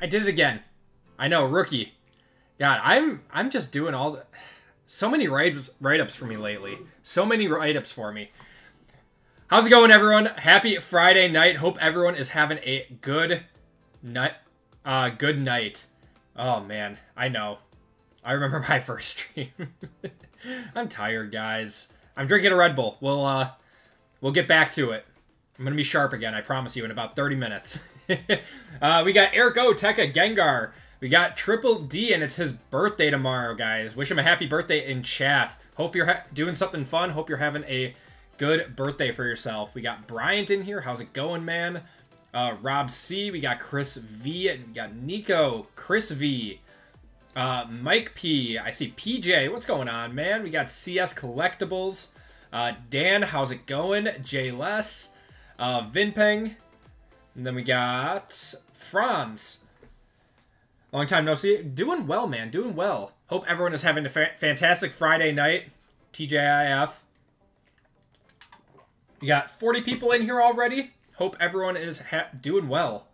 I did it again. I know, rookie. God, I'm just doing all the... So many write-ups for me lately. So many write-ups for me. How's it going, everyone? Happy Friday night. Hope everyone is having a good night. Good night. Oh, man. I know. I remember my first stream. I'm tired, guys. I'm drinking a Red Bull. We'll get back to it. I'm going to be sharp again, I promise you, in about 30 minutes. We got Eric O, Tekka, Gengar. We got Triple D, and it's his birthday tomorrow, guys. Wish him a happy birthday in chat. Hope you're doing something fun. Hope you're having a good birthday for yourself. We got Bryant in here. How's it going, man? Rob C. We got Chris V. We got Nico. Chris V. Mike P. I see PJ. What's going on, man? We got CS Collectibles. Dan, how's it going? J Les. Vinpeng. And then we got Franz. Long time no see. Doing well, man. Doing well. Hope everyone is having a fantastic Friday night. TJIF. We got 40 people in here already. Hope everyone is doing well.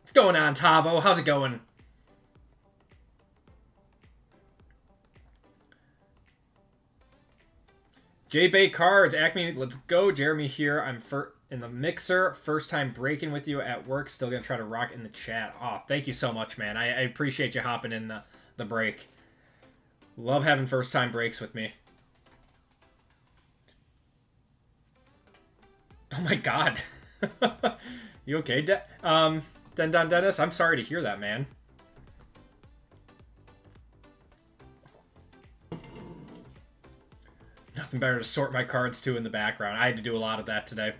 What's going on, Tavo? How's it going? J-Bay Cards. Acme, let's go. Jeremy here. I'm in the mixer. First time breaking with you at work. Still going to try to rock in the chat. Oh, thank you so much, man. I appreciate you hopping in the break. Love having first time breaks with me. Oh my god. You okay, Dennis? I'm sorry to hear that, man. Nothing better to sort my cards to in the background. I had to do a lot of that today.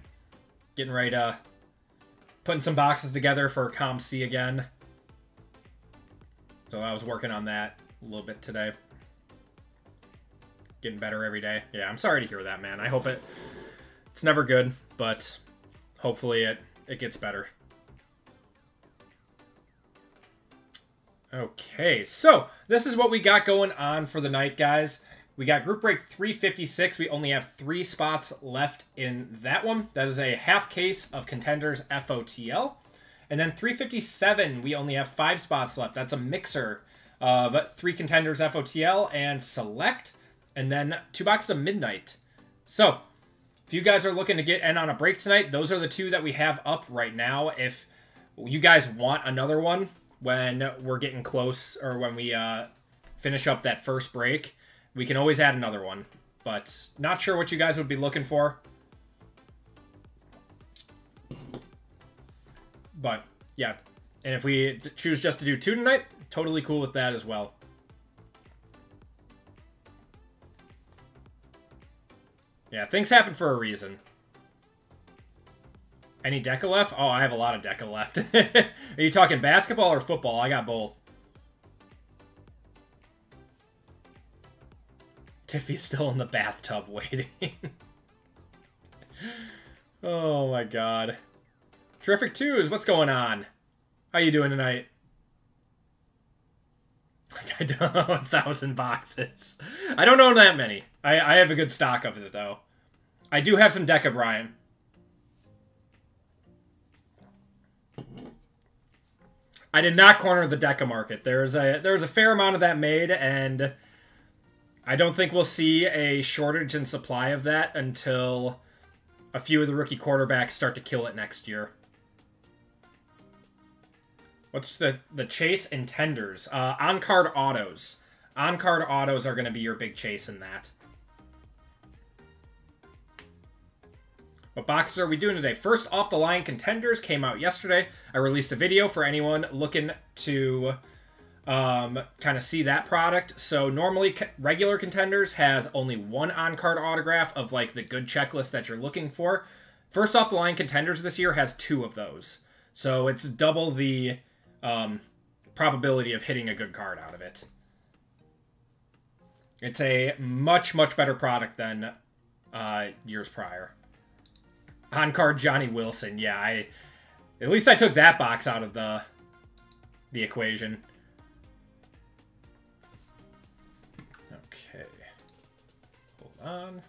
Getting ready to... Putting some boxes together for ComC again. So I was working on that a little bit today. Getting better every day. Yeah, I'm sorry to hear that, man. I hope it's never good, but hopefully it gets better. Okay, so this is what we got going on for the night, guys. We got Group Break 356. We only have 3 spots left in that one. That is a half case of Contenders FOTL. And then 357, we only have 5 spots left. That's a mixer of 3 Contenders FOTL and Select. And then 2 boxes of Midnight. So, if you guys are looking to get in on a break tonight, those are the 2 that we have up right now. If you guys want another one when we're getting close or when we finish up that first break, we can always add another one, but not sure what you guys would be looking for. But, yeah. And if we choose just to do 2 tonight, totally cool with that as well. Yeah, things happen for a reason. Any Deca left? Oh, I have a lot of Deca left. Are you talking basketball or football? I got both. Tiffy's still in the bathtub waiting. Oh my god. Terrific Twos, what's going on? How you doing tonight? I don't know, 1,000 boxes. I don't own that many. I have a good stock of it, though. I do have some Deca Brian. I did not corner the Deca market. There's a fair amount of that made, and I don't think we'll see a shortage in supply of that until a few of the rookie quarterbacks start to kill it next year. What's the chase and tenders? On-card autos. On-card autos are going to be your big chase in that. What boxes are we doing today? First off the line, Contenders came out yesterday. I released a video for anyone looking to kind of see that product. So normally regular Contenders has only 1 on-card autograph of like the good checklist that you're looking for. First off the line, Contenders this year has 2 of those. So it's double the probability of hitting a good card out of it. It's a much, much better product than years prior. On-card Johnny Wilson. Yeah, at least I took that box out of the equation. Okay. Hold on.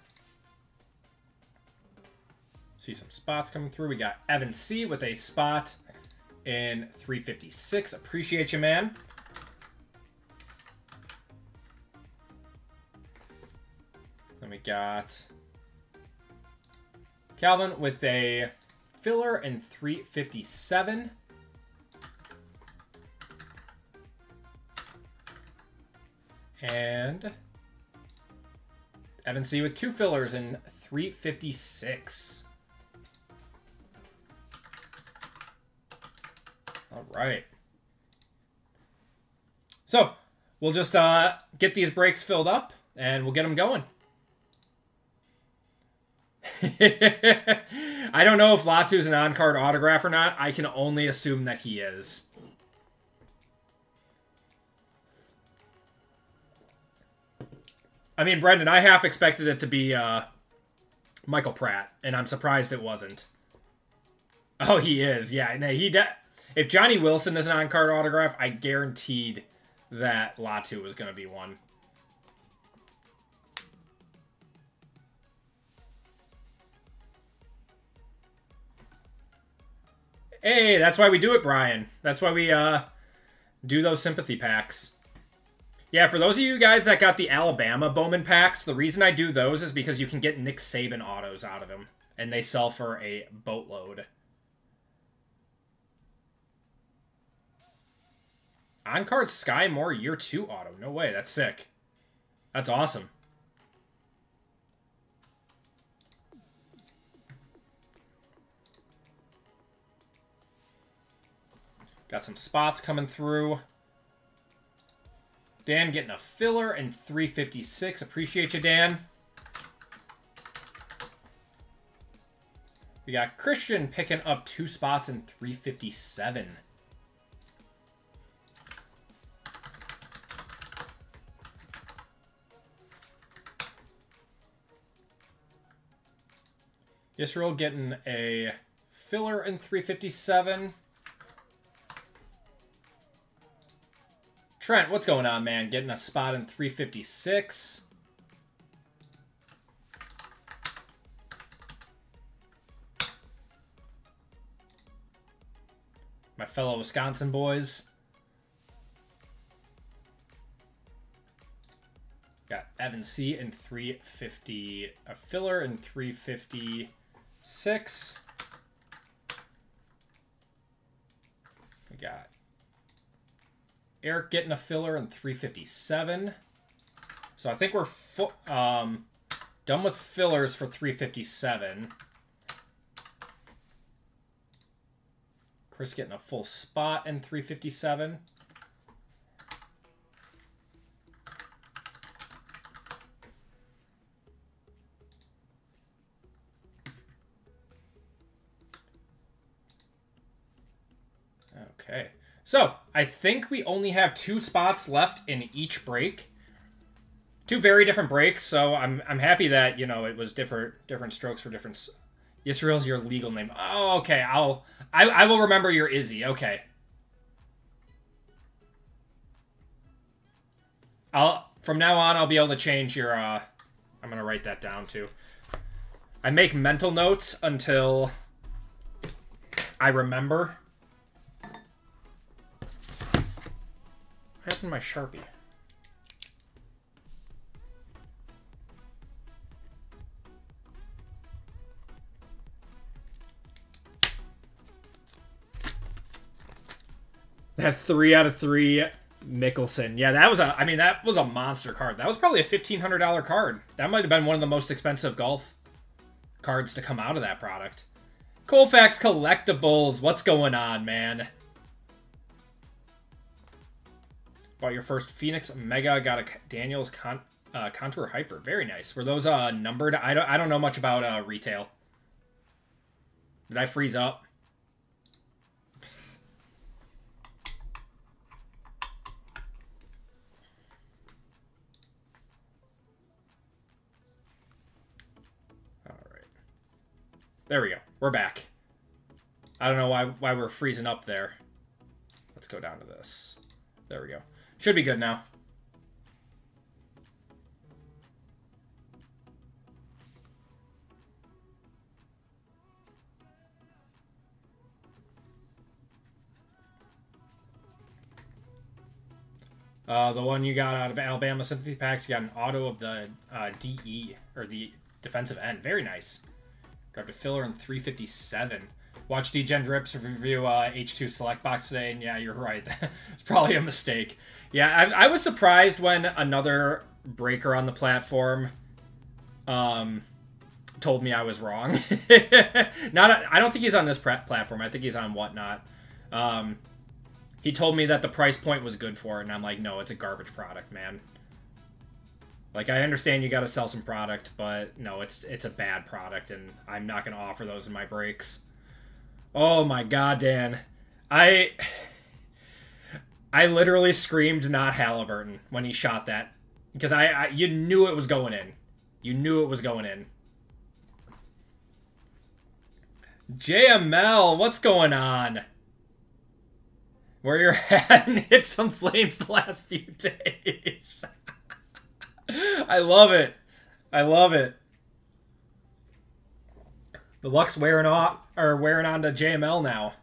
See some spots coming through. We got Evan C with a spot in 356. Appreciate you, man. Then we got Calvin with a filler in 357. And Evan C with 2 fillers in 356. All right. So we'll just get these breaks filled up and we'll get them going. I don't know if Latu's an on-card autograph or not. I can only assume that he is. I mean, Brendan, I half expected it to be Michael Pratt, and I'm surprised it wasn't. Oh, he is. Yeah, no, if Johnny Wilson is an on-card autograph, I guaranteed that Latu was going to be one. Hey, that's why we do it, Brian. That's why we do those sympathy packs. Yeah, for those of you guys that got the Alabama Bowman packs, the reason I do those is because you can get Nick Saban autos out of them, and they sell for a boatload. On-card Sky Moore Year 2 auto. No way, that's sick. That's awesome. Got some spots coming through. Dan getting a filler in 356. Appreciate you, Dan. We got Christian picking up 2 spots in 357. Israel getting a filler in 357. Trent, what's going on, man? Getting a spot in 356. My fellow Wisconsin boys. Got Evan C in 350. A filler in 356. We got Eric getting a filler in 357. So I think we're done with fillers for 357. Chris getting a full spot in 357. Okay. So, I think we only have 2 spots left in each break. 2 very different breaks, so I'm happy that, you know, it was different strokes for different... Yisrael's your legal name. Oh, okay. I will remember your Izzy. Okay. From now on, I'll be able to change your... I'm going to write that down, too. I make mental notes until I remember. What happened to my Sharpie? That 3 out of 3 Mickelson. Yeah, that was a... I mean, that was a monster card. That was probably a $1,500 card. That might have been one of the most expensive golf cards to come out of that product. Colfax Collectibles. What's going on, man? Bought your first Phoenix Mega. Got a Daniels Contour Hyper. Very nice. Were those numbered? I don't know much about retail. Did I freeze up? All right. There we go. We're back. I don't know why we're freezing up there. Let's go down to this. There we go. Should be good now. The one you got out of Alabama Sympathy Packs, you got an auto of the DE, or the defensive end. Very nice. Grabbed a filler in 357. Watched D-Gen Drips review H2 Select Box today, and yeah, you're right. It's probably a mistake. Yeah, I was surprised when another breaker on the platform told me I was wrong. I don't think he's on this platform. I think he's on Whatnot. He told me that the price point was good for it, and I'm like, no, it's a garbage product, man. Like, I understand you got to sell some product, but no, it's a bad product, and I'm not going to offer those in my breaks. Oh my god, Dan. I literally screamed not Halliburton when he shot that. Because you knew it was going in. You knew it was going in. JML, what's going on? Where you're at and hit some flames the last few days. I love it. I love it. The luck's wearing on to JML now.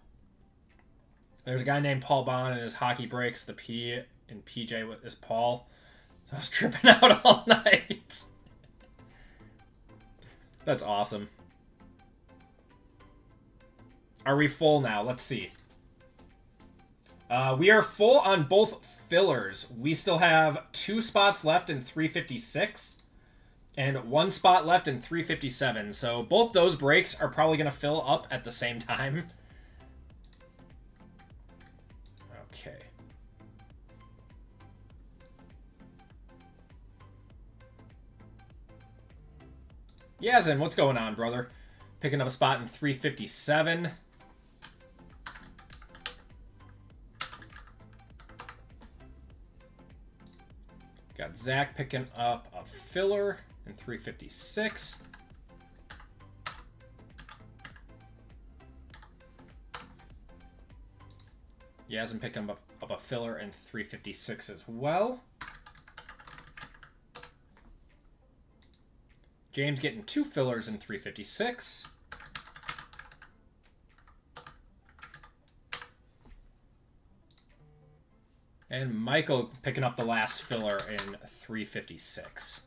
There's a guy named Paul Bond and his hockey breaks. The P in PJ is Paul. I was tripping out all night. That's awesome. Are we full now? Let's see. We are full on both fillers. We still have 2 spots left in 356 and 1 spot left in 357. So both those breaks are probably going to fill up at the same time. Okay. Yazin, what's going on, brother? Picking up a spot in 357. Got Zach picking up a filler in 356. Yazin picking up a filler in 356 as well. James getting 2 fillers in 356. And Michael picking up the last filler in 356.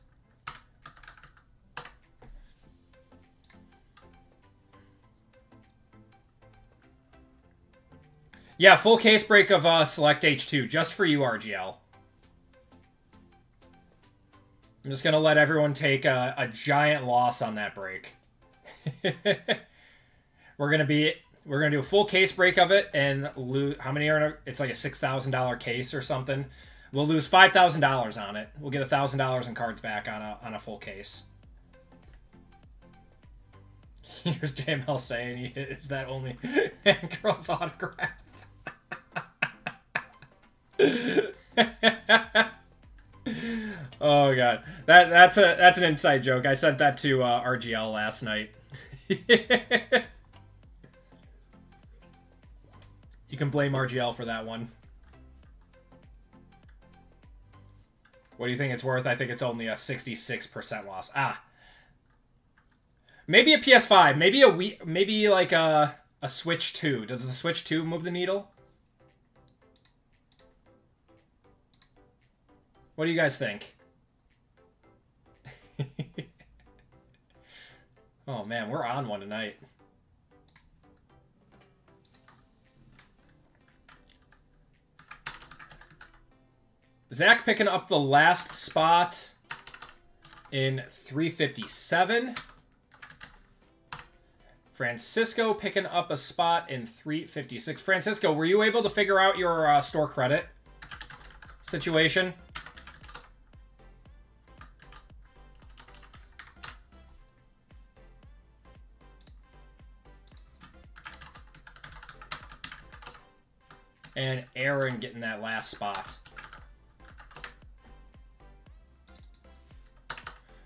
Yeah, full case break of Select H2, just for you, RGL. I'm just going to let everyone take a giant loss on that break. We're going to do a full case break of it and lose. How many are in it's like a $6,000 case or something. We'll lose $5,000 on it. We'll get $1,000 in cards back on a full case. Here's JML saying, is that only girl's autograph? Oh god, that's an inside joke. I sent that to RGL last night. You can blame RGL for that one. What do you think it's worth? I think it's only a 66% loss. Ah, maybe a PS5. Maybe like a Switch 2. Does the Switch 2 move the needle? What do you guys think? Oh man, we're on one tonight. Zach picking up the last spot in 357. Francisco picking up a spot in 356. Francisco, were you able to figure out your store credit situation? And Aaron getting that last spot.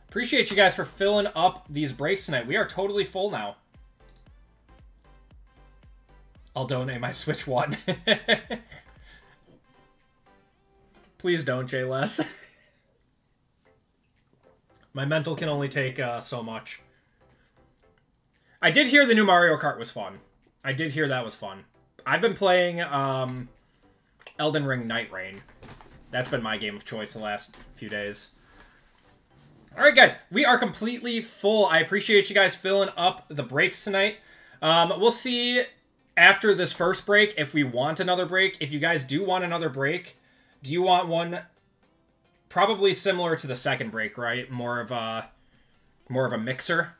Appreciate you guys for filling up these breaks tonight. We are totally full now. I'll donate my Switch 1. Please don't, Jay Les. My mental can only take so much. I did hear the new Mario Kart was fun. I did hear that was fun. I've been playing Elden Ring Night Rain. That's been my game of choice the last few days. All right, guys, we are completely full. I appreciate you guys filling up the breaks tonight. We'll see after this first break if we want another break. If you guys do want another break, do you want one probably similar to the second break, right? More of a mixer,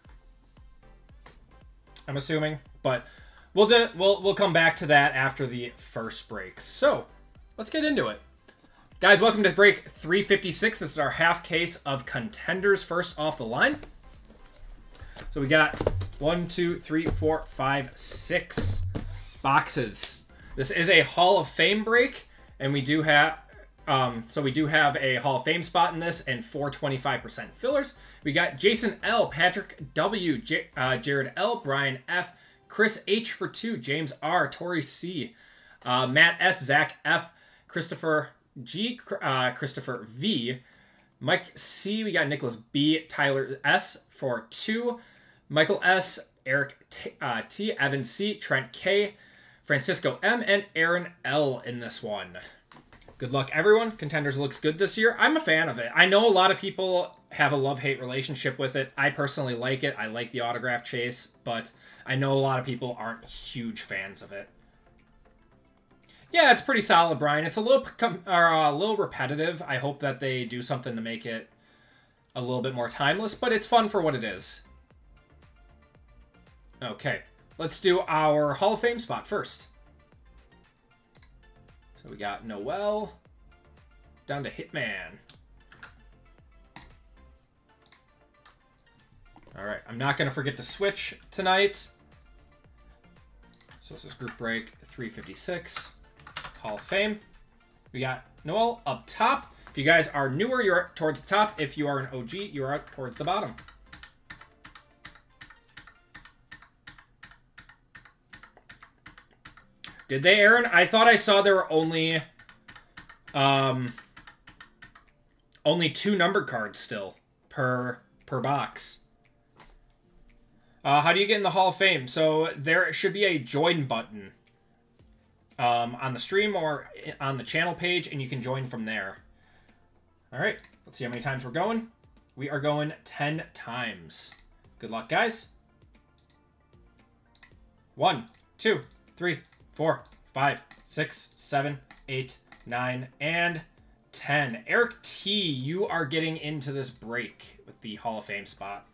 I'm assuming, but we'll come back to that after the first break. So let's get into it. Guys, welcome to break 356. This is our half case of Contenders first off the line. So we got 1, 2, 3, 4, 5, 6 boxes. This is a Hall of Fame break, and we do have we do have a Hall of Fame spot in this and 4 25% fillers. We got Jason L, Patrick W, Jared L, Brian F, Chris H for 2, James R, Tori C, Matt S, Zach F, Christopher G, Christopher V, Mike C, we got Nicholas B, Tyler S for 2, Michael S, Eric T, Evan C, Trent K, Francisco M, and Aaron L in this one. Good luck, everyone. Contenders looks good this year. I'm a fan of it. I know a lot of people have a love-hate relationship with it. I personally like it. I like the autograph chase, but I know a lot of people aren't huge fans of it. Yeah, it's pretty solid, Brian. It's a little repetitive. I hope that they do something to make it a little bit more timeless, but it's fun for what it is. Okay, let's do our Hall of Fame spot first. So we got Noel down to Hitman. All right, I'm not going to forget to switch tonight. So this is group break 356. Hall of Fame. We got Noel up top. If you guys are newer, you're towards the top. If you are an OG, you are up towards the bottom. Did they, Aaron? I thought I saw there were only 2 numbered cards still per box. How do you get in the Hall of Fame? So there should be a join button on the stream or on the channel page, and you can join from there. All right, let's see how many times we're going. We are going 10 times. Good luck, guys. 1, 2, 3, 4, 5, 6, 7, 8, 9, and 10. Eric T, you are getting into this break with the Hall of Fame spot.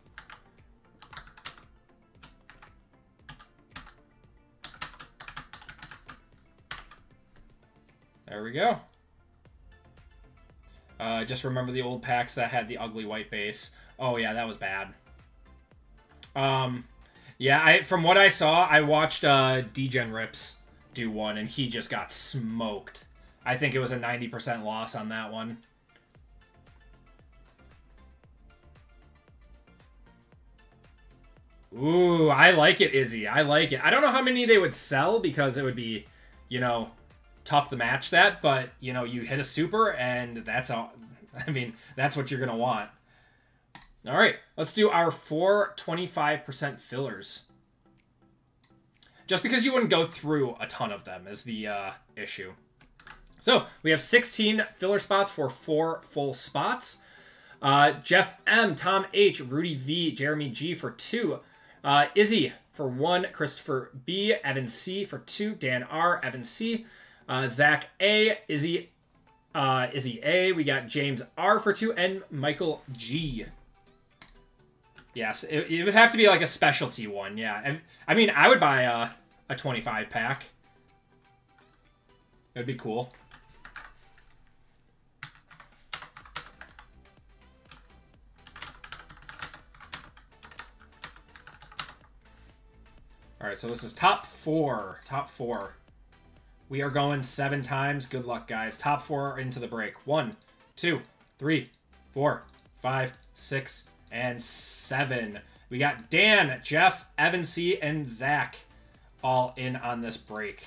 There we go. Just remember the old packs that had the ugly white base. Oh yeah, that was bad. Yeah, from what I saw, I watched Degen Rips do one, and he just got smoked. I think it was a 90% loss on that one. Ooh, I like it, Izzy. I like it. I don't know how many they would sell because it would be, you know, tough to match that, but, you know, you hit a super, and that's all. I mean, that's what you're going to want. All right, let's do our 4 25% fillers. Just because you wouldn't go through a ton of them is the issue. So we have 16 filler spots for 4 full spots. Jeff M, Tom H, Rudy V, Jeremy G for 2. Izzy for 1, Christopher B, Evan C for 2, Dan R, Evan C, Zach A, Izzy A. We got James R for 2, and Michael G. Yes, it would have to be like a specialty one, yeah. I mean, I would buy a 25 pack. It would be cool. All right, so this is top 4. Top 4. We are going 7 times. Good luck, guys. Top 4 into the break. 1, 2, 3, 4, 5, 6, and 7. We got Dan, Jeff, Evan C, and Zach all in on this break.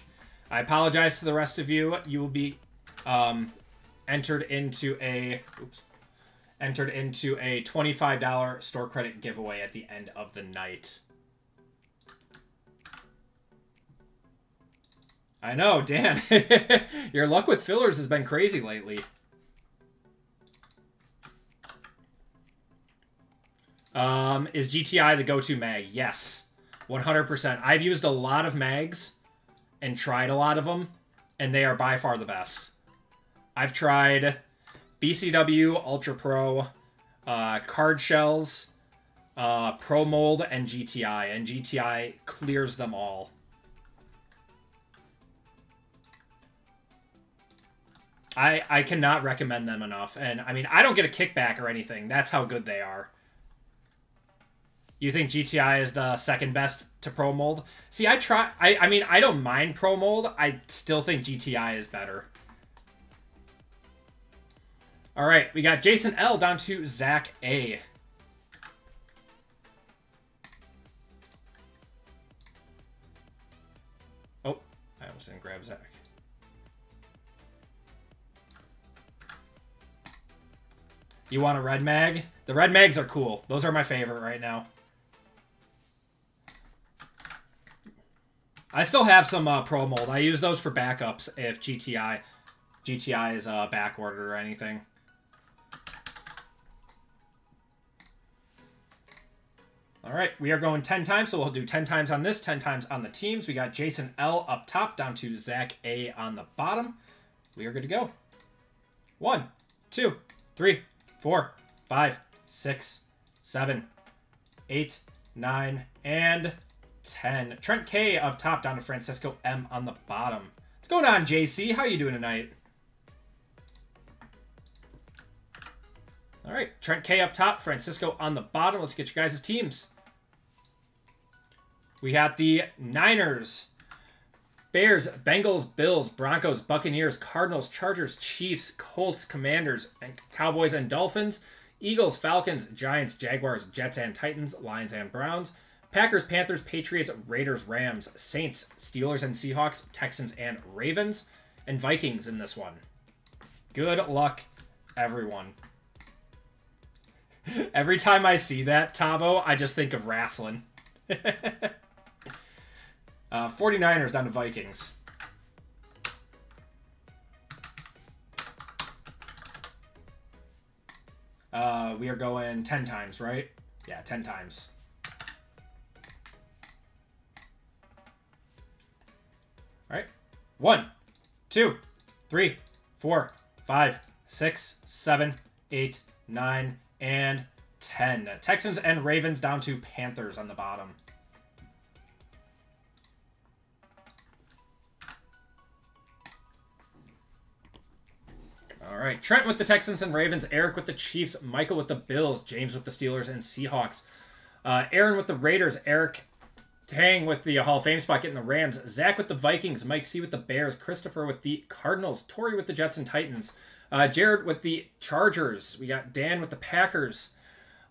I apologize to the rest of you. You will be entered into a $25 store credit giveaway at the end of the night. I know, Dan. Your luck with fillers has been crazy lately. Is GTI the go-to mag? Yes. 100%. I've used a lot of mags and tried a lot of them, and they are by far the best. I've tried BCW, Ultra Pro, Card Shells, Pro Mold, and GTI clears them all. I cannot recommend them enough, and I mean, I don't get a kickback or anything. That's how good they are. You think GTI is the second best to Pro Mold? See, I mean, I don't mind Pro Mold. I still think GTI is better. All right, we got Jason L down to Zach A. Oh, I almost didn't grab Zach. You want a red mag? The red mags are cool. Those are my favorite right now. I still have some Pro Mold. I use those for backups if GTI is backordered or anything. All right, we are going 10 times, so we'll do 10 times on this, 10 times on the teams. We got Jason L up top, down to Zach A on the bottom. We are good to go. 1, 2, 3, 4, 5, 6, 7, 8, 9, and 10. Trent K up top, down to Francisco M on the bottom. What's going on, JC? How you doing tonight? All right, Trent K up top, Francisco on the bottom. Let's get you guys' teams. We got the Niners, Bears, Bengals, Bills, Broncos, Buccaneers, Cardinals, Chargers, Chiefs, Colts, Commanders, and Cowboys and Dolphins, Eagles, Falcons, Giants, Jaguars, Jets and Titans, Lions and Browns, Packers, Panthers, Patriots, Raiders, Rams, Saints, Steelers and Seahawks, Texans and Ravens, and Vikings in this one. Good luck, everyone. Every time I see that, Tavo, I just think of wrestling. 49ers down to Vikings. We are going 10 times, right? Yeah, 10 times. All right. 1, 2, 3, 4, 5, 6, 7, 8, 9, and 10. Texans and Ravens down to Panthers on the bottom. All right, Trent with the Texans and Ravens, Eric with the Chiefs, Michael with the Bills, James with the Steelers and Seahawks, Aaron with the Raiders, Eric Tang with the Hall of Fame spot getting the Rams, Zach with the Vikings, Mike C with the Bears, Christopher with the Cardinals, Tori with the Jets and Titans, Jared with the Chargers, we got Dan with the Packers,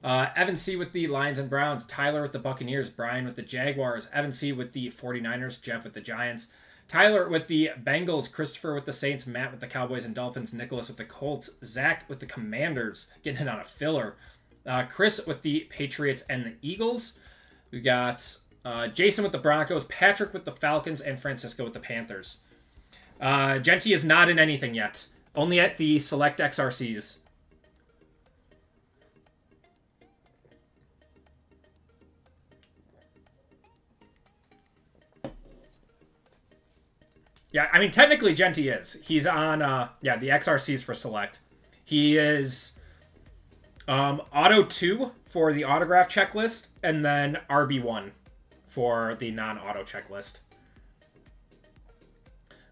Evan C with the Lions and Browns, Tyler with the Buccaneers, Brian with the Jaguars, Evan C with the 49ers, Jeff with the Giants, Tyler with the Bengals, Christopher with the Saints, Matt with the Cowboys and Dolphins, Nicholas with the Colts, Zach with the Commanders, getting hit on a filler, Chris with the Patriots and the Eagles. We got Jason with the Broncos, Patrick with the Falcons, and Francisco with the Panthers. Genty is not in anything yet. Only at the select XRCs. Yeah, I mean, technically, Genty is. He's on, yeah, the XRCs for Select. He is Auto 2 for the autograph checklist, and then RB1 for the non-auto checklist.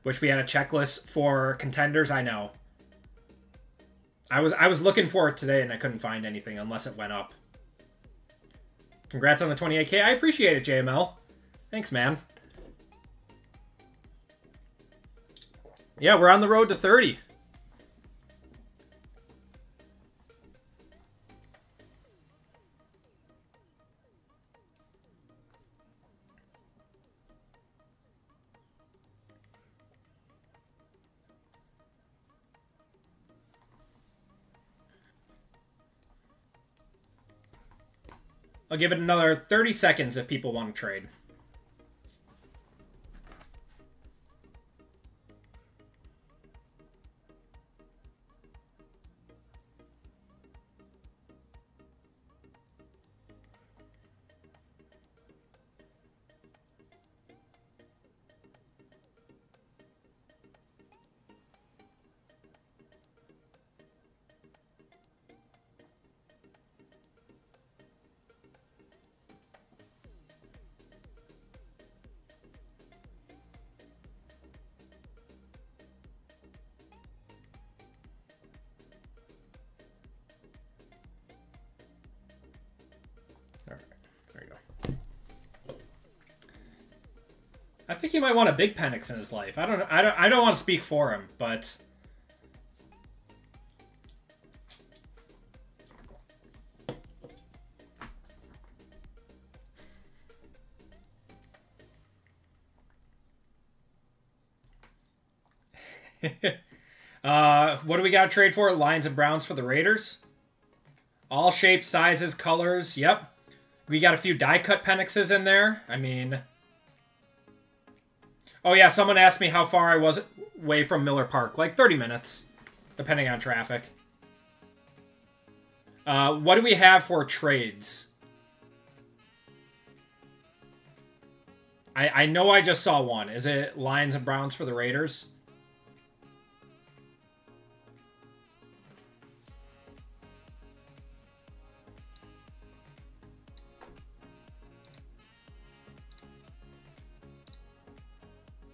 Wish we had a checklist for contenders, I know. I was looking for it today, and I couldn't find anything unless it went up. Congrats on the 28K. I appreciate it, JML. Thanks, man. Yeah, we're on the road to 30. I'll give it another 30 seconds if people want to trade. I think he might want a big Penix in his life. I don't know. I don't want to speak for him, but what do we got to trade for? Lions and Browns for the Raiders. All shapes, sizes, colors. Yep. We got a few die-cut Penixes in there. I mean... Oh, yeah, someone asked me how far I was away from Miller Park. Like 30 minutes, depending on traffic. What do we have for trades? I know I just saw one. Is it Lions and Browns for the Raiders?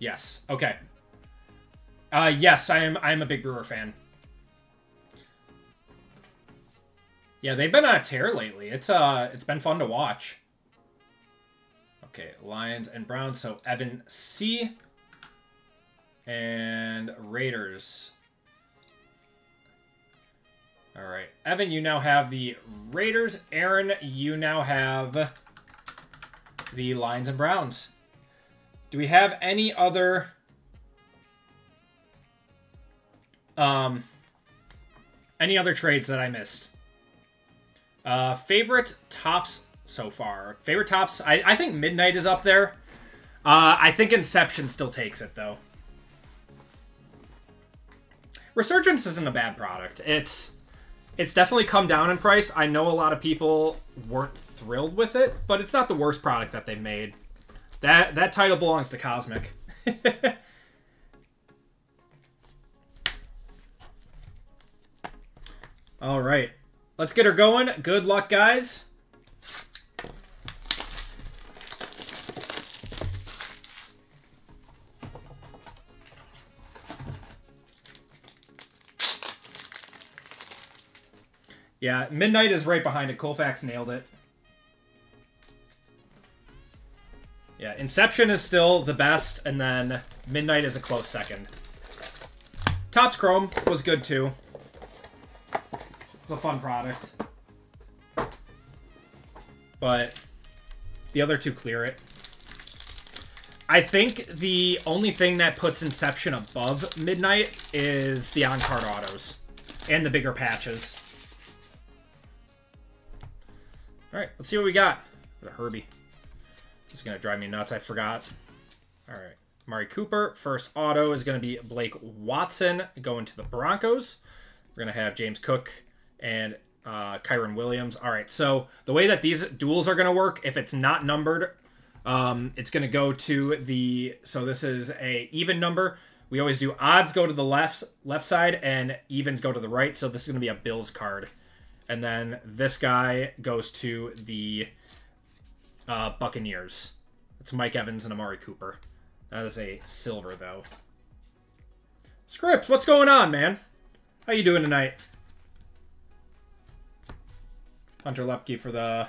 Yes. Okay. Yes, I'm a big Brewer fan. Yeah, they've been on a tear lately. It's been fun to watch. Okay, Lions and Browns. So Evan C. And Raiders. All right, Evan, you now have the Raiders. Aaron, you now have the Lions and Browns. Do we have any other trades that I missed? Favorite tops so far. Favorite tops, I think Midnight is up there. I think Inception still takes it, though. Resurgence isn't a bad product. It's definitely come down in price. I know a lot of people weren't thrilled with it, but it's not the worst product that they've made. That title belongs to Cosmic. All right. Let's get her going. Good luck, guys. Yeah, Midnight is right behind it. Colfax nailed it. Yeah, Inception is still the best, and then Midnight is a close second. Topps Chrome was good, too. It's a fun product. But the other two clear it. I think the only thing that puts Inception above Midnight is the on-card autos. And the bigger patches. Alright, let's see what we got. Herbie. This is going to drive me nuts. I forgot. All right. Amari Cooper. First auto is going to be Blake Watson going to the Broncos. We're going to have James Cook and Kyron Williams. All right. So the way that these duels are going to work, if it's not numbered, it's going to go to the... So this is a even number. We always do odds go to the left side and evens go to the right. So this is going to be a Bills card. And then this guy goes to the... Buccaneers. It's Mike Evans and Amari Cooper. That is a silver, though. Scripps, what's going on, man? How you doing tonight? Hunter Lepke for the...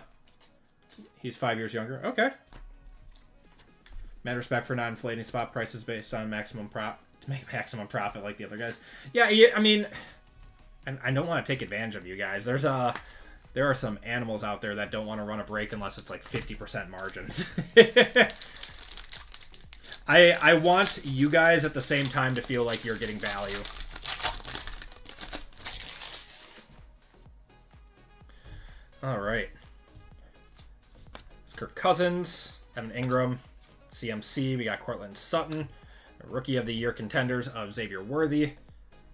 He's 5 years younger. Okay. Mad respect for not inflating spot prices based on maximum to make maximum profit like the other guys. Yeah, I mean... I don't want to take advantage of you guys. There are some animals out there that don't want to run a break unless it's like 50% margins. I want you guys at the same time to feel like you're getting value. All right. It's Kirk Cousins, Evan Ingram, CMC. We got Cortland Sutton, Rookie of the Year contenders of Xavier Worthy,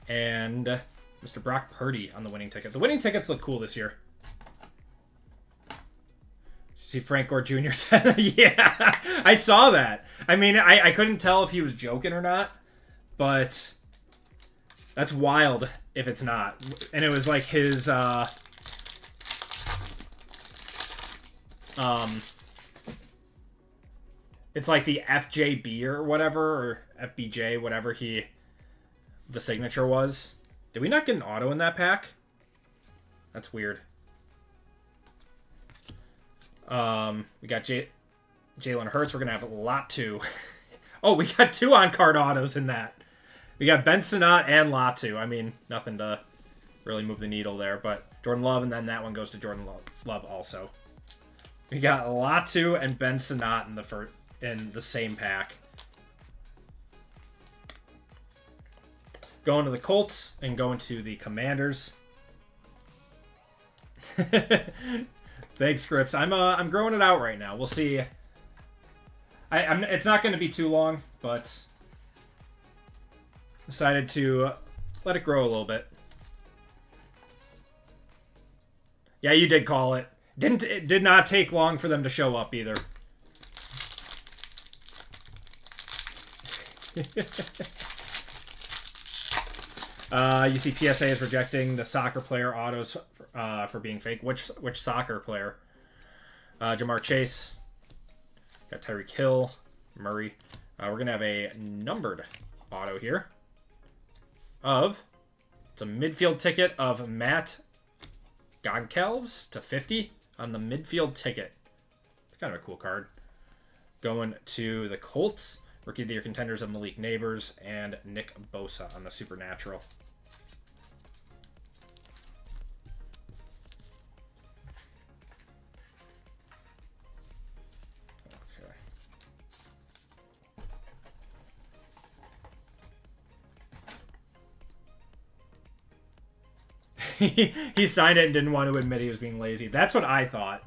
and Mr. Brock Purdy on the winning ticket. The winning tickets look cool this year. See Frank Gore Jr. said, yeah, I saw that. I mean, I couldn't tell if he was joking or not, but that's wild if it's not. And it was like his, it's like the FJB or whatever, or FBJ, whatever the signature was. Did we not get an auto in that pack? That's weird. We got Jalen Hurts. We're going to have a lot too. Oh, we got 2 on-card autos in that. We got Ben Sinnott and Latu. I mean, nothing to really move the needle there, but Jordan Love, and then that one goes to Jordan Love also. We got Latu and Ben Sinnott in the same pack. Going to the Colts and going to the Commanders. Thanks, Scripps. I'm growing it out right now. We'll see. It's not going to be too long, but decided to let it grow a little bit. Yeah, you did call it. It did not take long for them to show up either. You see PSA is rejecting the soccer player autos for being fake. Which soccer player? Jamar Chase. Got Tyreek Hill. Murray. We're going to have a numbered auto here. It's a midfield ticket of Matt Goncalves to 50 on the midfield ticket. It's kind of a cool card. Going to the Colts. Rookie of the Year contenders of Malik Neighbors and Nick Bosa on the Supernatural. Okay. He signed it and didn't want to admit he was being lazy. That's what I thought.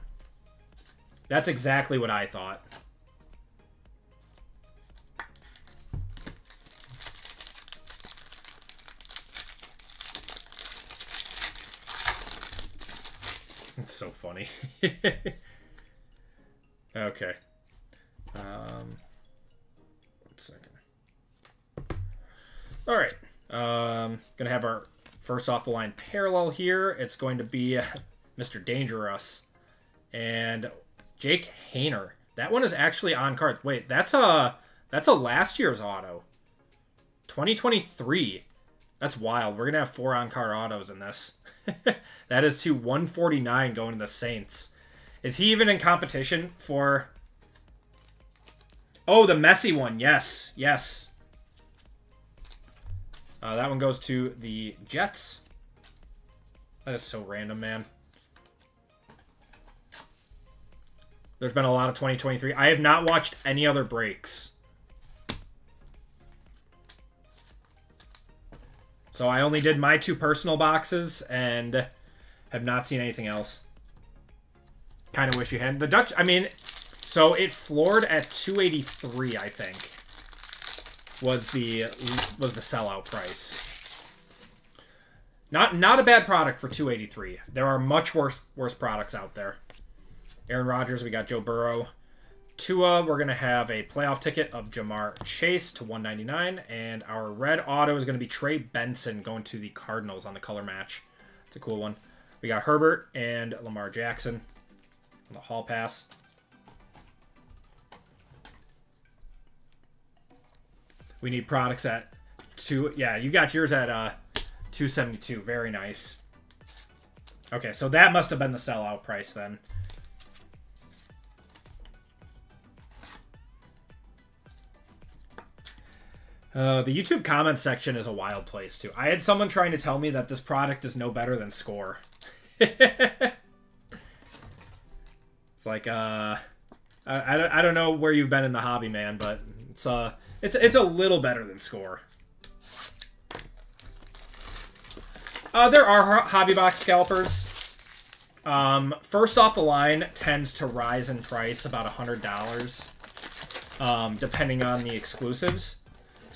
That's exactly what I thought. It's so funny. Okay. 1 second. All right. Gonna have our first off the line parallel here. It's going to be Mr. Dangerous and Jake Hayner. That one is actually on card. Wait, that's a last year's auto. 2023. That's wild. We're gonna have 4 on-card autos in this. That is to 149 going to the Saints. Is he even in competition for... Oh, the messy one. Yes. Yes. That one goes to the Jets. That is so random, man. There's been a lot of 2023. I have not watched any other breaks. So I only did my 2 personal boxes and have not seen anything else. Kind of wish you hadn't. The Dutch, I mean, so it floored at 283, I think, was the sellout price. Not a bad product for 283. There are much worse products out there. Aaron Rodgers, we got Joe Burrow. Tua, we're going to have a playoff ticket of Jamar Chase to 199. And our red auto is going to be Trey Benson going to the Cardinals on the color match. It's a cool one. We got Herbert and Lamar Jackson on the Hall Pass. We need products at 2... Yeah, you got yours at 272. Very nice. Okay, so that must have been the sellout price then. The YouTube comment section is a wild place, too. I had someone trying to tell me that this product is no better than Score. It's like, I don't know where you've been in the hobby, man, but it's a little better than Score. There are hobby box scalpers. First off the line tends to rise in price about $100, depending on the exclusives.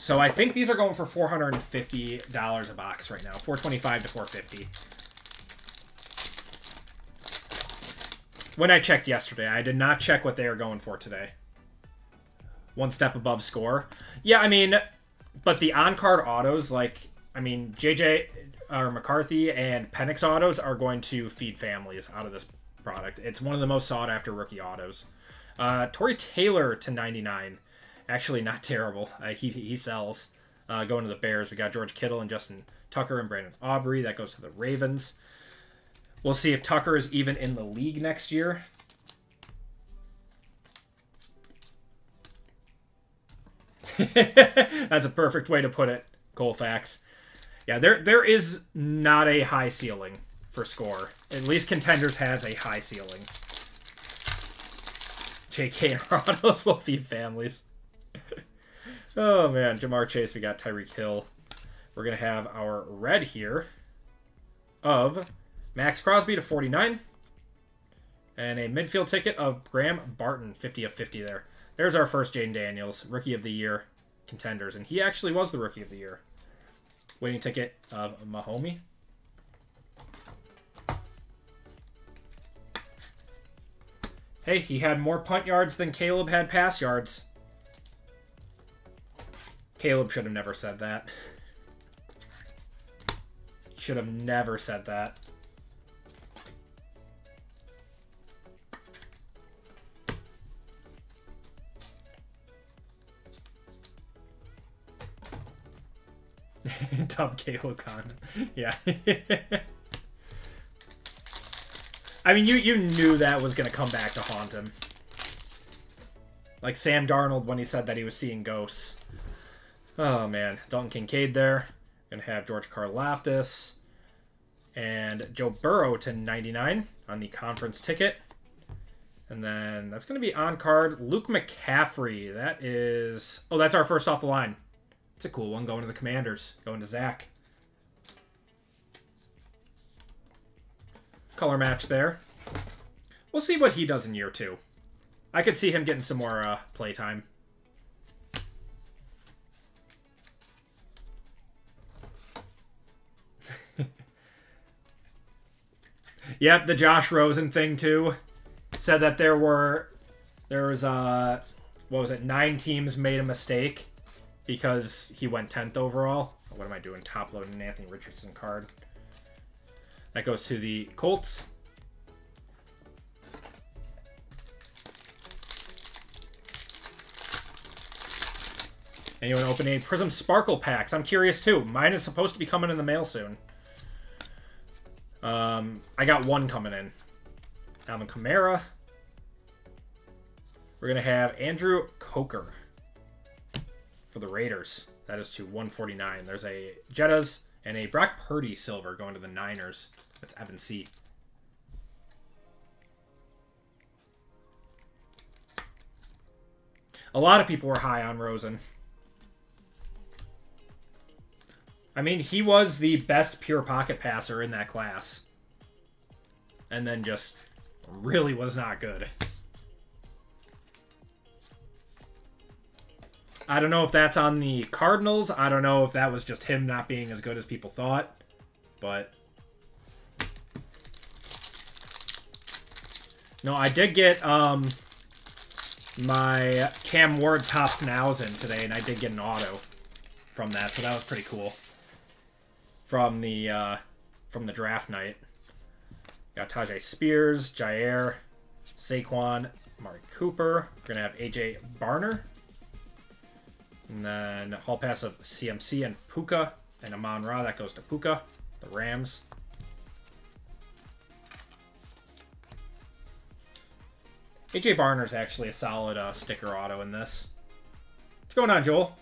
So I think these are going for $450 a box right now. $425 to $450. When I checked yesterday, I did not check what they are going for today. One step above Score. Yeah, I mean, but the on-card autos, like, I mean, McCarthy and Penix autos are going to feed families out of this product. It's one of the most sought-after rookie autos. Torrey Taylor to 99. Actually, not terrible. He sells. Going to the Bears, we got George Kittle and Justin Tucker and Brandon Aubrey. That goes to the Ravens. We'll see if Tucker is even in the league next year. That's a perfect way to put it, Colfax. Yeah, there is not a high ceiling for score. At least Contenders has a high ceiling. JK and Ronaldo's will feed families. Oh, man. Jamar Chase, we got Tyreek Hill. We're going to have our red here of Max Crosby to 49. And a midfield ticket of Graham Barton, 50 of 50 there. There's our first Jaden Daniels, Rookie of the Year Contenders. And he actually was the Rookie of the Year. Winning ticket of Mahomey. Hey, he had more punt yards than Caleb had pass yards. Caleb should have never said that. Should have never said that. Dub Caleb Khan. Yeah. I mean, you knew that was going to come back to haunt him. Like Sam Darnold when he said that he was seeing ghosts. Oh, man. Dalton Kincaid there. Going to have George Karlaftis. And Joe Burrow to 99 on the conference ticket. And then that's going to be on card. Luke McCaffrey. That is... Oh, that's our first off the line. It's a cool one going to the Commanders. Going to Zach. Color match there. We'll see what he does in year 2. I could see him getting some more play time. Yep, the Josh Rosen thing too. Said that there was what was it, 9 teams made a mistake because he went 10th overall. What am I doing? Top loading an Anthony Richardson card. That goes to the Colts. Anyone open a Prism Sparkle packs? I'm curious too. Mine is supposed to be coming in the mail soon. I got one coming in. Alvin Kamara. We're going to have Andrew Coker for the Raiders. That is to 149. There's a Jettas and a Brock Purdy silver going to the Niners. That's Evan C. A lot of people were high on Rosen. I mean, he was the best pure pocket passer in that class. And then just really was not good. I don't know if that's on the Cardinals. I don't know if that was just him not being as good as people thought. But... No, I did get my Cam Ward Topps Nows in today, and I did get an auto from that, so that was pretty cool. From the draft night. Got Tajay Spears, Jair, Saquon, Amari Cooper. We're going to have AJ Barner. And then Hall Pass of CMC and Puka. And Amon Ra, that goes to Puka, the Rams. AJ Barner's actually a solid sticker auto in this. What's going on, Joel?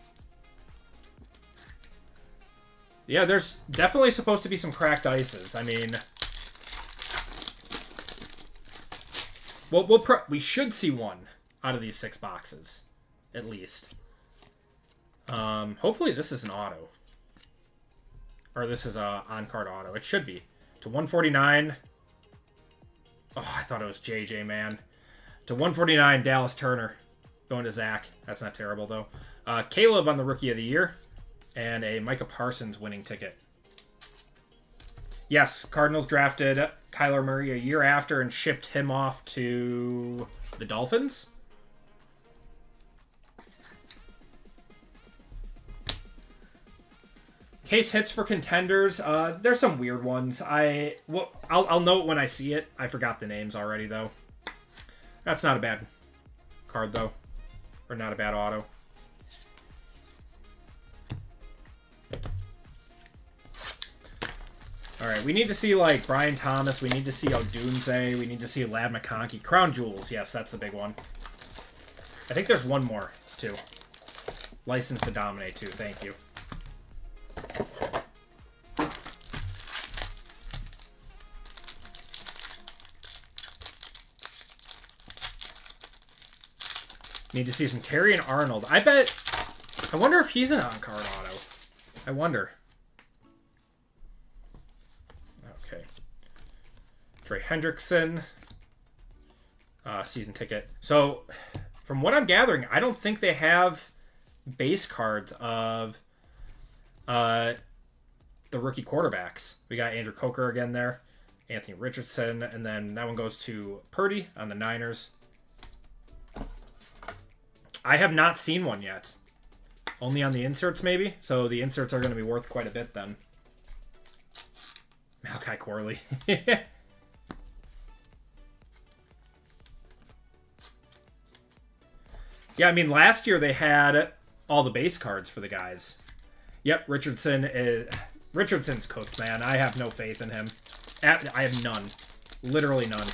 Yeah, there's definitely supposed to be some cracked ices. I mean, we should see one out of these 6 boxes, at least. Hopefully this is an auto. Or this is a on-card auto. It should be. To 149. Oh, I thought it was JJ, man. To 149, Dallas Turner. Going to Zach. That's not terrible, though. Caleb on the Rookie of the Year. And a Micah Parsons winning ticket. Yes, Cardinals drafted Kyler Murray a year after and shipped him off to the Dolphins. Case hits for Contenders. There's some weird ones. I'll note when I see it. I forgot the names already, though. That's not a bad card, though. Or not a bad auto. Alright, we need to see, like, Brian Thomas. We need to see Odunze. We need to see Lad McConkey. Crown Jewels. Yes, that's the big one. I think there's one more, too. License to Dominate, too. Thank you. Need to see some Terry and Arnold. I wonder if he's an on-card auto. I wonder. Okay. Trey Hendrickson. Season ticket. So, from what I'm gathering, I don't think they have base cards of the rookie quarterbacks. We got Andrew Coker again there. Anthony Richardson. And then that one goes to Purdy on the Niners. I have not seen one yet. Only on the inserts, maybe? So the inserts are going to be worth quite a bit then. Malachi Corley. Yeah, I mean, last year they had all the base cards for the guys. Yep, Richardson's cooked, man. I have no faith in him. I have none. Literally none.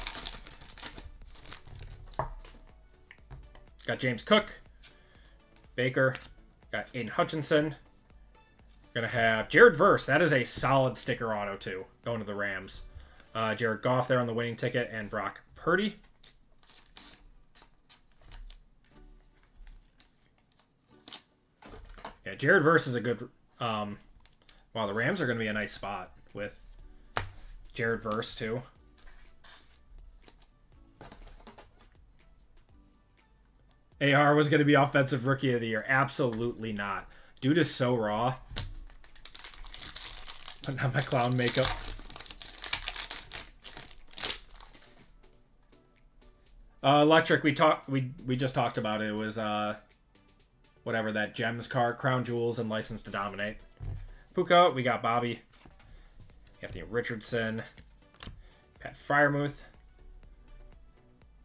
Got James Cook. Baker. Got Aiden Hutchinson. Gonna have Jared Verse. That is a solid sticker auto, too. Going to the Rams. Jared Goff there on the winning ticket. And Brock Purdy. Yeah, Jared Verse is a good... wow, the Rams are going to be a nice spot with Jared Verse, too. AR was going to be Offensive Rookie of the Year. Absolutely not. Dude is so raw. Putting on my clown makeup. Electric, we just talked about it. It was whatever that Gems card, Crown Jewels, and License to Dominate. Puka, we got Bobby. Anthony Richardson. Pat Freiermuth.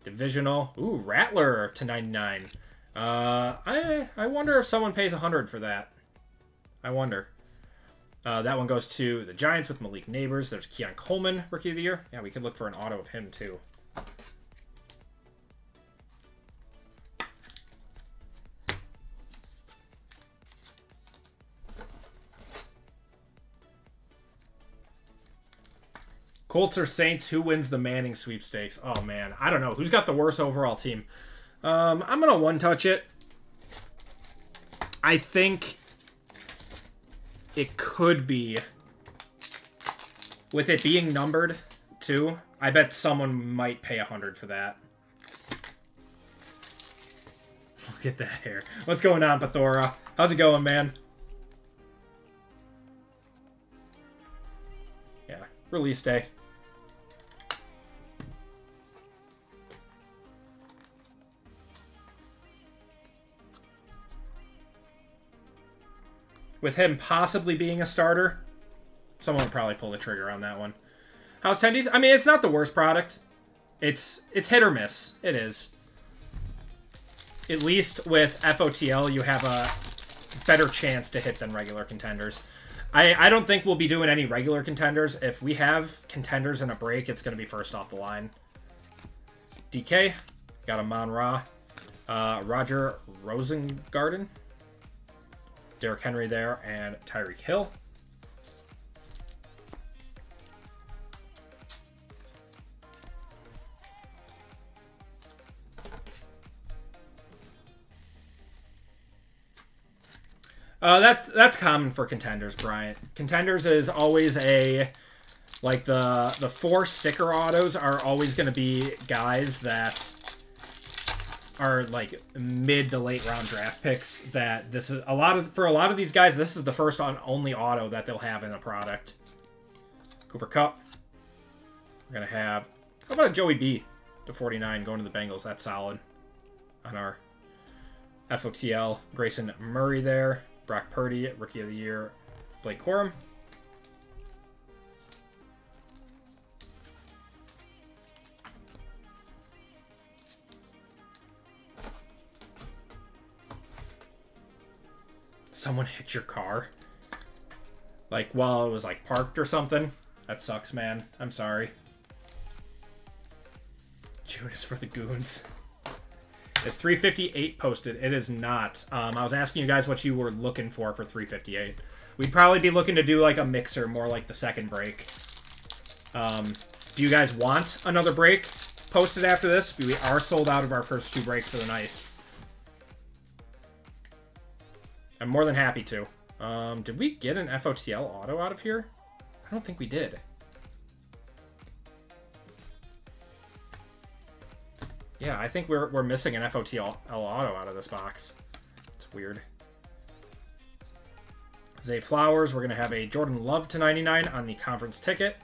Divisional. Ooh, Rattler to 99. I wonder if someone pays 100 for that. I wonder. That one goes to the Giants with Malik Neighbors. There's Keon Coleman, Rookie of the Year. Yeah, we could look for an auto of him, too. Colts or Saints, who wins the Manning sweepstakes? Oh, man. I don't know. Who's got the worst overall team? I'm going to one-touch it. I think it could be, with it being numbered, too, I bet someone might pay 100 for that. Look at that hair. What's going on, Pathora? How's it going, man? Yeah, release day. With him possibly being a starter, someone would probably pull the trigger on that one. How's Tendies? I mean, it's not the worst product. It's hit or miss. It is. At least with FOTL, you have a better chance to hit than regular contenders. I don't think we'll be doing any regular contenders. If we have contenders in a break, it's going to be first off the line. DK. Got a Mon-Ra. Roger Rosengarten. Derrick Henry there, and Tyreek Hill. That's common for contenders, Bryant. Contenders is always a... Like, the 4 sticker autos are always going to be guys that are like mid to late round draft picks. That this is for a lot of these guys, this is the first and only auto that they'll have in the product. Cooper Kupp. We're gonna have, how about a Joey B to 49 going to the Bengals? That's solid. On our FOTL, Grayson Murray there. Brock Purdy, Rookie of the Year. Blake Corum. Someone hit your car? Like, while it was, like, parked or something? That sucks, man. I'm sorry. June is for the goons. Is 358 posted? It is not. I was asking you guys what you were looking for 358. We'd probably be looking to do like a mixer, more like the second break. Do you guys want another break posted after this? We are sold out of our first 2 breaks of the night. I'm more than happy to. Did we get an FOTL auto out of here? I don't think we did. Yeah, I think we're missing an FOTL auto out of this box. It's weird. Zay Flowers, we're going to have a Jordan Love to 99 on the conference ticket.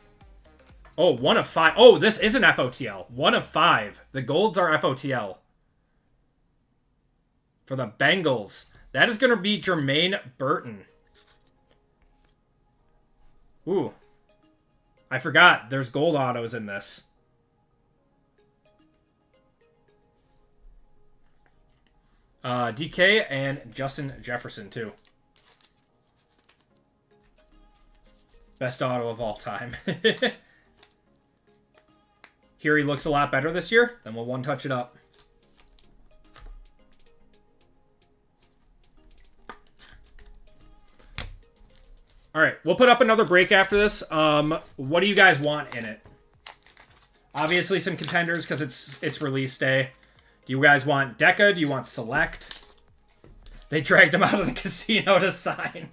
Oh, 1 of 5. Oh, this is an FOTL. 1 of 5. The golds are FOTL. For the Bengals. That is going to be Jermaine Burton. Ooh. I forgot. There's gold autos in this. DK and Justin Jefferson, too. Best auto of all time. Here he looks a lot better this year. Then we'll one-touch it up. All right, we'll put up another break after this. What do you guys want in it? Obviously some contenders because it's release day. Do you guys want Deca? Do you want Select? They dragged him out of the casino to sign.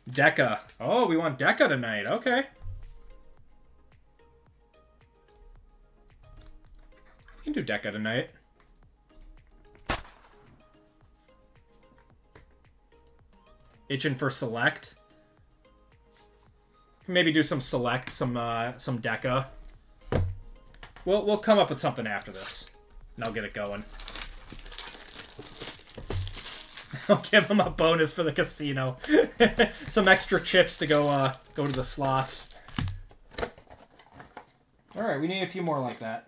Deca. Oh, we want Deca tonight. Okay. We can do Deca tonight. Itching for Select. Maybe do some Select, some Deca. We'll come up with something after this, and I'll get it going. I'll give him a bonus for the casino. Some extra chips to go to the slots. All right, we need a few more like that.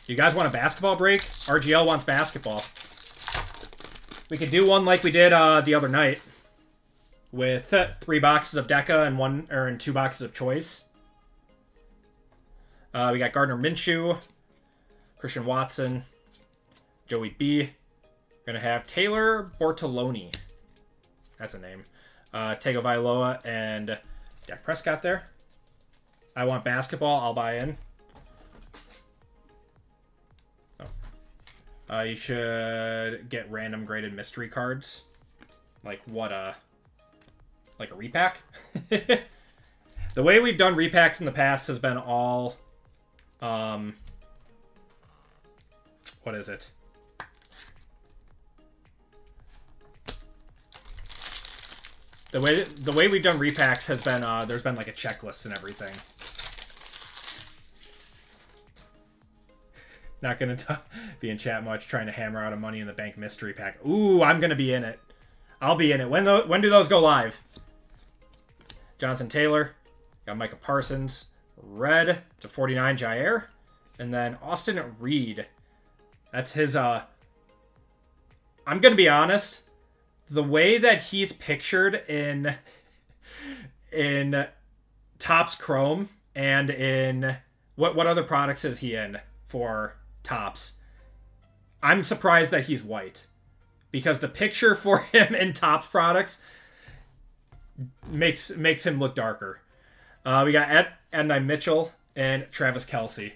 You guys want a basketball break? RGL wants basketball. We could do one like we did the other night, with 3 boxes of Deca and 2 boxes of Choice. We got Gardner Minshew, Christian Watson, Joey B. We're gonna have Taylor Bortoloni. That's a name. Tagovailoa and Dak Prescott there. I want basketball. I'll buy in. You should get random graded mystery cards. Like what like a repack? The way we've done repacks in the past has been all what is it? The way we've done repacks has been there's been like a checklist and everything. Not going to be in chat much, trying to hammer out a Money in the Bank mystery pack. Ooh, I'm going to be in it. I'll be in it. When do those go live? Jonathan Taylor. Got Micah Parsons. Red to 49, Jair. And then Austin Reed. That's his, I'm going to be honest. The way that he's pictured in Topps Chrome and in... What other products is he in for Topps? I'm surprised that he's white, because the picture for him in Topps products makes him look darker. We got Adonai Mitchell and Travis Kelce.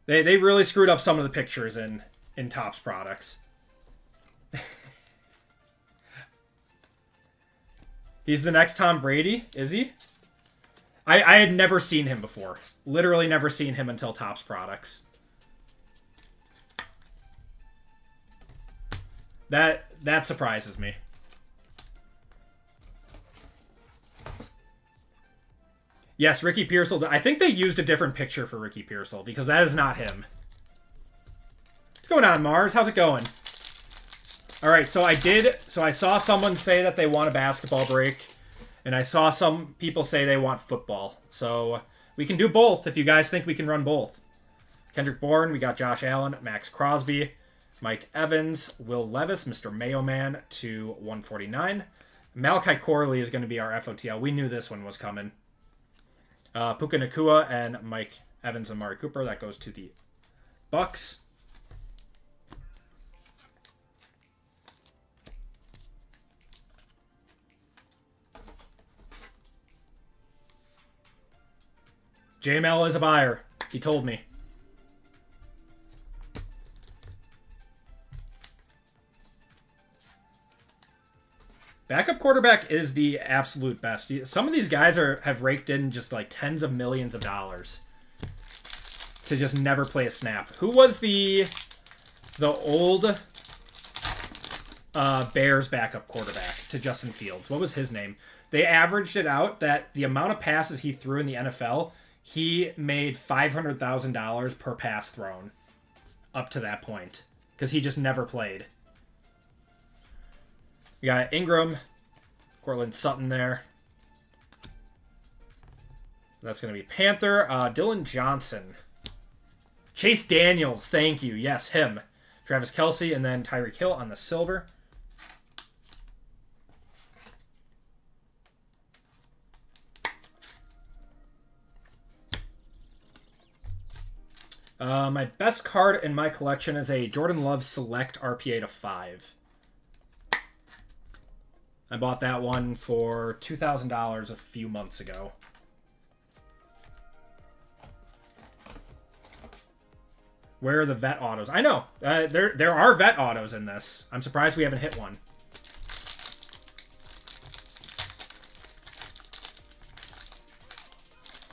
They really screwed up some of the pictures in Topps products. He's the next Tom Brady, is he? I had never seen him before. Literally never seen him until Topps products. That surprises me. Yes, Ricky Pearsall. I think they used a different picture for Ricky Pearsall, because that is not him. What's going on, Mars? How's it going? All right, so I saw someone say that they want a basketball break, and I saw some people say they want football. So we can do both if you guys think we can run both. Kendrick Bourne, we got Josh Allen, Max Crosby, Mike Evans, Will Levis, Mr. Mayo Man to 149. Malachi Corley is going to be our FOTL. We knew this one was coming. Puka Nacua and Mike Evans and Mari Cooper. That goes to the Bucks. JML is a buyer. He told me. Backup quarterback is the absolute best. Some of these guys have raked in just like tens of millions of dollars to just never play a snap. Who was the old Bears backup quarterback to Justin Fields? What was his name? They averaged it out that the amount of passes he threw in the NFL, he made $500,000 per pass thrown up to that point because he just never played. We got Ingram, Cortland Sutton there. That's going to be Panther. Dylan Johnson. Chase Daniels, thank you. Yes, him. Travis Kelce, and then Tyreek Hill on the silver. My best card in my collection is a Jordan Love Select RPA to 5. I bought that one for $2,000 a few months ago. Where are the vet autos? I know. There are vet autos in this. I'm surprised we haven't hit one.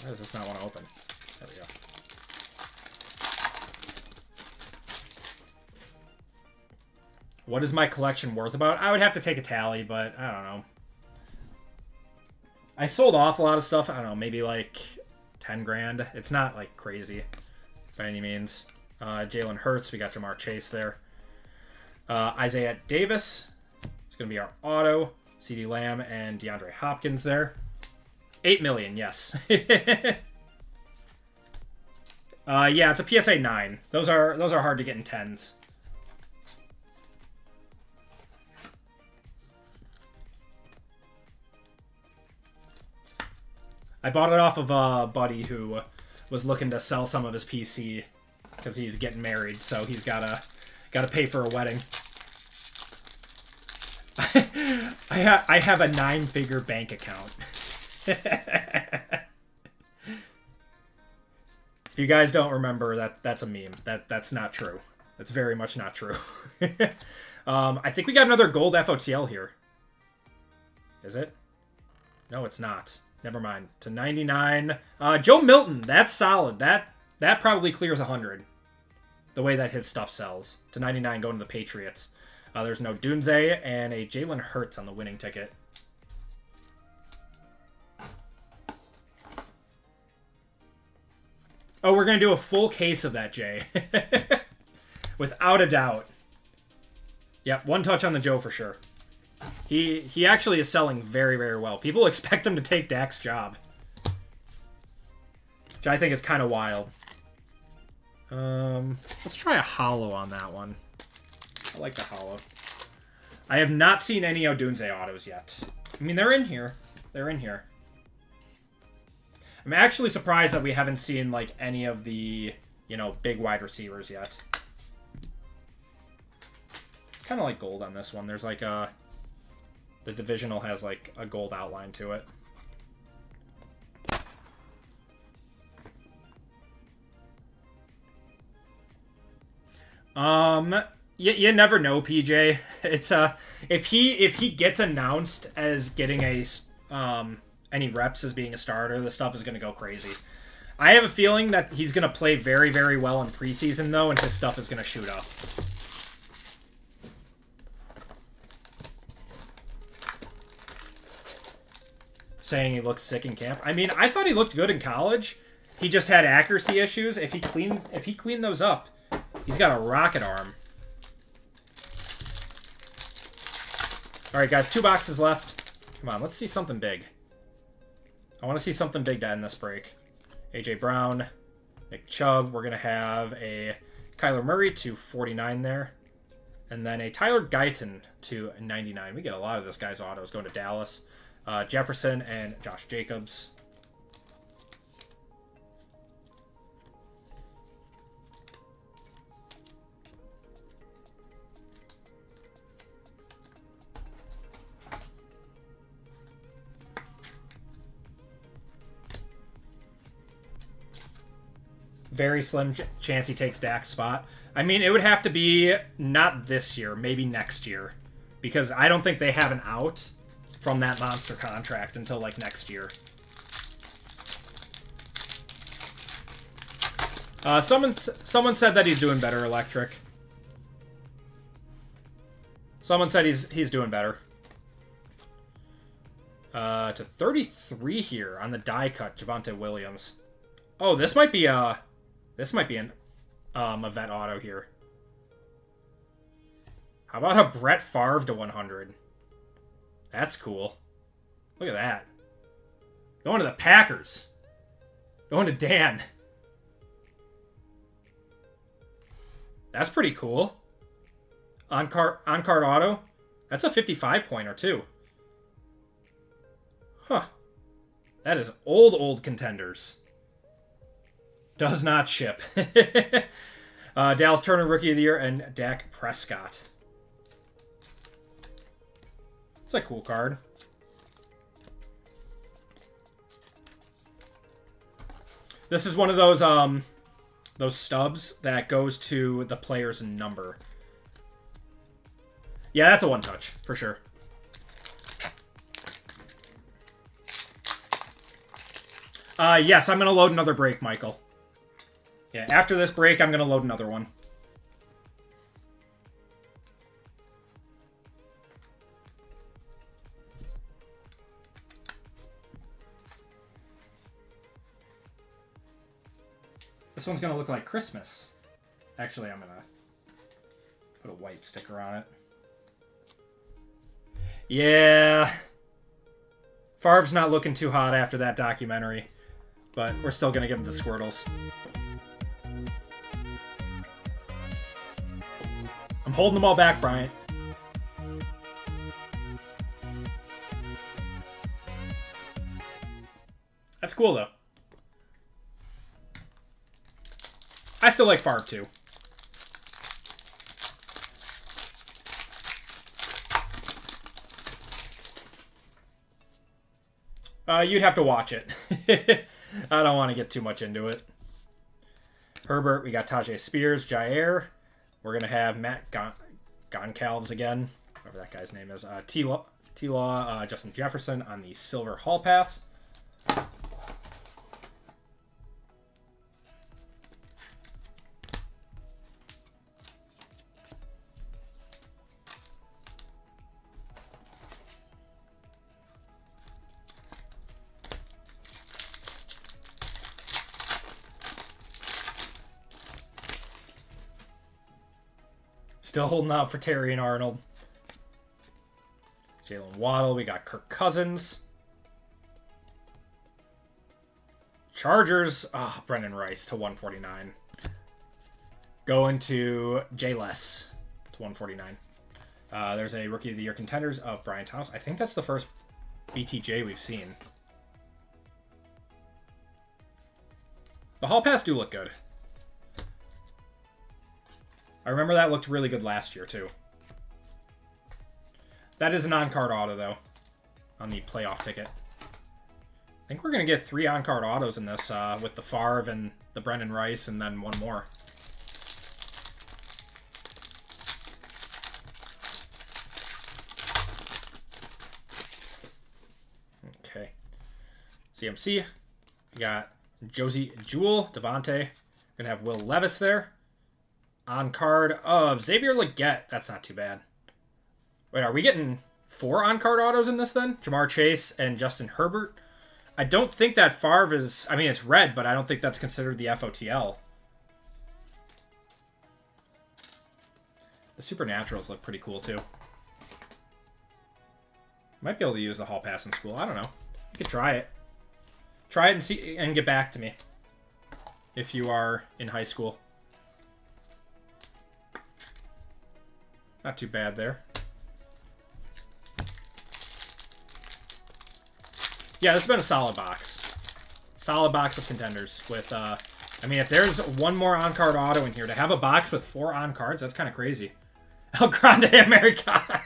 Why does this not want to open? There we go. What is my collection worth about? I would have to take a tally, but I don't know. I sold off a lot of stuff. I don't know, maybe like 10 grand. It's not like crazy by any means. Jalen Hurts, we got Jamar Chase there. Isaiah Davis, it's going to be our auto. CeeDee Lamb and DeAndre Hopkins there. 8 million, yes. Yeah, it's a PSA 9. Those are hard to get in 10s. I bought it off of a buddy who was looking to sell some of his PC because he's getting married, so he's gotta pay for a wedding. I have a 9-figure bank account. If you guys don't remember, that's a meme. That's not true. That's very much not true. I think we got another gold FOTL here. Is it? No, it's not. Never mind. To 99. Joe Milton. That's solid. That probably clears 100. The way that his stuff sells. To 99 going to the Patriots. There's no Dunze and a Jalen Hurts on the winning ticket. Oh, we're going to do a full case of that, Jay. Without a doubt. Yep, one touch on the Joe for sure. He actually is selling very, very well. People expect him to take Dak's job. Which I think is kind of wild. Let's try a holo on that one. I like the holo. I have not seen any Odunze autos yet. I mean, they're in here. They're in here. I'm actually surprised that we haven't seen, like, any of the, you know, big wide receivers yet. Kind of like gold on this one. There's, like, a... The divisional has, like, a gold outline to it. You never know, PJ. It's if he gets announced as getting a any reps as being a starter, the stuff is going to go crazy. I have a feeling that he's going to play very, very well in preseason though, and his stuff is going to shoot up. Saying he looks sick in camp. I mean, I thought he looked good in college. He just had accuracy issues. If he cleaned those up, he's got a rocket arm. All right, guys, 2 boxes left. Come on, let's see something big. I want to see something big to end this break. AJ Brown, Nick Chubb. We're gonna have a Kyler Murray to 49 there. And then a Tyler Guyton to 99. We get a lot of this guy's autos going to Dallas. Jefferson and Josh Jacobs. Very slim chance he takes Dak's spot. I mean, it would have to be not this year, maybe next year. Because I don't think they have an out from that monster contract until, like, next year. Someone said that he's doing better, Electric. Someone said he's doing better. To 33 here on the die cut, Javonte Williams. Oh, this might be an a vet auto here. How about a Brett Favre to 100? That's cool. Look at that. Going to the Packers. Going to Dan. That's pretty cool. On-card auto. That's a 55-pointer, too. Huh. That is old Contenders. Does not ship. Dallas Turner, Rookie of the Year, and Dak Prescott. It's a cool card. This is one of those stubs that goes to the player's number. Yeah, that's a one-touch, for sure. Yes, I'm going to load another break, Michael. Yeah, after this break, I'm going to load another one. This one's going to look like Christmas. Actually, I'm going to put a white sticker on it. Yeah. Favre's not looking too hot after that documentary. But we're still going to give him the Squirtles. I'm holding them all back, Bryant. That's cool, though. I still like Favre, too. You'd have to watch it. I don't want to get too much into it. Herbert, we got Tajay Spears, Jair. We're going to have Matt Goncalves again, whatever that guy's name is. T-Law, Justin Jefferson on the Silver Hall Pass. Still holding out for Terry and Arnold. Jalen Waddle. We got Kirk Cousins. Chargers. Brendan Rice to 149. Going to Jay Less to 149. There's a Rookie of the Year Contenders of Brian Thomas. I think that's the first BTJ we've seen. The Hall Pass do look good. I remember that looked really good last year, too. That is an on-card auto, though, on the playoff ticket. I think we're going to get 3 on-card autos in this with the Favre and the Brendan Rice and then one more. Okay. CMC. We got Josie Jewell, Devontae. Going to have Will Levis there. On card of Xavier Legette. That's not too bad. Wait, are we getting 4 on-card autos in this then? Jamar Chase and Justin Herbert. I don't think that Favre is... I mean, it's red, but I don't think that's considered the FOTL. The Supernaturals look pretty cool, too. Might be able to use the Hall Pass in school. I don't know. You could try it. Try it and see and get back to me. If you are in high school. Not too bad there. Yeah, this has been a solid box. Solid box of contenders with, I mean, if there's one more on-card auto in here, to have a box with 4 on-cards, that's kind of crazy. El Grande Americana.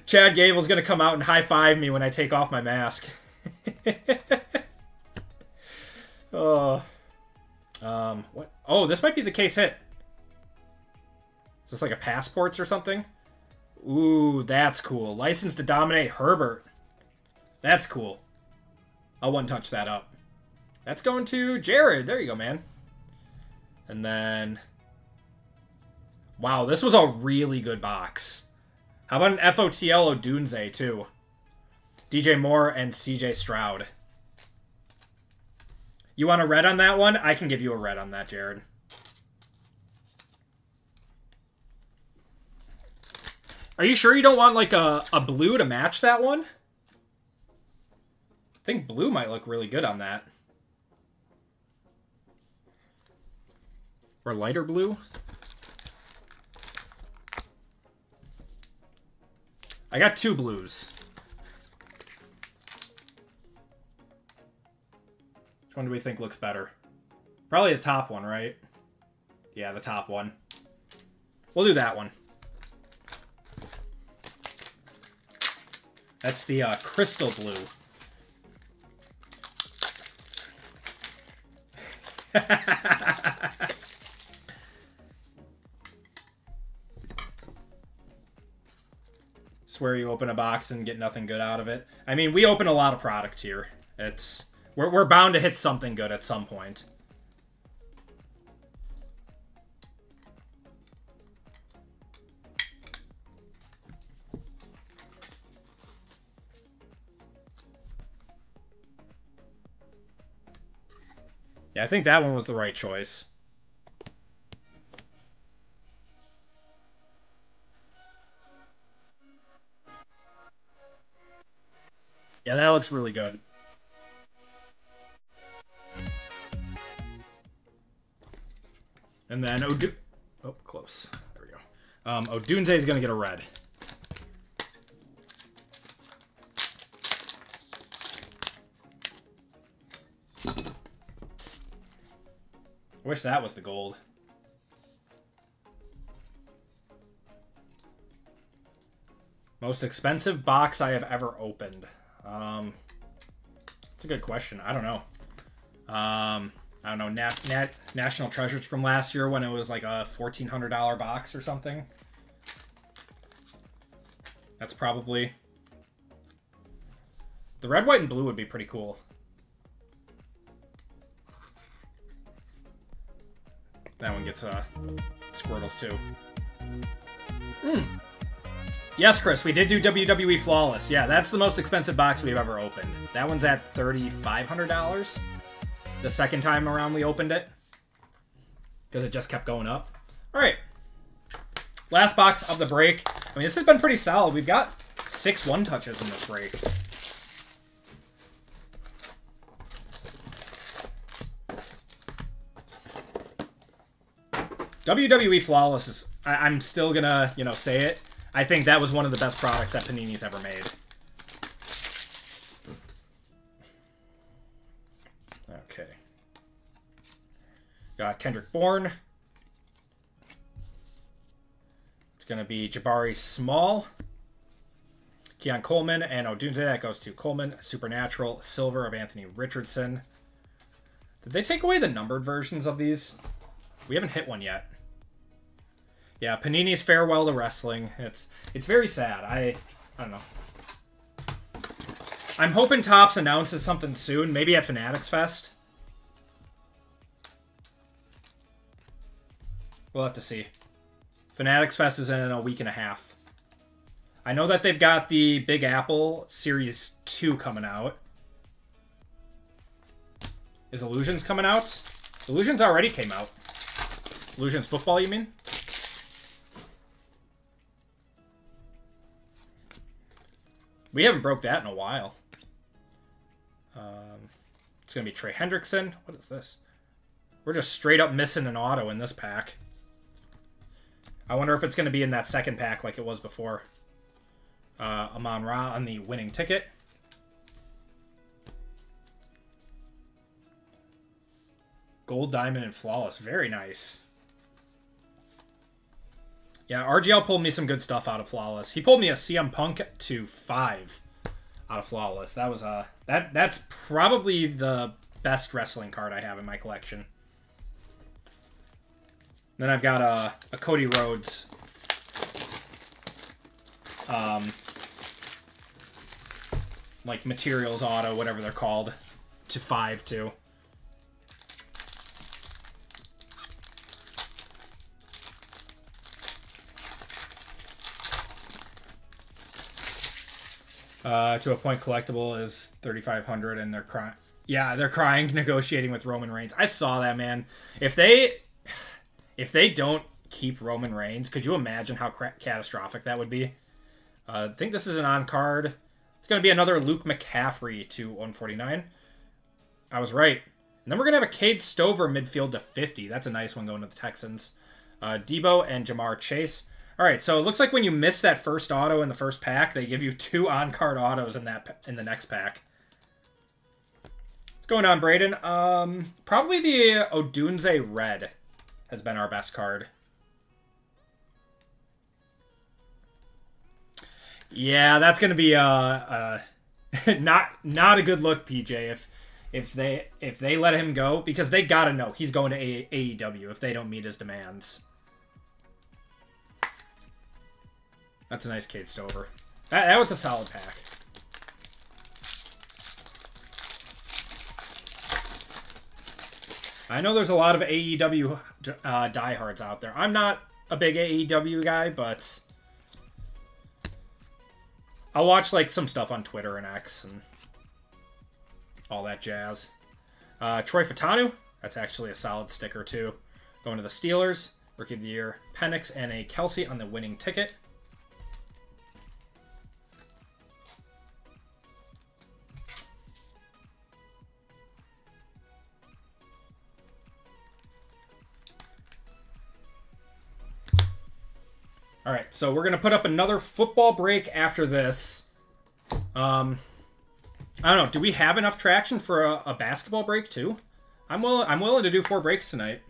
Chad Gable's going to come out and high-five me when I take off my mask. Oh. What? Oh, this might be the case hit. Is this like a passports or something? Ooh, that's cool. License to Dominate Herbert. That's cool. I'll one-touch that up. That's going to Jared. There you go, man. And then... Wow, this was a really good box. How about an FOTL Odunze, too? DJ Moore and CJ Stroud. You want a red on that one? I can give you a red on that, Jared. Are you sure you don't want, like, a blue to match that one? I think blue might look really good on that. Or lighter blue. I got 2 blues. Which one do we think looks better? Probably the top one, right? Yeah, the top one. We'll do that one. That's the crystal blue. Swear you open a box and get nothing good out of it. I mean, we open a lot of product here. We're bound to hit something good at some point. Yeah, I think that one was the right choice. Yeah, that looks really good. And then oh, close. There we go. Odunze is going to get a red. I wish that was the gold. Most expensive box I have ever opened. That's a good question. I don't know. I don't know. National Treasures from last year when it was like a $1,400 box or something. That's probably... The red, white, and blue would be pretty cool. That one gets Squirtles too. Yes, Chris, we did do WWE Flawless. Yeah, that's the most expensive box we've ever opened. That one's at $3,500. The second time around we opened it. Because it just kept going up. Alright. Last box of the break. I mean, this has been pretty solid. We've got 6 one-touches in this break. WWE Flawless is... I'm still gonna, you know, say it. I think that was one of the best products that Panini's ever made. Okay. Got Kendrick Bourne. It's gonna be Jabari Small. Keon Coleman and Odunze. That goes to Coleman. Supernatural. Silver of Anthony Richardson. Did they take away the numbered versions of these? We haven't hit one yet. Yeah, Panini's Farewell to Wrestling. It's very sad. I don't know. I'm hoping Topps announces something soon. Maybe at Fanatics Fest. We'll have to see. Fanatics Fest is in a week and a half. I know that they've got the Big Apple Series 2 coming out. Is Illusions coming out? Illusions already came out. Illusions Football, you mean? We haven't broke that in a while. It's going to be Trey Hendrickson. What is this? We're just straight up missing an auto in this pack. I wonder if it's going to be in that second pack like it was before. Amon-Ra on the winning ticket. Gold, Diamond, and Flawless. Very nice. Yeah, RGL pulled me some good stuff out of Flawless. He pulled me a CM Punk to 5 out of Flawless. That was that's probably the best wrestling card I have in my collection. Then I've got a Cody Rhodes. Like Materials Auto, whatever they're called, to 5 too. To a point collectible is 3,500, and they're crying. Yeah, they're crying, negotiating with Roman Reigns. I saw that, man. If they don't keep Roman Reigns, could you imagine how catastrophic that would be? I think this is an on-card. It's going to be another Luke McCaffrey to 149. I was right. And then we're going to have a Cade Stover midfield to 50. That's a nice one going to the Texans. Debo and Jamar Chase. All right, so it looks like when you miss that first auto in the first pack, they give you 2 on-card autos in the next pack. What's going on, Braden? Probably the Odunze Red has been our best card. Yeah, that's going to be not a good look, PJ. If they let him go, because they got to know he's going to AEW if they don't meet his demands. That's a nice Cade Stover. That was a solid pack. I know there's a lot of AEW diehards out there. I'm not a big AEW guy, but I'll watch like some stuff on Twitter and X and all that jazz. Troy Fatanu, that's actually a solid sticker too. Going to the Steelers, Rookie of the Year, Penix, and a Kelsey on the winning ticket. All right, so we're going to put up another football break after this. I don't know. Do we have enough traction for a basketball break too? I'm willing to do 4 breaks tonight.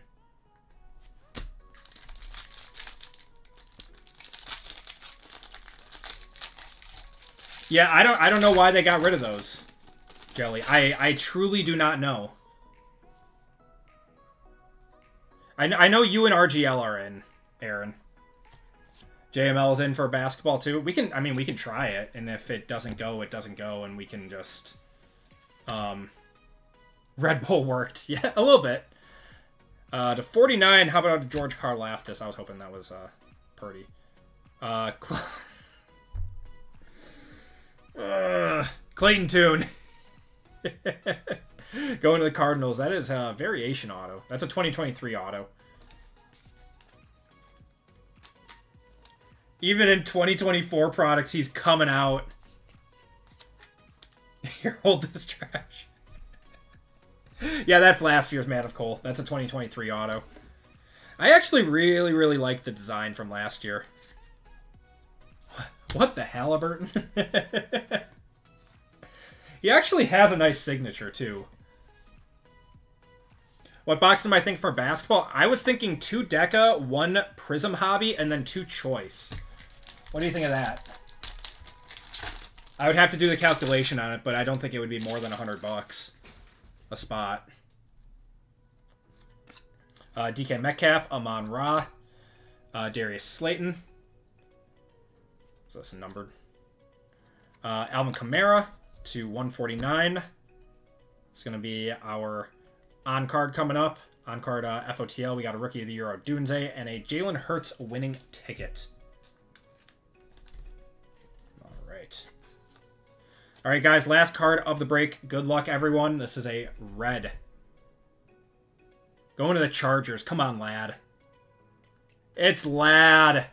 Yeah, I don't know why they got rid of those, Jelly. I truly do not know. I know you and RGL are in, Aaron. JML is in for basketball too. We can try it, and if it doesn't go, it doesn't go, and we can just Red Bull worked. Yeah, a little bit. To 49, how about George Karlaftis? I was hoping that was Purdy. Clayton Tune. Going to the Cardinals. That is a variation auto. That's a 2023 auto. Even in 2024 products, he's coming out. Here, hold this trash. Yeah, that's last year's Man of Coal. That's a 2023 auto. I actually really, really like the design from last year. What the Halliburton? He actually has a nice signature, too. What box am I thinking for basketball? I was thinking 2 Deca, 1 Prism Hobby, and then 2 Choice. What do you think of that? I would have to do the calculation on it, but I don't think it would be more than $100 a spot. DK Metcalf, Amon-Ra, Darius Slayton. Is this numbered? Alvin Kamara to 149. It's going to be our on-card coming up. On-card FOTL. We got a Rookie of the Year, Odunze, and a Jalen Hurts winning ticket. All right, guys, last card of the break. Good luck, everyone. This is a red. Going to the Chargers. Come on, lad. It's lad.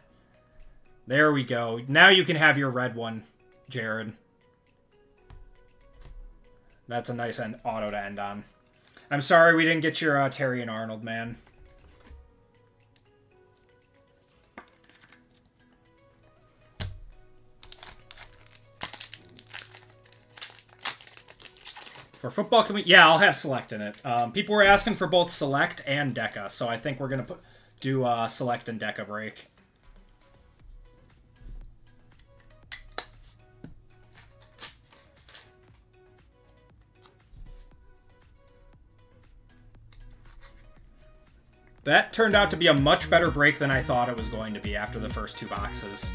There we go. Now you can have your red one, Jared. That's a nice auto to end on. I'm sorry we didn't get your Terry and Arnold, man. For football, can we... Yeah, I'll have Select in it. People were asking for both Select and Deca, so I think we're going to do Select and Deca break. That turned out to be a much better break than I thought it was going to be after the first 2 boxes.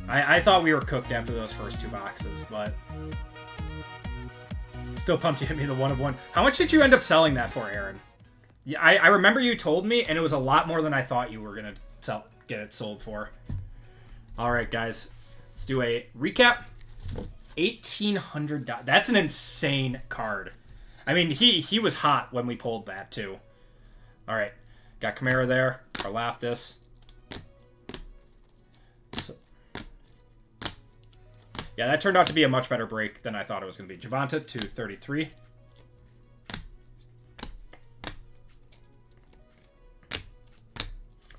I thought we were cooked after those first 2 boxes, but... Still pumped you hit me the 1 of 1. How much did you end up selling that for, Aaron? Yeah, I remember you told me, and it was a lot more than I thought you were going to get it sold for. Alright, guys. Let's do a recap. $1,800. That's an insane card. I mean, he was hot when we pulled that, too. Alright, got Kamara there, Karlaftis. So, yeah, that turned out to be a much better break than I thought it was going to be. Javonte to 33.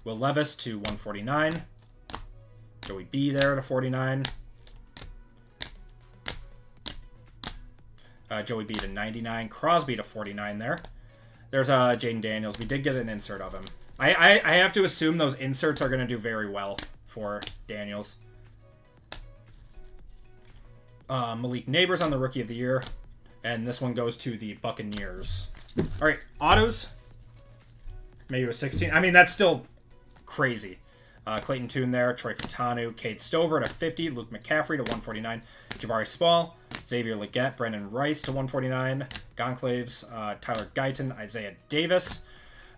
Will Levis to 149. Joey B there to 49. Joey B to 99. Crosby to 49 there. There's Jaden Daniels. We did get an insert of him. I have to assume those inserts are going to do very well for Daniels. Malik Neighbors on the Rookie of the Year. And this one goes to the Buccaneers. All right, autos. Maybe it was 16. I mean, that's still crazy. Clayton Tune there. Troy Fatanu. Cade Stover to 50. Luke McCaffrey to 149. Jabari Small. Xavier Legette. Brendan Rice to 149. Gonclaves. Tyler Guyton. Isaiah Davis.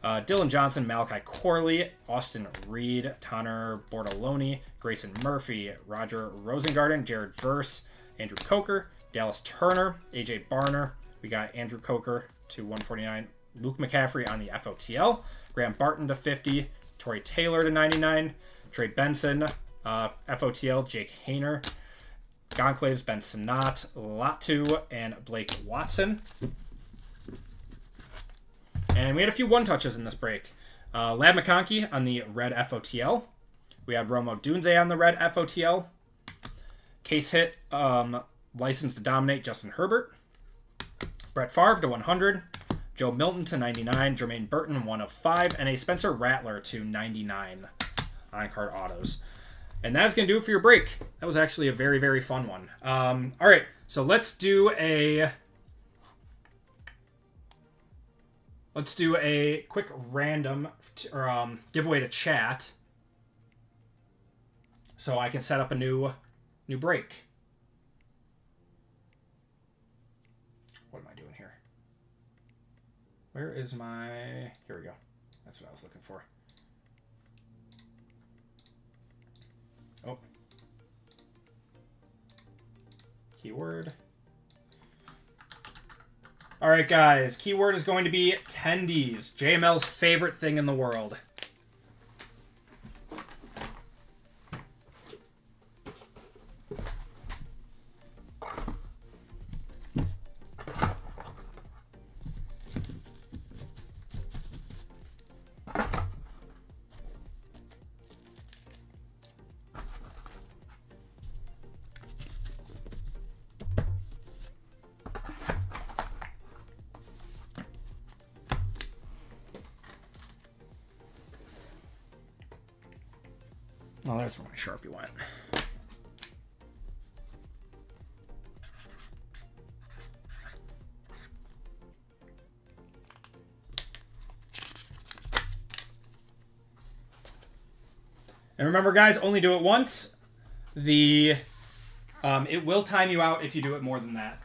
Dylan Johnson. Malachi Corley. Austin Reed. Tanner Bortoloni. Grayson Murphy. Roger Rosengarten. Jared Verse. Andrew Coker. Dallas Turner. AJ Barner. We got Andrew Coker to 149. Luke McCaffrey on the FOTL. Graham Barton to 50. Torrey Taylor to 99. Trey Benson. FOTL. Jake Hayner. Gonclaves, Ben Sinnott, Latu, and Blake Watson. And we had a few one-touches in this break. Lab McConkey on the red FOTL. We had Romo Dunze on the red FOTL. Case hit, License to Dominate, Justin Herbert. Brett Favre to 100. Joe Milton to 99. Jermaine Burton, 1 of 5. And a Spencer Rattler to 99 on card autos. And that is going to do it for your break. That was actually a very, very fun one. All right, so let's do a quick random giveaway to chat, so I can set up a new break. What am I doing here? Where is my? Here we go. That's what I was looking for. Oh. Keyword. All right, guys. Keyword is going to be tendies. JML's favorite thing in the world. Oh, that's where my Sharpie went. And remember, guys, only do it once. It will time you out if you do it more than that.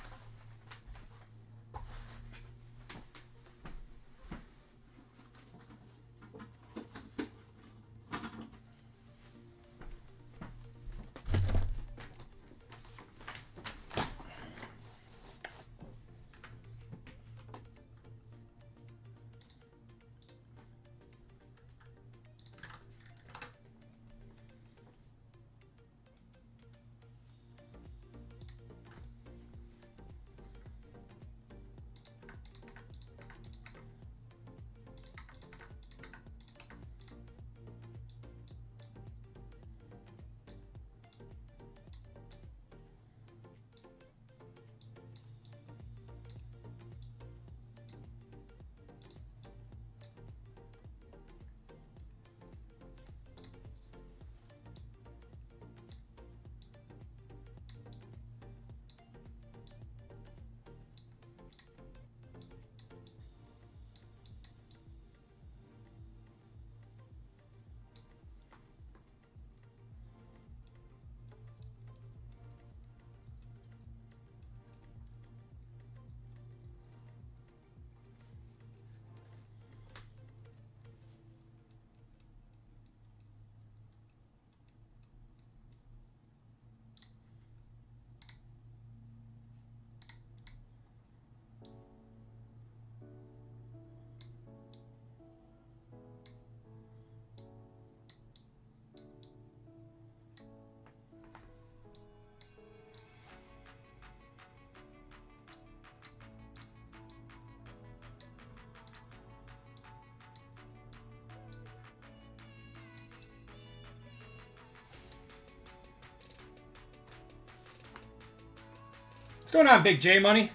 What's going on, Big J Money?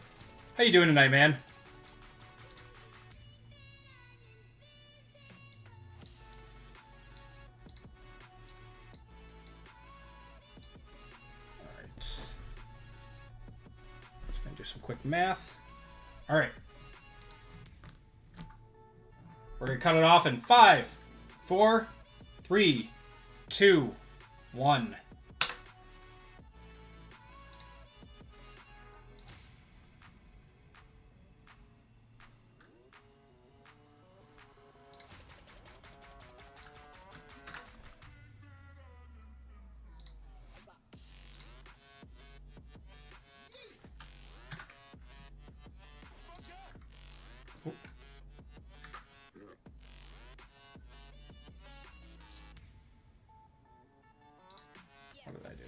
How you doing tonight, man? Alright. Just gonna do some quick math. Alright. We're gonna cut it off in 5, 4, 3, 2, 1. What did I do?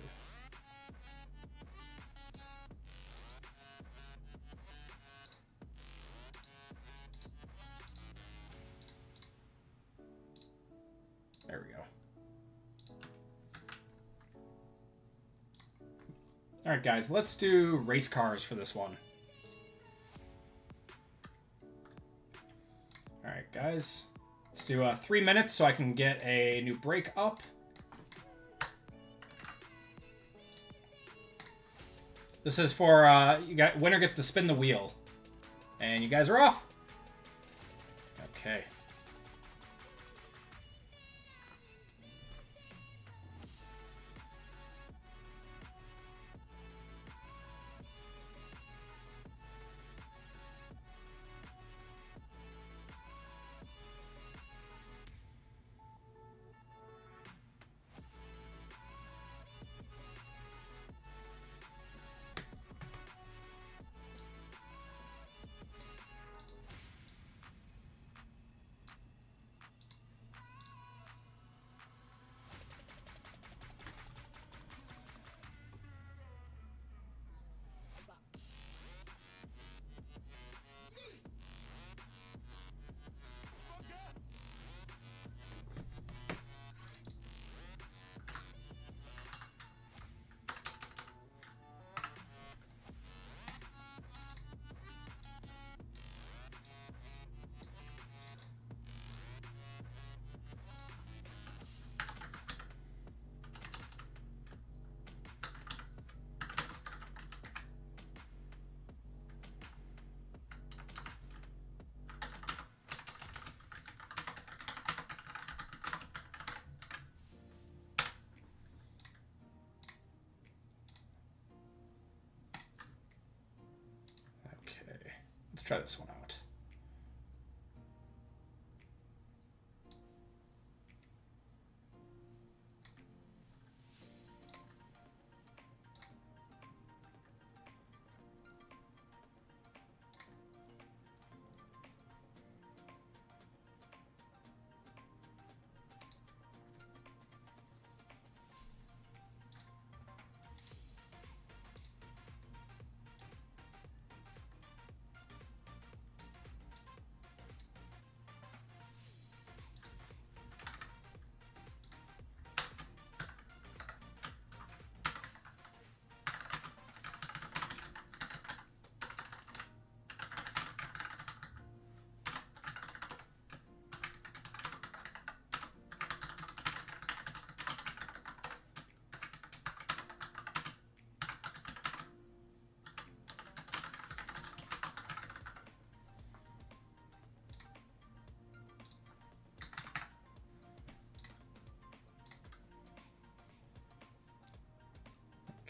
There we go. Alright guys, let's do race cars for this one. Alright guys, let's do 3 minutes so I can get a new break up. This is for, winner gets to spin the wheel. And you guys are off. Okay. Let's try this one out.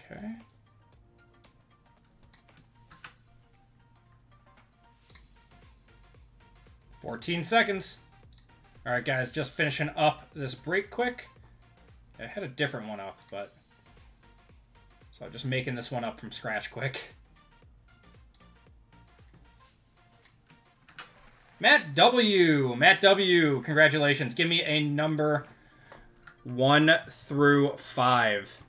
Okay. "14 seconds. All right, guys, just finishing up this break quick. I had a different one up, but so I'm just making this one up from scratch quick. Matt W, congratulations. Give me a number 1 through 5.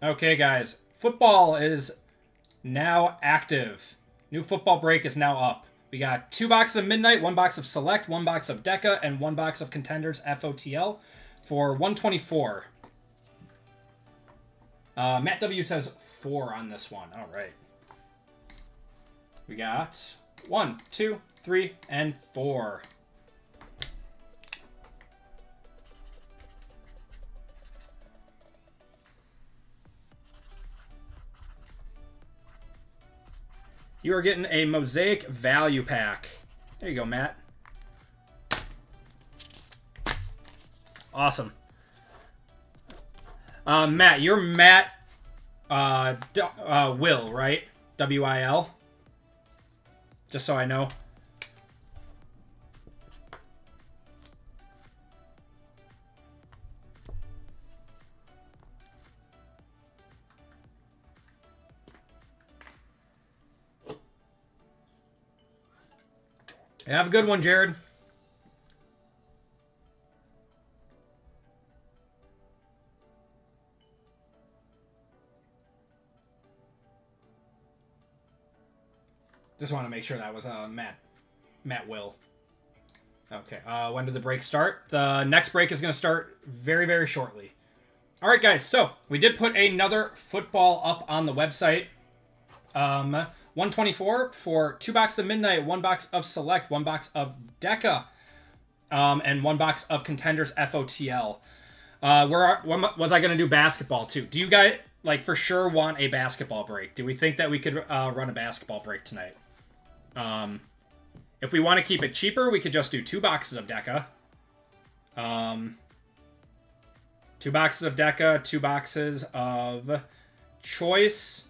Okay, guys. Football is now active. New football break is now up. We got 2 boxes of Midnight, 1 box of Select, 1 box of Deca, and 1 box of Contenders FOTL for $124. Matt W says 4 on this one. All right. We got 1, 2, 3, and 4. You are getting a Mosaic Value Pack. There you go, Matt. Awesome. Matt, you're Matt Will, right? W-I-L. Just so I know. Have a good one, Jared. Just want to make sure that was Matt Will. Okay, when did the break start? The next break is going to start very, very shortly. All right, guys, so we did put another football up on the website. 124 for 2 boxes of Midnight, 1 box of Select, 1 box of Deca, and 1 box of Contenders FOTL. Was I going to do basketball, too? Do you guys, like, for sure want a basketball break? Do we think that we could run a basketball break tonight? If we want to keep it cheaper, we could just do 2 boxes of Deca. 2 boxes of Deca, 2 boxes of Choice.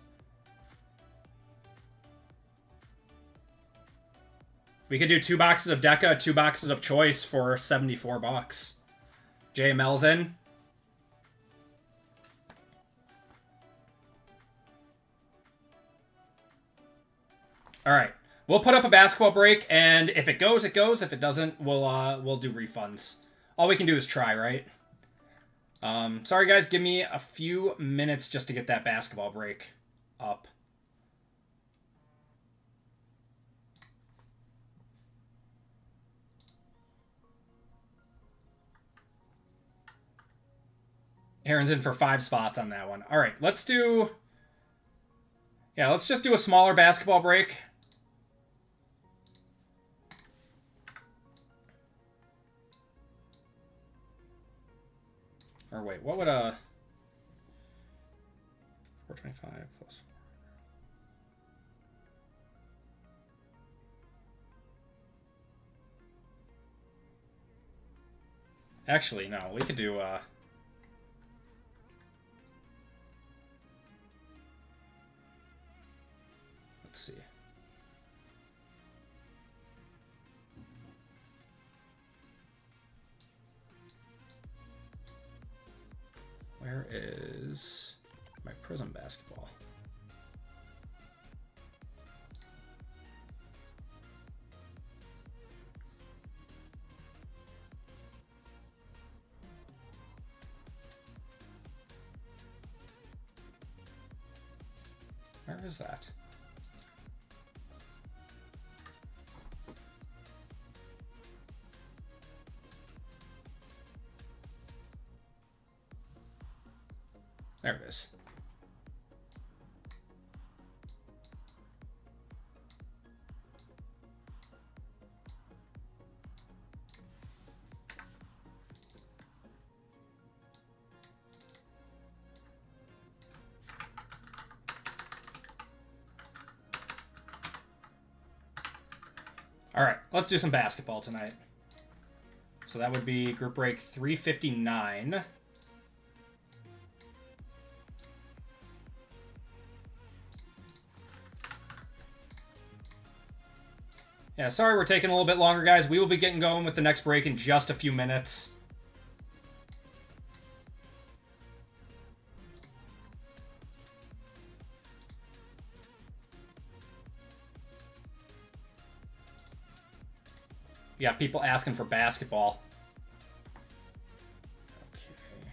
We could do 2 boxes of Deca, 2 boxes of Choice for $74. JML's in. All right. We'll put up a basketball break, and if it goes, it goes. If it doesn't, we'll do refunds. All we can do is try, right? Sorry, guys. Give me a few minutes just to get that basketball break up. Aaron's in for 5 spots on that one. All right, let's do... Yeah, let's just do a smaller basketball break. Or wait, what would a... 425 plus 4. Actually, no, we could do... Let's see. Where is my Prism basketball? Where is that? There it is. All right, let's do some basketball tonight. So that would be group break 359. Yeah, sorry we're taking a little bit longer, guys. We will be getting going with the next break in just a few minutes. We got people asking for basketball. Okay.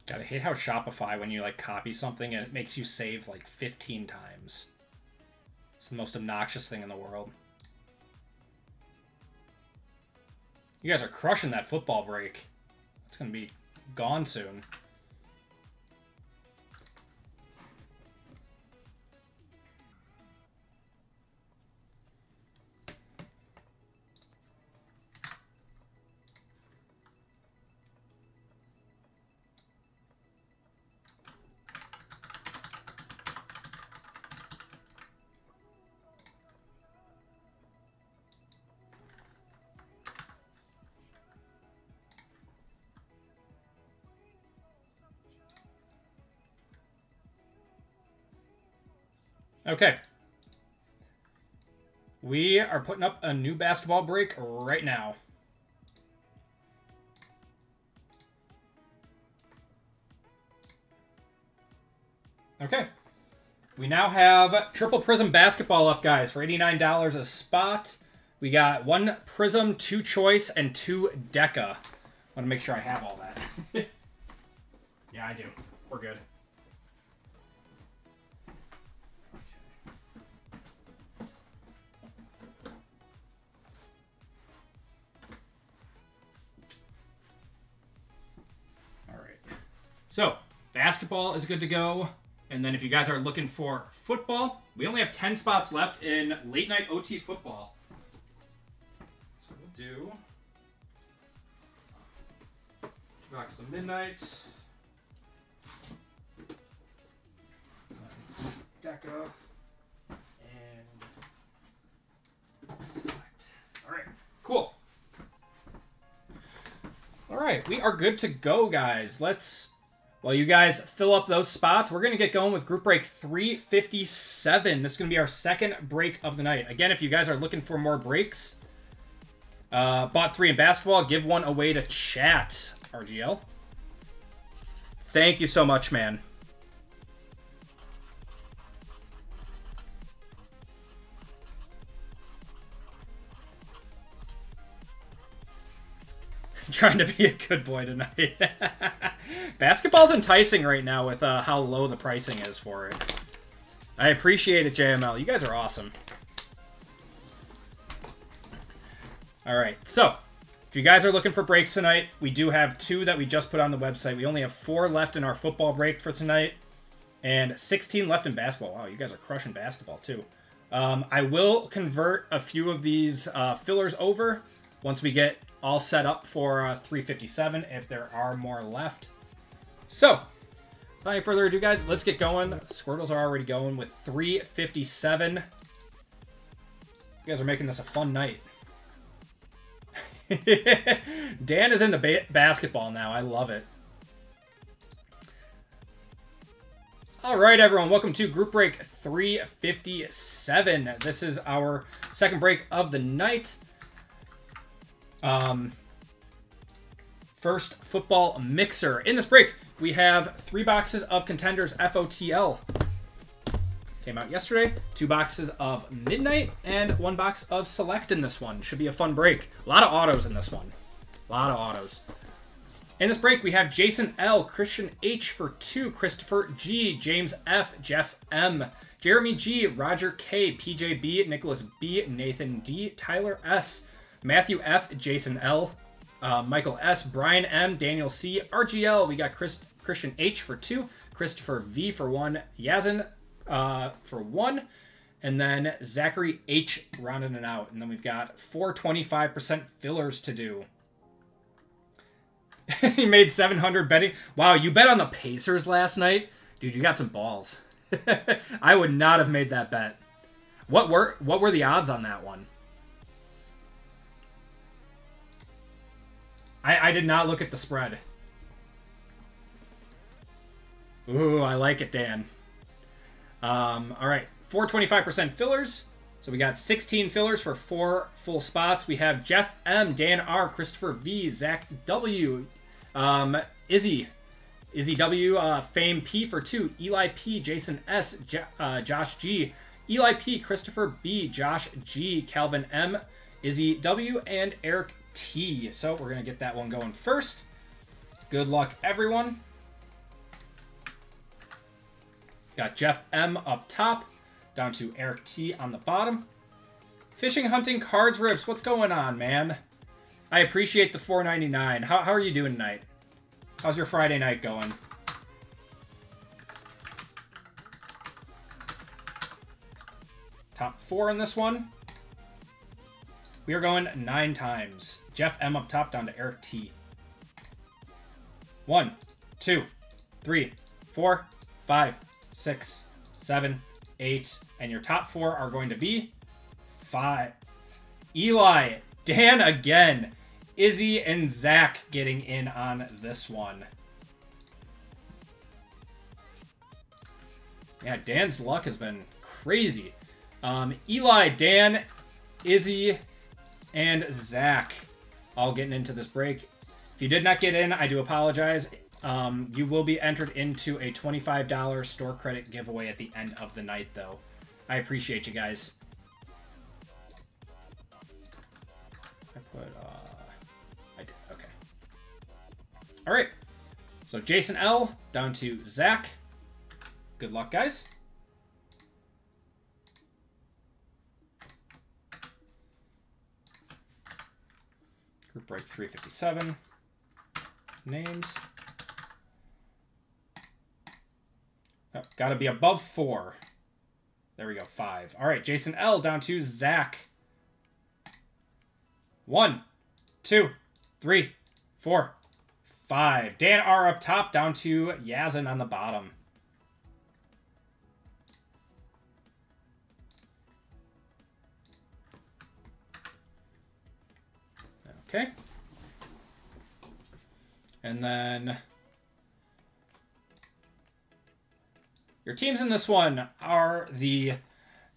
God, I hate how Shopify, when you like copy something and it makes you save like 15 times. It's the most obnoxious thing in the world. You guys are crushing that football break. It's going to be gone soon. Okay. We are putting up a new basketball break right now. Okay. We now have Triple Prism Basketball up, guys, for $89 a spot. We got 1 Prism, 2 Choice, and 2 Deca. I want to make sure I have all that. Yeah, I do. We're good. So, basketball is good to go. And then if you guys are looking for football, we only have 10 spots left in late night OT football. So we'll do 2 boxes of midnight. Deca. And select. Alright, cool. Alright, we are good to go, guys. While you guys fill up those spots, we're going to get going with group break 357. This is going to be our second break of the night. Again, if you guys are looking for more breaks, bought 3 in basketball, give 1 away to chat, RGL. Thank you so much, man. Trying to be a good boy tonight. Basketball's enticing right now with how low the pricing is for it. I appreciate it, JML. You guys are awesome. Alright, so if you guys are looking for breaks tonight, we do have 2 that we just put on the website. We only have 4 left in our football break for tonight, and 16 left in basketball. Wow, you guys are crushing basketball too. I will convert a few of these fillers over once we get all set up for 357 if there are more left. So, without any further ado, guys, let's get going. Squirtles are already going with 357. You guys are making this a fun night. Dan is into basketball now. I love it. All right, everyone. Welcome to Group Break 357. This is our second break of the night. First football mixer. In this break, we have 3 boxes of Contenders FOTL. Came out yesterday. 2 boxes of Midnight and 1 box of Select in this one. Should be a fun break. A lot of autos in this one. A lot of autos. In this break, we have Jason L, Christian H for 2, Christopher G, James F, Jeff M, Jeremy G, Roger K, PJ B, Nicholas B, Nathan D, Tyler S, Matthew F, Jason L, Michael S, Brian M, Daniel C, RGL. We got Christian H for 2, Christopher V for 1, Yazin for 1, and then Zachary H rounding it out. And then we've got 4 25% fillers to do. He made 700 betting. Wow, you bet on the Pacers last night? Dude, you got some balls. I would not have made that bet. What were the odds on that one? I did not look at the spread. Ooh, I like it, Dan. All right, 4 25% fillers. So we got 16 fillers for 4 full spots. We have Jeff M, Dan R, Christopher V, Zach W, Izzy W, Fame P for 2, Eli P, Jason S, Josh G, Eli P, Christopher B, Josh G, Calvin M, Izzy W, and Eric T. So we're going to get that one going first. Good luck, everyone. Got Jeff M up top, down to Eric T on the bottom. Fishing, hunting, cards, rips. What's going on, man? I appreciate the $4.99. How are you doing tonight? How's your Friday night going? Top 4 in this one. We are going 9 times. Jeff M up top, down to Eric T. 1, 2, 3, 4, 5, 6, 7, 8. And your top 4 are going to be 5. Eli, Dan again. Izzy and Zach getting in on this one. Yeah, Dan's luck has been crazy. Eli, Dan, Izzy, and Zach all getting into this break. If you did not get in, I do apologize. You will be entered into a $25 store credit giveaway at the end of the night, though. I appreciate you guys. I did, okay. All right. So Jason L down to Zach. Good luck, guys. Group break 357. Names. Oh, gotta be above 4. There we go, 5. All right, Jason L down to Zach. 1, 2, 3, 4, 5. Dan R up top, down to Yazin on the bottom. Okay. And then your teams in this one are the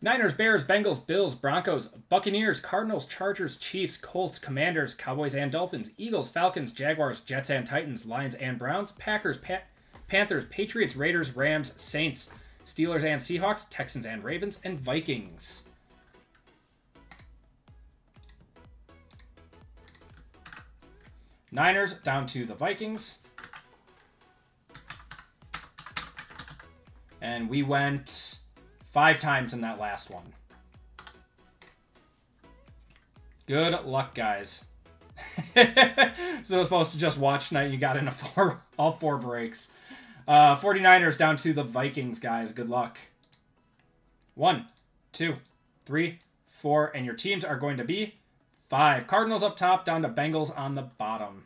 Niners, Bears, Bengals, Bills, Broncos, Buccaneers, Cardinals, Chargers, Chiefs, Colts, Commanders, Cowboys and Dolphins, Eagles, Falcons, Jaguars, Jets and Titans, Lions and Browns, Packers, Panthers, Patriots, Raiders, Rams, Saints, Steelers and Seahawks, Texans and Ravens, and Vikings. Niners down to the Vikings. And we went 5 times in that last one. Good luck, guys. So I was supposed to just watch tonight. You got into all 4 breaks. 49ers down to the Vikings, guys. Good luck. 1, 2, 3, 4. And your teams are going to be 5. Cardinals up top, down to Bengals on the bottom.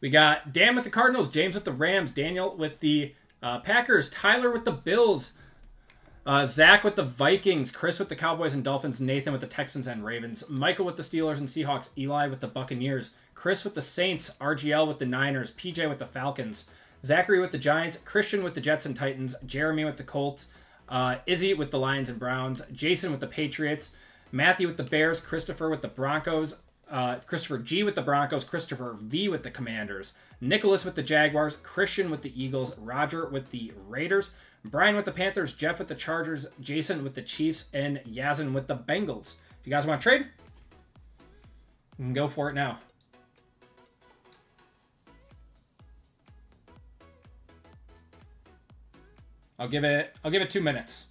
We got Dan with the Cardinals, James with the Rams, Daniel with the Packers, Tyler with the Bills, Zach with the Vikings, Chris with the Cowboys and Dolphins, Nathan with the Texans and Ravens, Michael with the Steelers and Seahawks, Eli with the Buccaneers, Chris with the Saints, RGL with the Niners, PJ with the Falcons, Zachary with the Giants, Christian with the Jets and Titans, Jeremy with the Colts, Izzy with the Lions and Browns, Jason with the Patriots, Matthew with the Bears, Christopher with the Broncos, Christopher G with the Broncos, Christopher V with the Commanders, Nicholas with the Jaguars, Christian with the Eagles, Roger with the Raiders, Brian with the Panthers, Jeff with the Chargers, Jason with the Chiefs, and Yazin with the Bengals. If you guys want to trade, you can go for it now. I'll give it 2 minutes.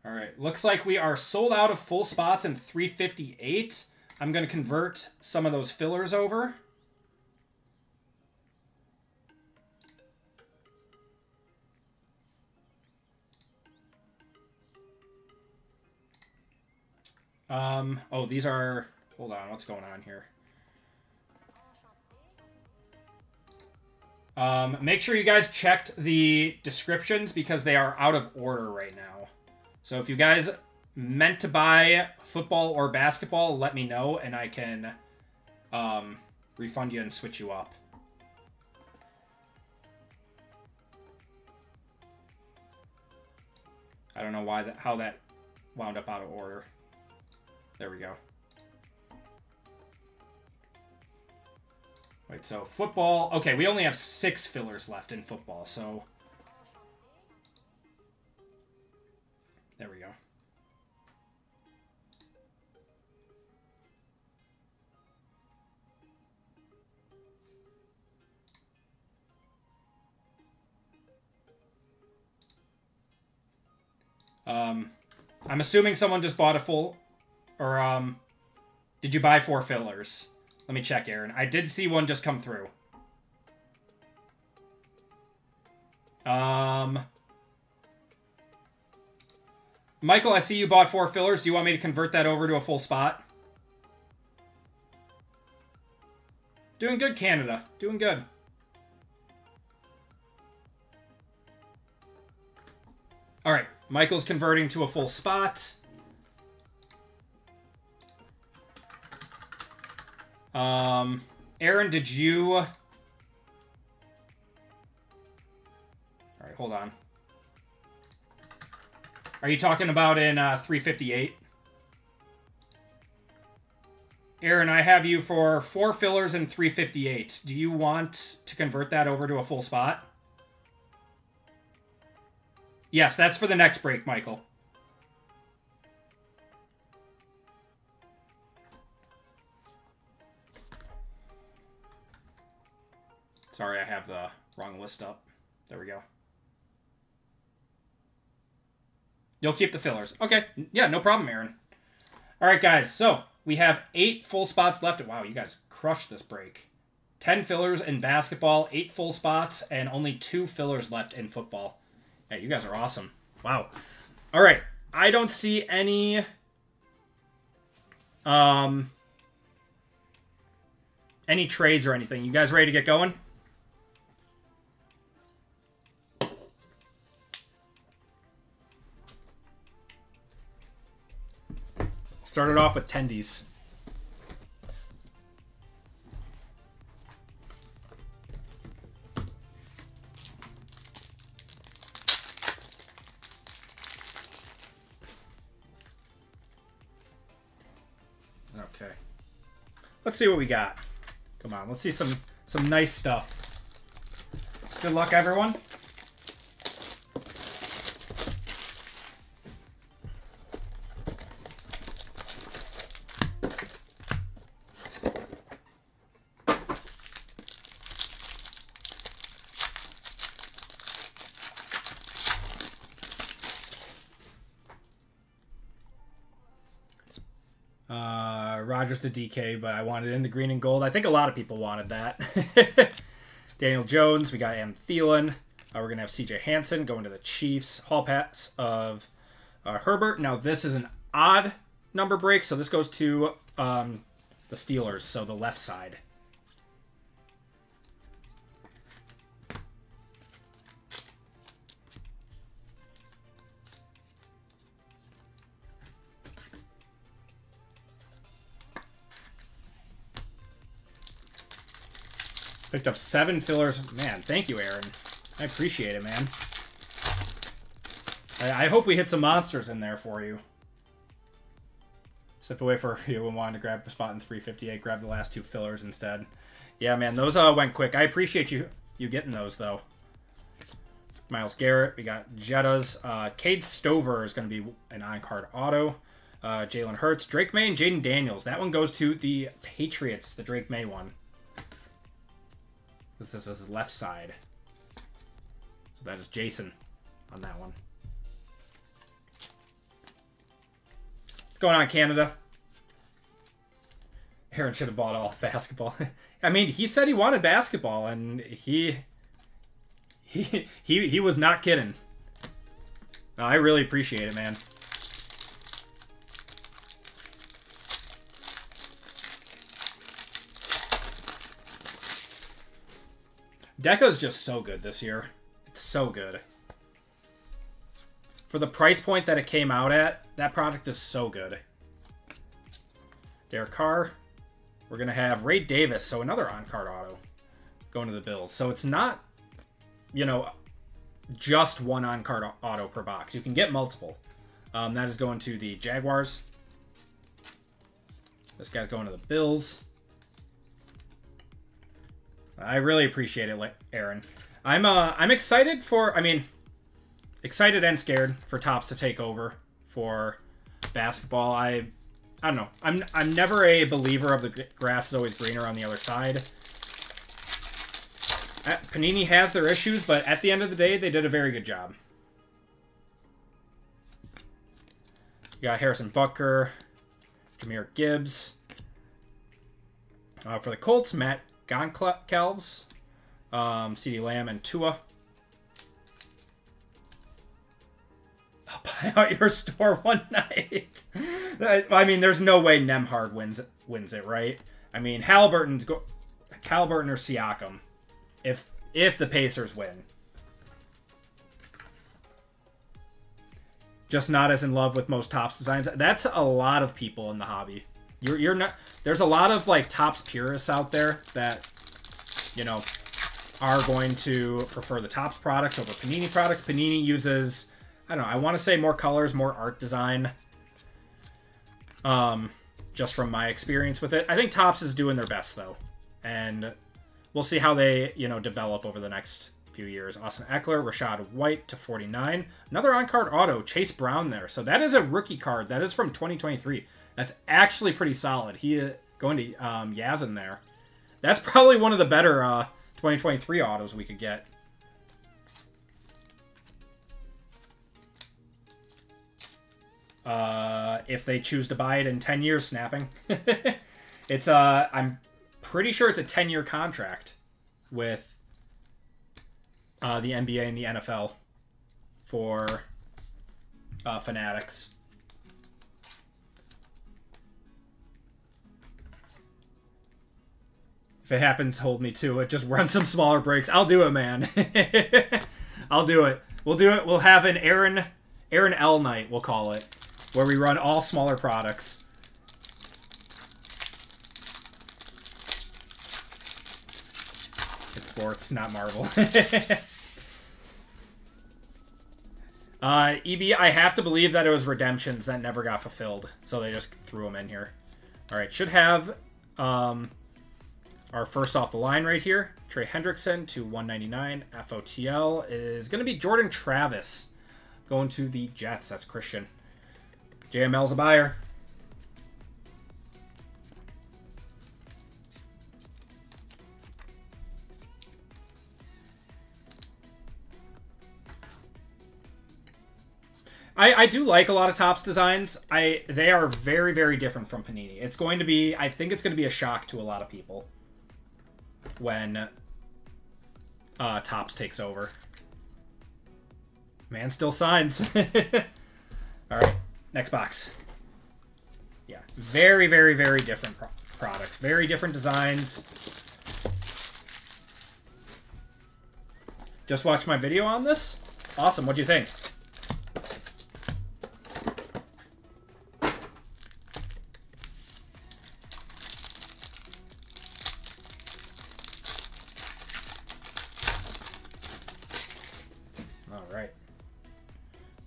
All right, looks like we are sold out of full spots in 358. I'm going to convert some of those fillers over. Oh, these are, hold on, what's going on here? Make sure you guys checked the descriptions because they are out of order right now. So if you guys meant to buy football or basketball, let me know and I can refund you and switch you up. I don't know why how that wound up out of order. There we go. Wait, so football. Okay, we only have 6 fillers left in football, so I'm assuming someone just bought a full... Or, did you buy 4 fillers? Let me check, Aaron. I did see one just come through. Michael, I see you bought 4 fillers. Do you want me to convert that over to a full spot? Doing good, Canada. Doing good. All right. Michael's converting to a full spot. Aaron, did you... All right, hold on. Are you talking about in 358? Aaron, I have you for 4 fillers in 358. Do you want to convert that over to a full spot? Yes, that's for the next break, Michael. Sorry, I have the wrong list up. There we go. You'll keep the fillers. Okay. Yeah, no problem, Aaron. All right, guys. So we have 8 full spots left. Wow, you guys crushed this break. 10 fillers in basketball, 8 full spots, and only 2 fillers left in football. Yeah, you guys are awesome. Wow. All right. I don't see any... any trades or anything. You guys ready to get going? Started off with tendies. Okay. Let's see what we got. Come on, let's see some nice stuff. Good luck, everyone. Rogers to DK, but I wanted it in the green and gold. I think a lot of people wanted that. Daniel Jones, we got Am Thielen. We're going to have CJ Hansen going to the Chiefs. Hall pass of Herbert. Now, this is an odd number break, so this goes to the Steelers, so the left side. Picked up 7 fillers. Man, thank you, Aaron. I appreciate it, man. I hope we hit some monsters in there for you. Step away for you and wanted to grab a spot in 358. Grab the last 2 fillers instead. Yeah, man, those went quick. I appreciate you getting those, though. Myles Garrett. We got Jettas. Cade Stover is going to be an on-card auto. Jalen Hurts. Drake May and Jaden Daniels. That one goes to the Patriots, the Drake May one. This is the left side. So that is Jason on that one. What's going on, Canada? Aaron should have bought all basketball. I mean, he said he wanted basketball, and he was not kidding. No, I really appreciate it, man. Deca's just so good this year. It's so good. For the price point that it came out at, that product is so good. Derek Carr. We're going to have Ray Davis, so another on-card auto going to the Bills. So it's not, you know, just one on-card auto per box. You can get multiple. That is going to the Jaguars. This guy's going to the Bills. I really appreciate it, Aaron. I'm excited for, I mean, excited and scared for Topps to take over for basketball. I don't know. I'm never a believer of the grass is always greener on the other side. Panini has their issues, but at the end of the day, they did a very good job. You got Harrison Butker, Jahmyr Gibbs. For the Colts, Matt Goncalves, CeeDee Lamb, and Tua. I'll buy out your store one night. I mean, there's no way Nemhard wins it, right? I mean, Halliburton or Siakam, if the Pacers win. Just not as in love with most Topps designs. That's a lot of people in the hobby. You're not. There's a lot of like Topps purists out there that, you know, are going to prefer the Topps products over Panini products. Panini uses, I don't know, I want to say more colors, more art design. Just from my experience with it. I think Topps is doing their best though. And we'll see how they, you know, develop over the next few years. Austin Eckler, Rashad White to 49. Another on-card auto, Chase Brown there. So that is a rookie card. That is from 2023. That's actually pretty solid. He going to Yazin there. That's probably one of the better 2023 autos we could get. If they choose to buy it in 10 years, snapping. It's I'm pretty sure it's a 10-year contract with the NBA and the NFL for Fanatics. If it happens, hold me to it. Just run some smaller breaks. I'll do it, man. I'll do it. We'll do it. We'll have an Aaron L night, we'll call it, where we run all smaller products. It's sports, not Marvel. EB, I have to believe that it was redemptions that never got fulfilled, so they just threw them in here. All right, should have our first off the line right here. Trey Hendrickson to 199. FOTL is going to be Jordan Travis going to the Jets. That's Christian. JML's a buyer. I do like a lot of Topps designs. They are very, very different from Panini. It's going to be, I think it's going to be a shock to a lot of people when Topps takes over. Man still signs. All right, next box. Yeah, very, very, very different products. Very different designs. Just watched my video on this. Awesome, what'd you think?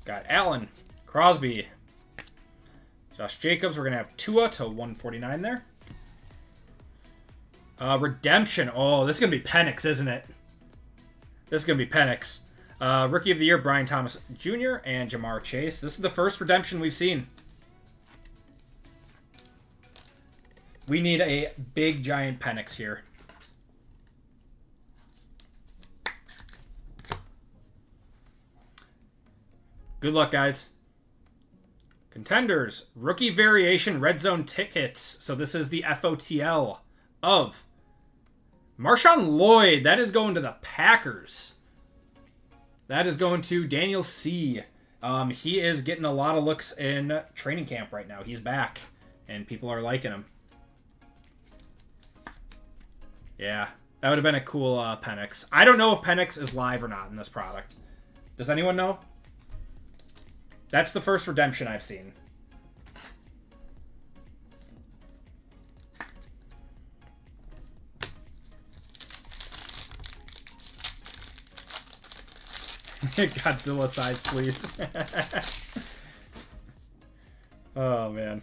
Got Allen, Crosby, Josh Jacobs. We're going to have Tua to 149 there. Redemption. Oh, this is going to be Penix, isn't it? This is going to be Penix. Rookie of the Year, Brian Thomas Jr. and Jamar Chase. This is the first redemption we've seen. We need a big, giant Penix here. Good luck, guys. Contenders. Rookie variation red zone tickets. So this is the FOTL of Marshawn Lloyd. That is going to the Packers. That is going to Daniel C. He is getting a lot of looks in training camp right now. He's back, and people are liking him. Yeah, that would have been a cool Penix. I don't know if Penix is live or not in this product. Does anyone know? That's the first redemption I've seen. Godzilla size, please. Oh, man.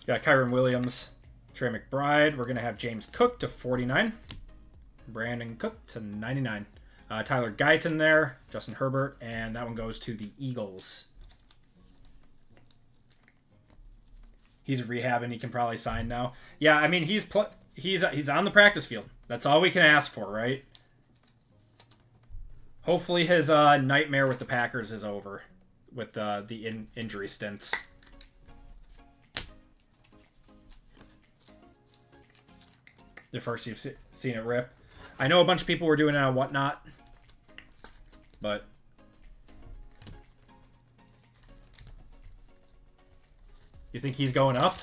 Got Kyron Williams, Trey McBride. We're going to have James Cook to 49. Brandon Cook to 99. Tyler Guyton there, Justin Herbert, and that one goes to the Eagles. He's rehabbing. He can probably sign now. Yeah, I mean, he's on the practice field. That's all we can ask for, right? Hopefully his nightmare with the Packers is over with the injury stints. The first you've seen it rip. I know a bunch of people were doing it on Whatnot, but you think he's going up?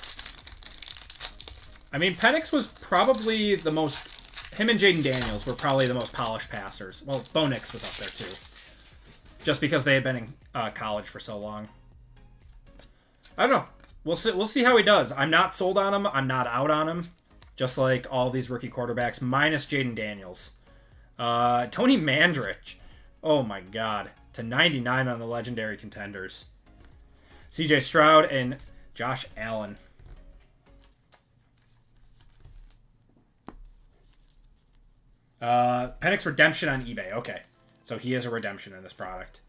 I mean, Penix was probably the most... Him and Jaden Daniels were probably the most polished passers. Well, Bo Nix was up there, too. Just because they had been in college for so long. I don't know. We'll see how he does. I'm not sold on him. I'm not out on him. Just like all these rookie quarterbacks, minus Jaden Daniels. Tony Mandrich. Oh, my God. To 99 on the legendary contenders. CJ Stroud and Josh Allen. Penix redemption on eBay. Okay. So he is a redemption in this product.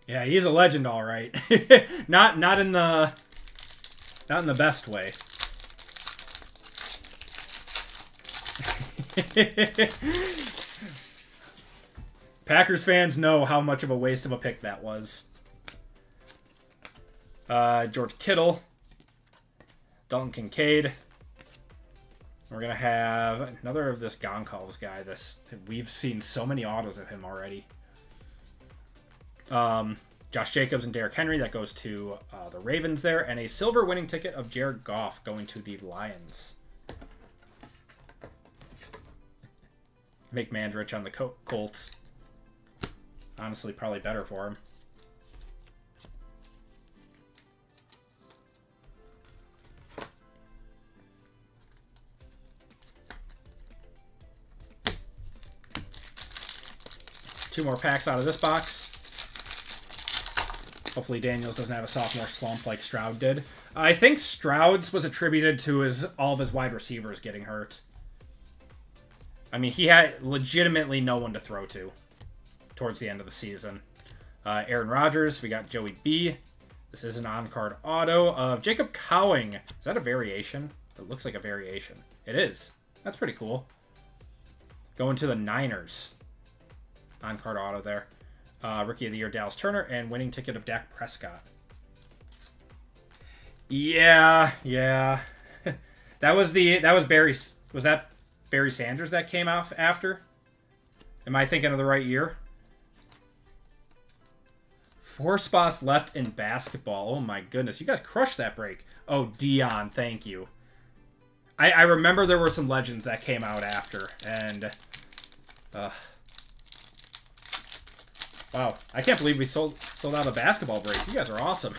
Yeah, he's a legend, all right. not in the best way. Packers fans know how much of a waste of a pick that was. George Kittle. Dalton Kincaid. We're going to have another of this Goncalves guy. We've seen so many autos of him already. Josh Jacobs and Derrick Henry. That goes to the Ravens there. And a silver winning ticket of Jared Goff going to the Lions. Make Mandrich on the Colts. Honestly, probably better for him. Two more packs out of this box. Hopefully Daniels doesn't have a sophomore slump like Stroud did. I think Stroud's was attributed to all of his wide receivers getting hurt. I mean, he had legitimately no one to throw to towards the end of the season. Aaron Rodgers, we got Joey B. This is an on-card auto of Jacob Cowing. Is that a variation? It looks like a variation. It is. That's pretty cool. Going to the Niners. On-card auto there. Rookie of the Year, Dallas Turner, and winning ticket of Dak Prescott. Yeah. that was Barry. Was that Barry Sanders that came off after? Am I thinking of the right year? 4 spots left in basketball. Oh my goodness, you guys crushed that break. Oh, Dion, thank you. I remember there were some legends that came out after, and wow, I can't believe we sold out a basketball break. You guys are awesome.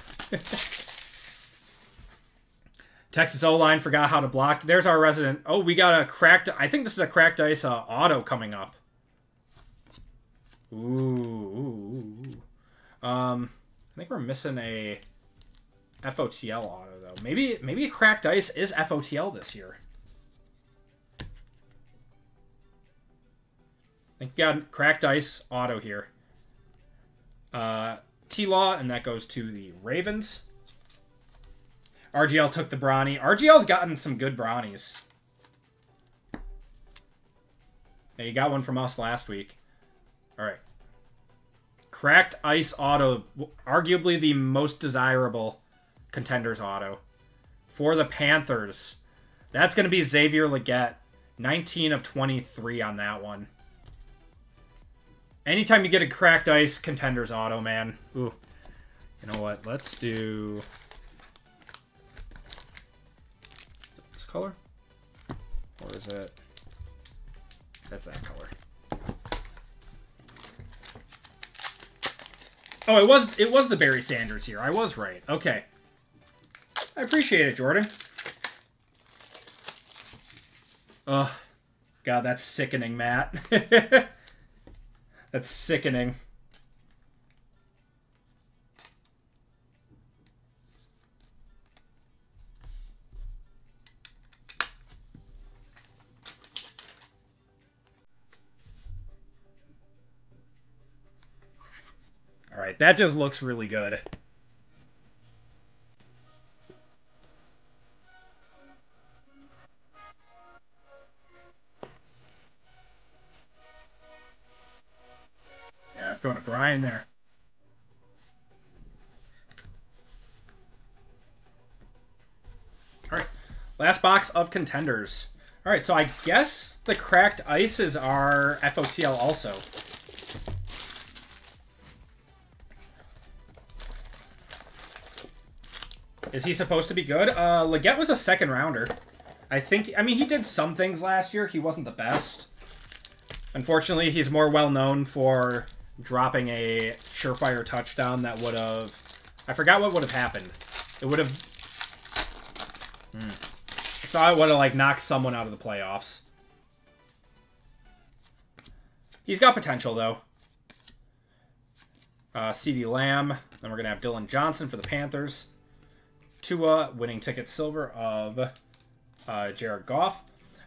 Texas O-line forgot how to block. There's our resident. Oh, we got a cracked... I think this is a cracked ice auto coming up. Ooh. I think we're missing a FOTL auto, though. Maybe cracked ice is FOTL this year. I think we got cracked ice auto here. T-Law, and that goes to the Ravens. RGL took the Bronny. RGL's gotten some good Bronnies. Yeah, you got one from us last week. All right. Cracked ice auto. Arguably the most desirable contenders auto. For the Panthers. That's going to be Xavier Legette. 19 of 23 on that one. Anytime you get a cracked ice contenders auto, man. Ooh. You know what? Let's do this color. Or is it? That's that color. Oh, it was the Barry Sanders here. I was right. Okay. I appreciate it, Jordan. Ugh. God, that's sickening, Matt. That's sickening. All right, that just looks really good. going to Brian there. All right. Last box of contenders. All right, so I guess the cracked ices are FOTL also. Is he supposed to be good? Leggett was a second rounder. I mean, he did some things last year. He wasn't the best. Unfortunately, he's more well known for dropping a surefire touchdown that would have... I forgot what would have happened. It would have... I thought it would have, like, knocked someone out of the playoffs. He's got potential, though. CeeDee Lamb. Then we're going to have Dylan Johnson for the Panthers. Tua, winning ticket silver of Jared Goff.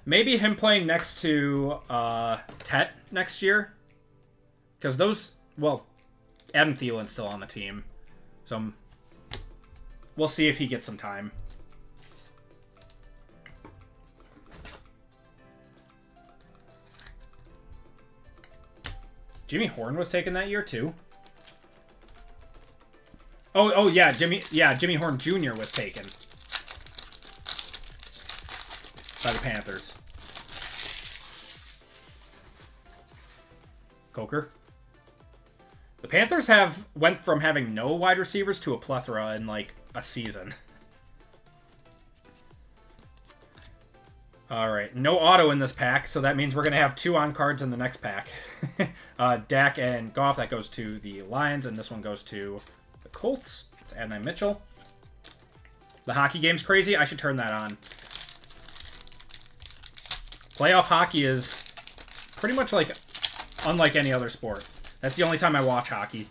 Maybe him playing next to Tet next year. Because those... Well, Adam Thielen's still on the team. So we'll see if he gets some time. Jimmy Horn was taken that year, too. Oh yeah, Jimmy Horn Jr. was taken by the Panthers. Coker. The Panthers went from having no wide receivers to a plethora in like a season. All right, no auto in this pack, so that means we're gonna have 2 on cards in the next pack. Dak and Goff, that goes to the Lions, and this one goes to the Colts. It's Adonai Mitchell. The hockey game's crazy. I should turn that on. Playoff hockey is pretty much like unlike any other sport. That's the only time I watch hockey.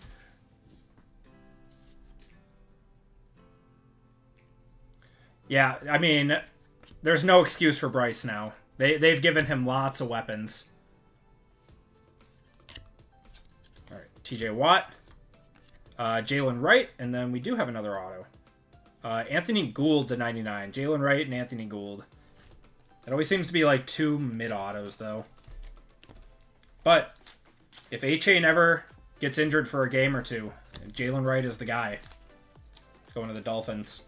Yeah, I mean, there's no excuse for Bryce now. They've given him lots of weapons. All right, TJ Watt. Jalen Wright, and then we do have another auto. Anthony Gould to 99. Jalen Wright and Anthony Gould. It always seems to be like 2 mid-autos, though. But if A-Chain ever gets injured for a game or 2, Jalen Wright is the guy. It's going to the Dolphins.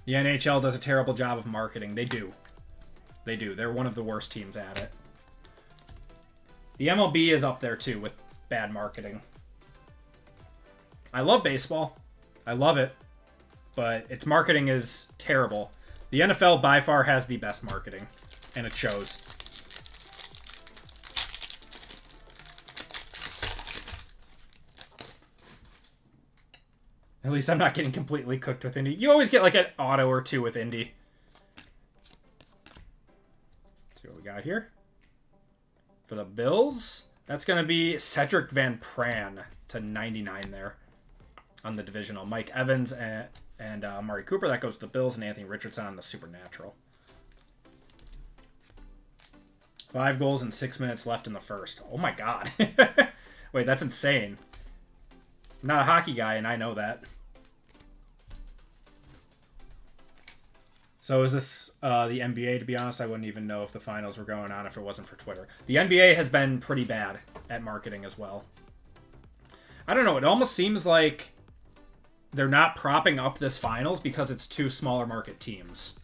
The NHL does a terrible job of marketing. They do. They do. They're one of the worst teams at it. The MLB is up there, too, with bad marketing. I love baseball. I love it. But its marketing is terrible. The NFL, by far, has the best marketing. And it shows. At least I'm not getting completely cooked with Indy. You always get, like, an auto or 2 with Indy. Let's see what we got here. For the Bills, that's going to be Cedric Van Pran to 99 there on the divisional. Mike Evans and Amari Cooper, that goes to the Bills, and Anthony Richardson on the Supernatural. 5 goals and 6 minutes left in the first. Oh my god. Wait, that's insane. I'm not a hockey guy, and I know that. So is this the NBA? To be honest, I wouldn't even know if the finals were going on if it wasn't for Twitter. The NBA has been pretty bad at marketing as well. I don't know. It almost seems like they're not propping up this finals because it's 2 smaller market teams.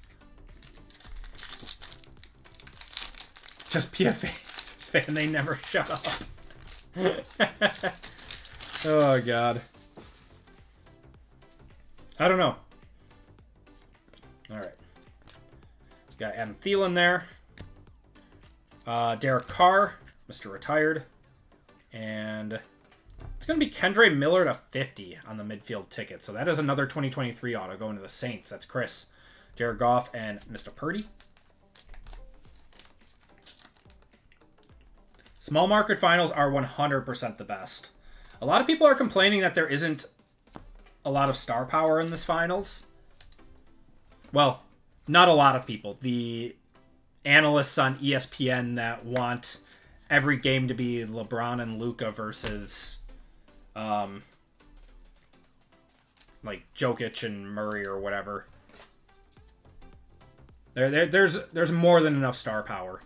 Just PFA fan, they never shut up. Oh, God. I don't know. All right. Got Adam Thielen there. Derek Carr, Mr. Retired. And it's going to be Kendre Miller to 50 on the midfield ticket. So that is another 2023 auto going to the Saints. That's Chris. Jared Goff and Mr. Purdy. Small market finals are 100% the best. A lot of people are complaining that there isn't a lot of star power in this finals. Well, not a lot of people. The analysts on ESPN that want every game to be LeBron and Luka versus like Jokic and Murray or whatever. There's more than enough star power.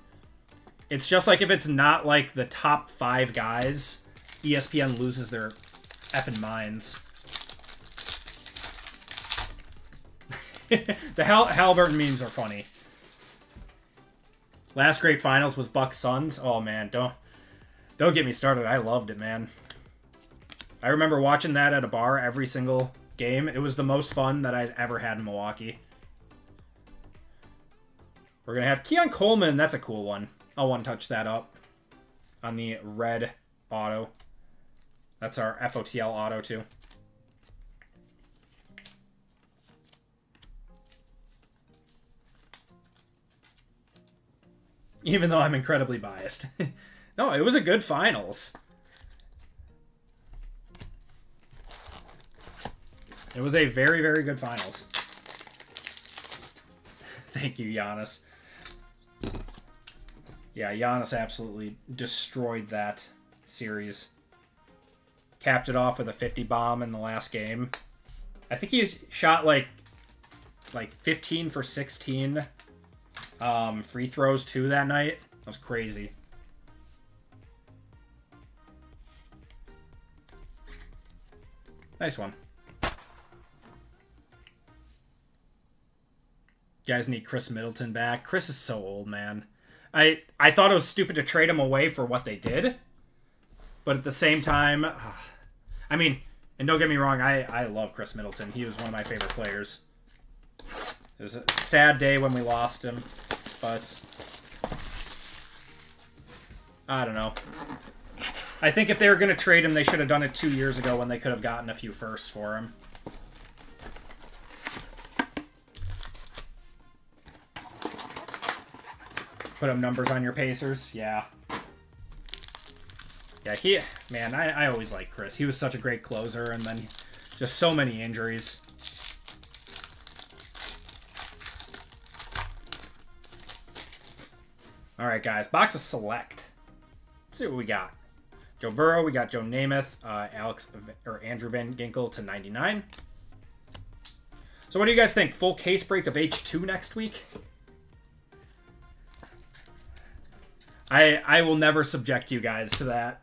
It's just like if it's not like the top 5 guys, ESPN loses their effing minds. The Halliburton memes are funny. Last great finals was Bucks Suns. Oh man, don't get me started. I loved it, man. I remember watching that at a bar every single game. It was the most fun that I'd ever had in Milwaukee. We're gonna have Keon Coleman. That's a cool one. I'll one-touch that up on the red auto. That's our FOTL auto too. Even though I'm incredibly biased. No, it was a good finals. It was a very, very good finals. Thank you, Giannis. Yeah, Giannis absolutely destroyed that series. Capped it off with a 50 bomb in the last game. I think he shot like 15 for 16 free throws too that night. That was crazy. Nice one. You guys need Chris Middleton back. Chris is so old, man. I thought it was stupid to trade him away for what they did. But at the same time, I mean, and don't get me wrong, I love Chris Middleton. He was one of my favorite players. It was a sad day when we lost him, but I don't know. I think if they were going to trade him, they should have done it 2 years ago when they could have gotten a few firsts for him. Put up numbers on your Pacers, yeah. Yeah, man, I always liked Chris. He was such a great closer, and then just so many injuries. All right, guys, box of select. Let's see what we got. Joe Burrow, we got Joe Namath, Andrew Van Ginkel to 99. So what do you guys think? Full case break of H2 next week? I will never subject you guys to that.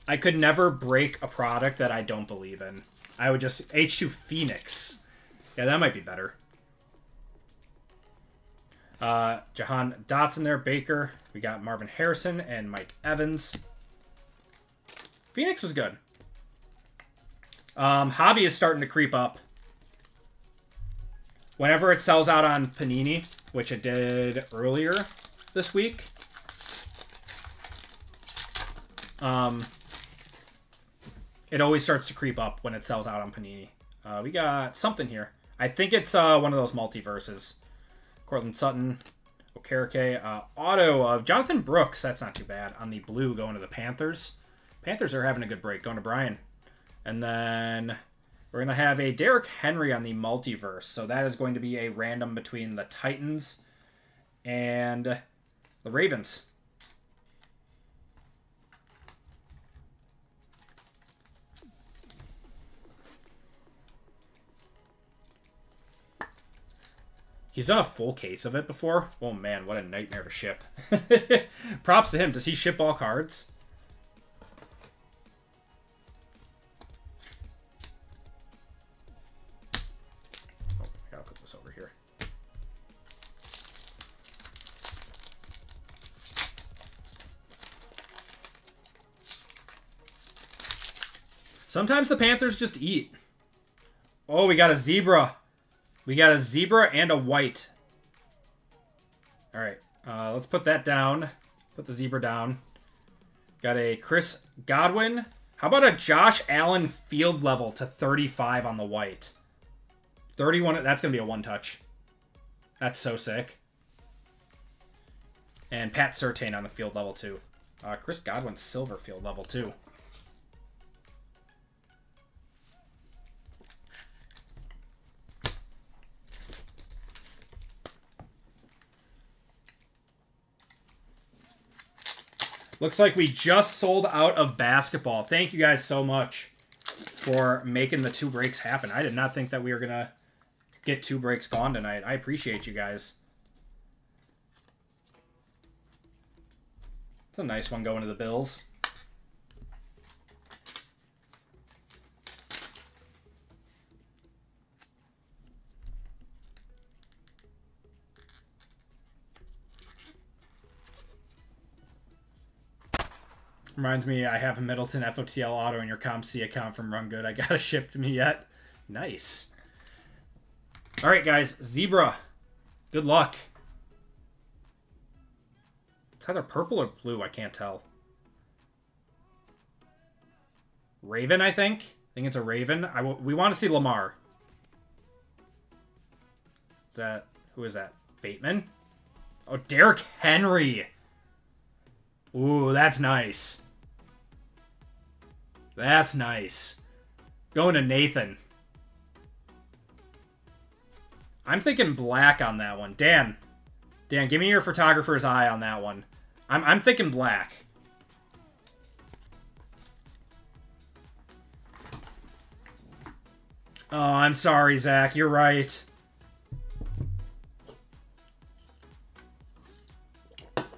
I could never break a product that I don't believe in. I would just... H2 Phoenix. Yeah, that might be better. Jahan Dotson there, Baker. We got Marvin Harrison and Mike Evans. Phoenix was good. Hobby is starting to creep up. Whenever it sells out on Panini, which it did earlier this week, it always starts to creep up when it sells out on Panini. We got something here. I think it's one of those multiverses. Cortland Sutton, Okereke, auto of Jonathan Brooks. That's not too bad. On the blue, going to the Panthers. Panthers are having a good break. Going to Brian. And then we're going to have a Derrick Henry on the multiverse. So that is going to be a random between the Titans and the Ravens. He's done a full case of it before. Oh man, what a nightmare to ship. Props to him. Does he ship all cards? Oh, I gotta put this over here. Sometimes the Panthers just eat. Oh, we got a zebra. We got a zebra and a white. All right, let's put that down. Put the zebra down. Got a Chris Godwin. How about a Josh Allen field level to 35 on the white? 31, that's going to be a one-touch. That's so sick. And Pat Surtain on the field level, too. Chris Godwin silver field level, too. Looks like we just sold out of basketball. Thank you guys so much. for making the 2 breaks happen. I did not think that we were going to get 2 breaks gone tonight. I appreciate you guys. It's a nice one going to the Bills. Reminds me, I have a Middleton FOTL auto in your ComC account from Run Good. I got it shipped to me yet. Nice. All right, guys. Zebra. Good luck. It's either purple or blue. I can't tell. Raven, I think. I think it's a Raven. We want to see Lamar. Is that... Who is that? Bateman? Oh, Derrick Henry. Ooh, that's nice. That's nice. Going to Nathan. I'm thinking black on that one. Dan, give me your photographer's eye on that one. I'm thinking black. Oh, I'm sorry, Zach. You're right.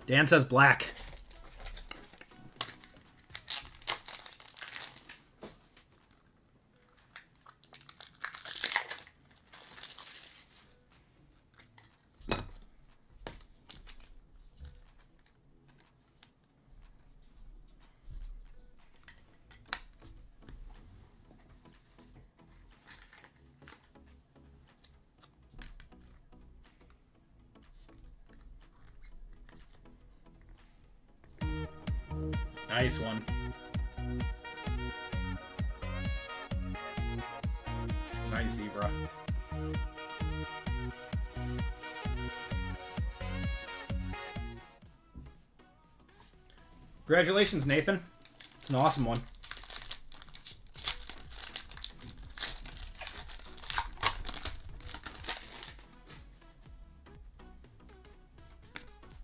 Dan says black. Nice one. Nice zebra. Congratulations, Nathan. It's an awesome one.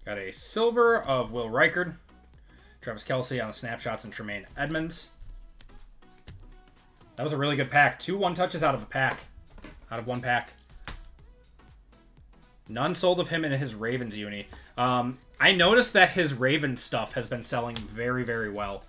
Got a silver of Will Reichard. Travis Kelce on the snapshots and Tremaine Edmonds. That was a really good pack. 2 one-touches out of a pack. Out of one pack. None sold of him in his Ravens uni. I noticed that his Ravens stuff has been selling very, very well.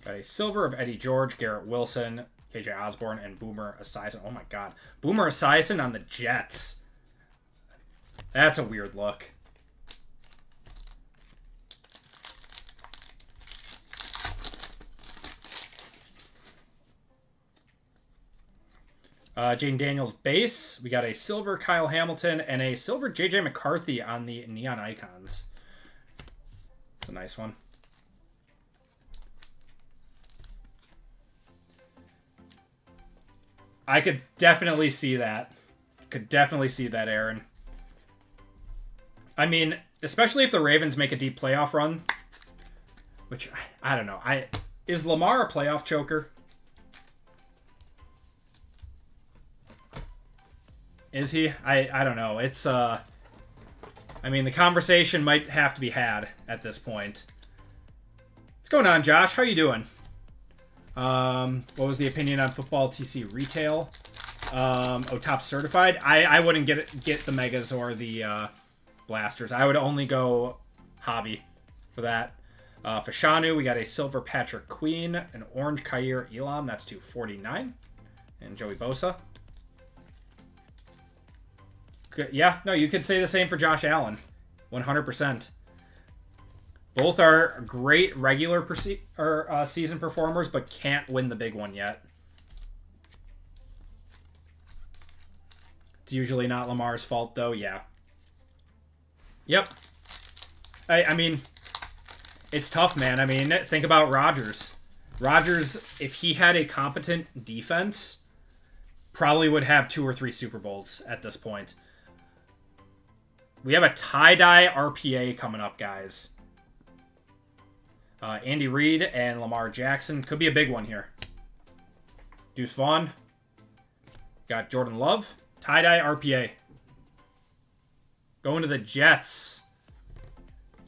Got a silver of Eddie George, Garrett Wilson, KJ Osborne, and Boomer Esiason. Oh my god. Boomer Esiason on the Jets. That's a weird look. Jane Daniels base. We got a silver Kyle Hamilton and a silver JJ McCarthy on the Neon Icons. It's a nice one. I could definitely see that. Could definitely see that, Aaron. I mean, especially if the Ravens make a deep playoff run. Which, I don't know. Is Lamar a playoff choker? Is he? I don't know. It's, I mean, the conversation might have to be had at this point. What's going on, Josh? How you doing? What was the opinion on football TC retail? Oh, top certified. I wouldn't get the megas or the blasters. I would only go hobby for that. For Shanu, we got a silver Patrick Queen, an orange Khair Elam. That's $249, and Joey Bosa. Good. Yeah, no, you could say the same for Josh Allen, 100%. Both are great regular season performers, but can't win the big one yet. It's usually not Lamar's fault, though. Yeah. Yep. I mean, it's tough, man. I mean, think about Rodgers. Rodgers, if he had a competent defense, probably would have 2 or 3 Super Bowls at this point. We have a tie-dye RPA coming up, guys. Andy Reid and Lamar Jackson. Could be a big one here. Deuce Vaughn. Got Jordan Love. Tie-dye RPA. Going to the Jets.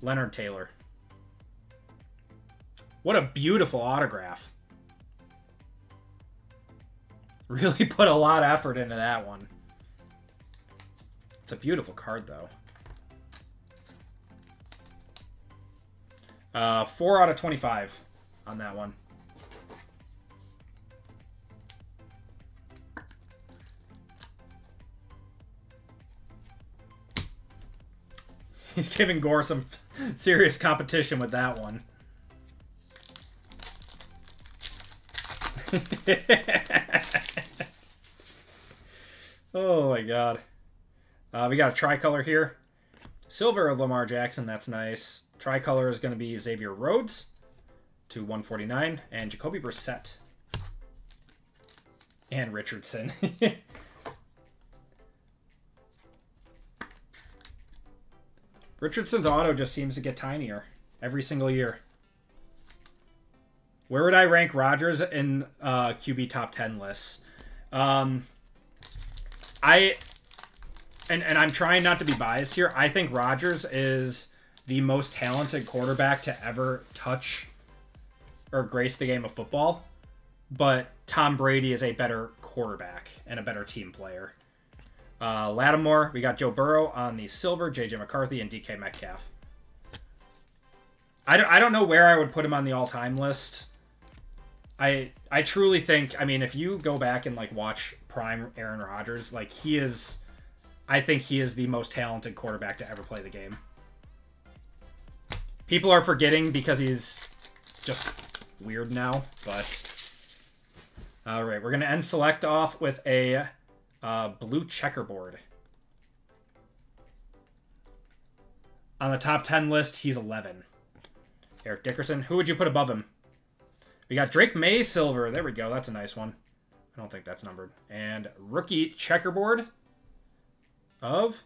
Leonard Taylor. What a beautiful autograph. Really put a lot of effort into that one. It's a beautiful card, though. 4 out of 25 on that one. He's giving Gore some serious competition with that one. Oh my god. We got a tricolor here. Silver of Lamar Jackson, that's nice. Tricolor is going to be Xavier Rhodes to 149. And Jacoby Brissett. And Richardson. Richardson's auto just seems to get tinier every single year. Where would I rank Rodgers in QB top 10 lists? And I'm trying not to be biased here. I think Rodgers is the most talented quarterback to ever touch or grace the game of football. But Tom Brady is a better quarterback and a better team player. Lattimore, we got Joe Burrow on the silver, JJ McCarthy, and DK Metcalf. I don't know where I would put him on the all-time list. I truly think, I mean, if you go back and like watch prime Aaron Rodgers, like I think he is the most talented quarterback to ever play the game. People are forgetting because he's just weird now, but all right, we're gonna end select off with a blue checkerboard. On the top 10 list, he's 11. Eric Dickerson. Who would you put above him? We got Drake May silver. There we go. That's a nice one. I don't think that's numbered. And rookie checkerboard of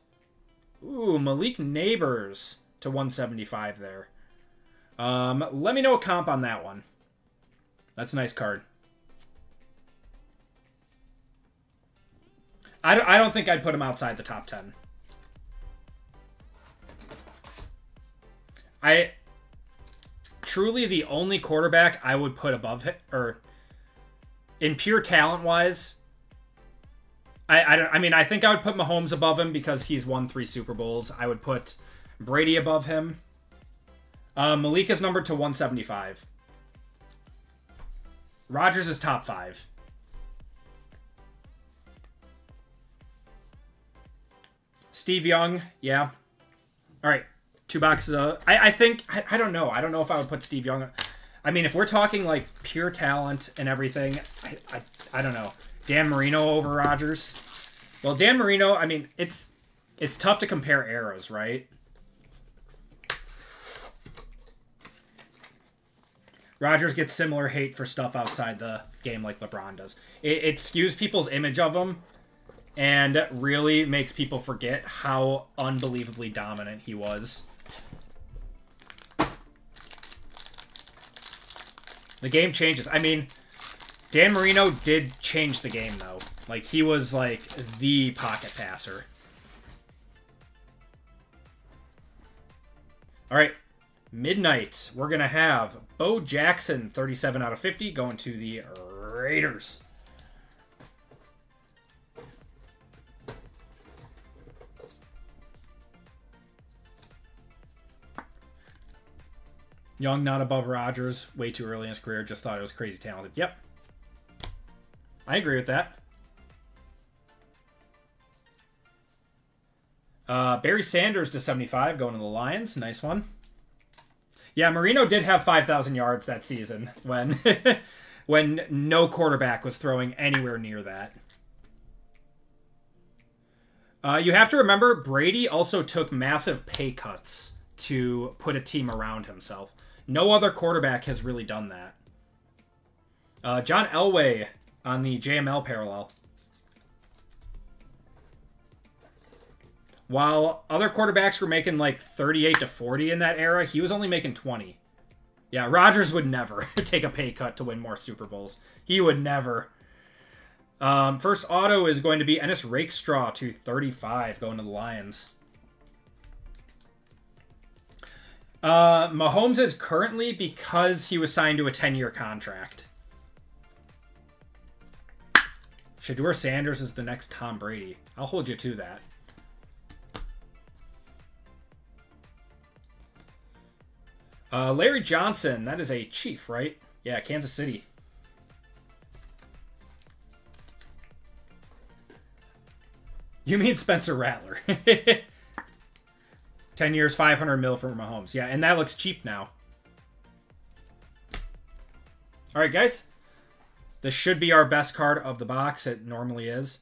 Malik Neighbors to 175 there. Let me know a comp on that one. That's a nice card. I don't think I'd put him outside the top 10. Truly the only quarterback I would put above him, or in pure talent wise, I mean, I think I would put Mahomes above him because he's won 3 Super Bowls. I would put Brady above him. Malik is numbered to 175. Rodgers is top 5. Steve Young, yeah. All right, 2 boxes of... I think... I don't know. I don't know if I would put Steve Young... I mean, if we're talking, like, pure talent and everything, I don't know. Dan Marino over Rodgers. Well, Dan Marino, I mean, it's tough to compare eras, right? Rodgers gets similar hate for stuff outside the game like LeBron does. It skews people's image of him and really makes people forget how unbelievably dominant he was. The game changes. I mean, Dan Marino did change the game, though. Like, he was, like, the pocket passer. All right. Midnight. We're going to have Bo Jackson, 37 out of 50, going to the Raiders. Young, not above Rodgers. Way too early in his career. Just thought it was crazy talented. Yep. I agree with that. Barry Sanders to 75, going to the Lions. Nice one. Yeah, Marino did have 5,000 yards that season when, when no quarterback was throwing anywhere near that. You have to remember, Brady also took massive pay cuts to put a team around himself. No other quarterback has really done that. John Elway on the JML parallel. While other quarterbacks were making like 38 to 40 in that era, he was only making 20. Yeah, Rodgers would never take a pay cut to win more Super Bowls. He would never. First auto is going to be Ennis Rakestraw to 35, going to the Lions. Mahomes is currently because he was signed to a 10-year contract. Shedeur Sanders is the next Tom Brady. I'll hold you to that. Larry Johnson. That is a Chief, right? Yeah, Kansas City. You mean Spencer Rattler. 10 years, 500 mil for Mahomes. Yeah, and that looks cheap now. All right, guys. This should be our best card of the box. It normally is.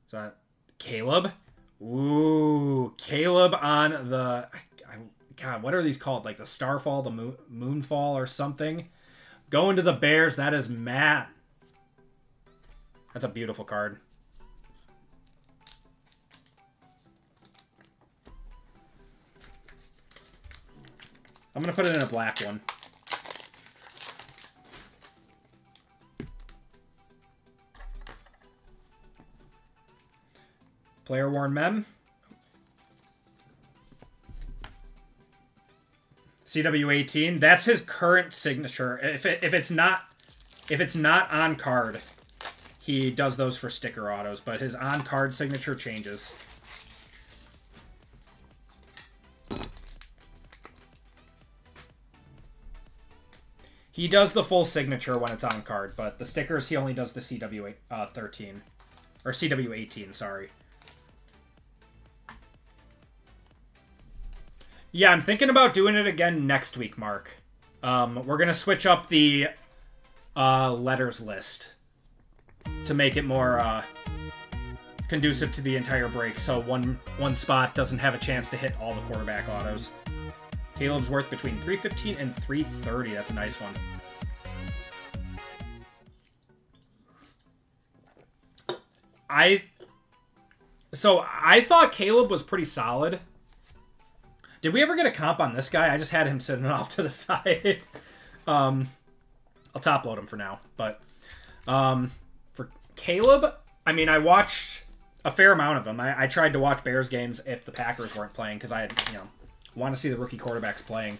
So, Caleb. Ooh, Caleb on the... God, what are these called? Like the Starfall, the Moonfall or something? Going to the Bears. That is Matt. That's a beautiful card. I'm going to put it in a black one. Player worn mem. CW18. That's his current signature. If it's not on card, he does those for sticker autos, but his on card signature changes. He does the full signature when it's on card, but the stickers, he only does the CW13. Or CW18, sorry. Yeah, I'm thinking about doing it again next week, Mark. We're going to switch up the letters list to make it more conducive to the entire break, so one spot doesn't have a chance to hit all the quarterback autos. Caleb's worth between 315 and 330. That's a nice one. So I thought Caleb was pretty solid. Did we ever get a comp on this guy? I just had him sitting off to the side. I'll top load him for now. But for Caleb, I mean, I watched a fair amount of them. I tried to watch Bears games if the Packers weren't playing because I, want to see the rookie quarterbacks playing.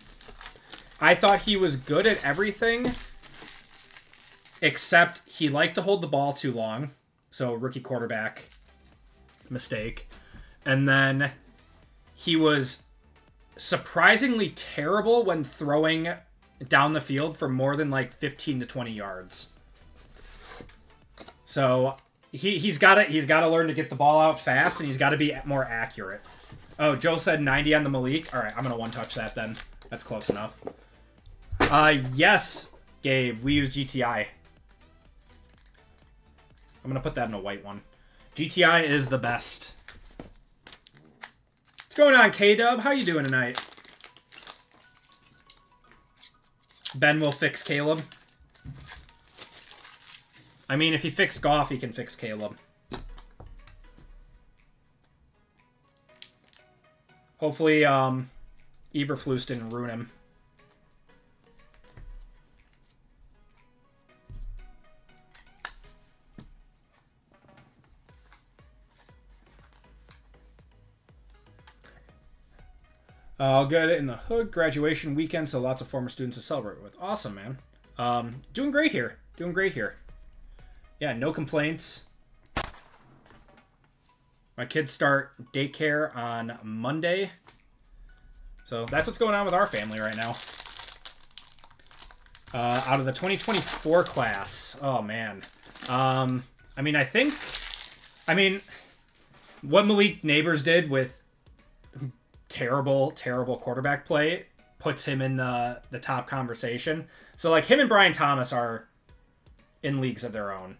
I thought he was good at everything, except he liked to hold the ball too long. So rookie quarterback mistake. And then he was surprisingly terrible when throwing down the field for more than like 15 to 20 yards. So he's got to learn to get the ball out fast, and he's got to be more accurate. Oh, Joe said 90 on the Malik. All right, I'm going to one-touch that then. That's close enough. Yes, Gabe, we use GTI. I'm going to put that in a white one. GTI is the best. What's going on, K-Dub? How you doing tonight? Ben will fix Caleb. I mean, if he fixed Goff, he can fix Caleb. Hopefully, Eberflus didn't ruin him. I'll get it in the hood. Graduation weekend, so lots of former students to celebrate with. Awesome, man. Doing great here. Doing great here. Yeah, no complaints. My kids start daycare on Monday. So that's what's going on with our family right now. Out of the 2024 class. Oh, man. I mean, what Malik Neighbors did with terrible quarterback play puts him in the top conversation. So, like, him and Brian Thomas are in leagues of their own.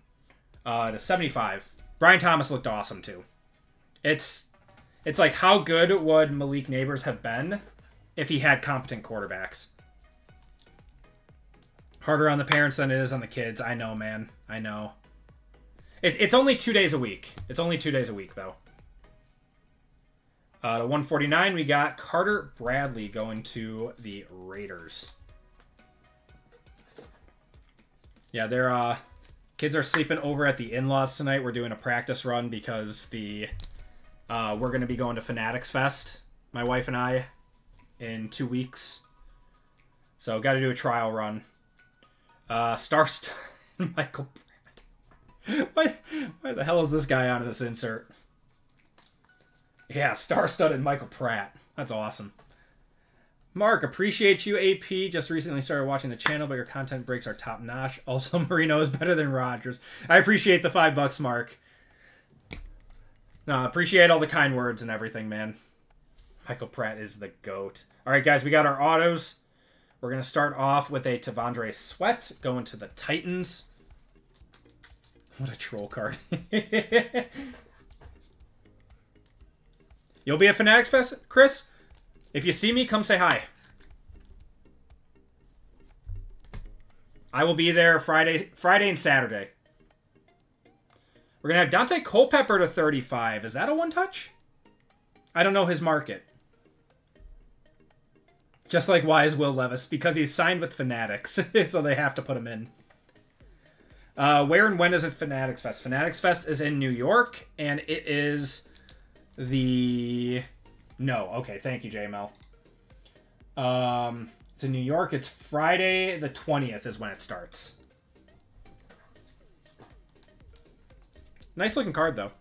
To 75. Brian Thomas looked awesome, too. It's like, how good would Malik Neighbors have been if he had competent quarterbacks? Harder on the parents than it is on the kids. I know, man. I know. It's only 2 days a week. It's only 2 days a week, though. To 149, we got Carter Bradley going to the Raiders. Yeah, their kids are sleeping over at the in-laws tonight. We're doing a practice run because we're going to be going to Fanatics Fest, my wife and I, in 2 weeks. So got to do a trial run. Michael Pratt. Why the hell is this guy on this insert? Yeah, star-studded Michael Pratt. That's awesome. Mark, appreciate you, AP. Just recently started watching the channel, but your content breaks are top-notch. Also, Marino is better than Rodgers. I appreciate the $5, Mark. No, appreciate all the kind words and everything, man. Michael Pratt is the GOAT. All right, guys, we got our autos. We're going to start off with a Tavondre Sweat, going to the Titans. What a troll card. You'll be at Fanatics Fest, Chris? If you see me, come say hi. I will be there Friday and Saturday. We're going to have Dante Culpepper to 35. Is that a one-touch? I don't know his market. Just like Wise Will Levis, because he's signed with Fanatics, so they have to put him in. Where and when is it Fanatics Fest? Fanatics Fest is in New York, and it is the... No, okay, thank you, JML. It's in New York. It's Friday the 20th is when it starts. Nice looking card, though.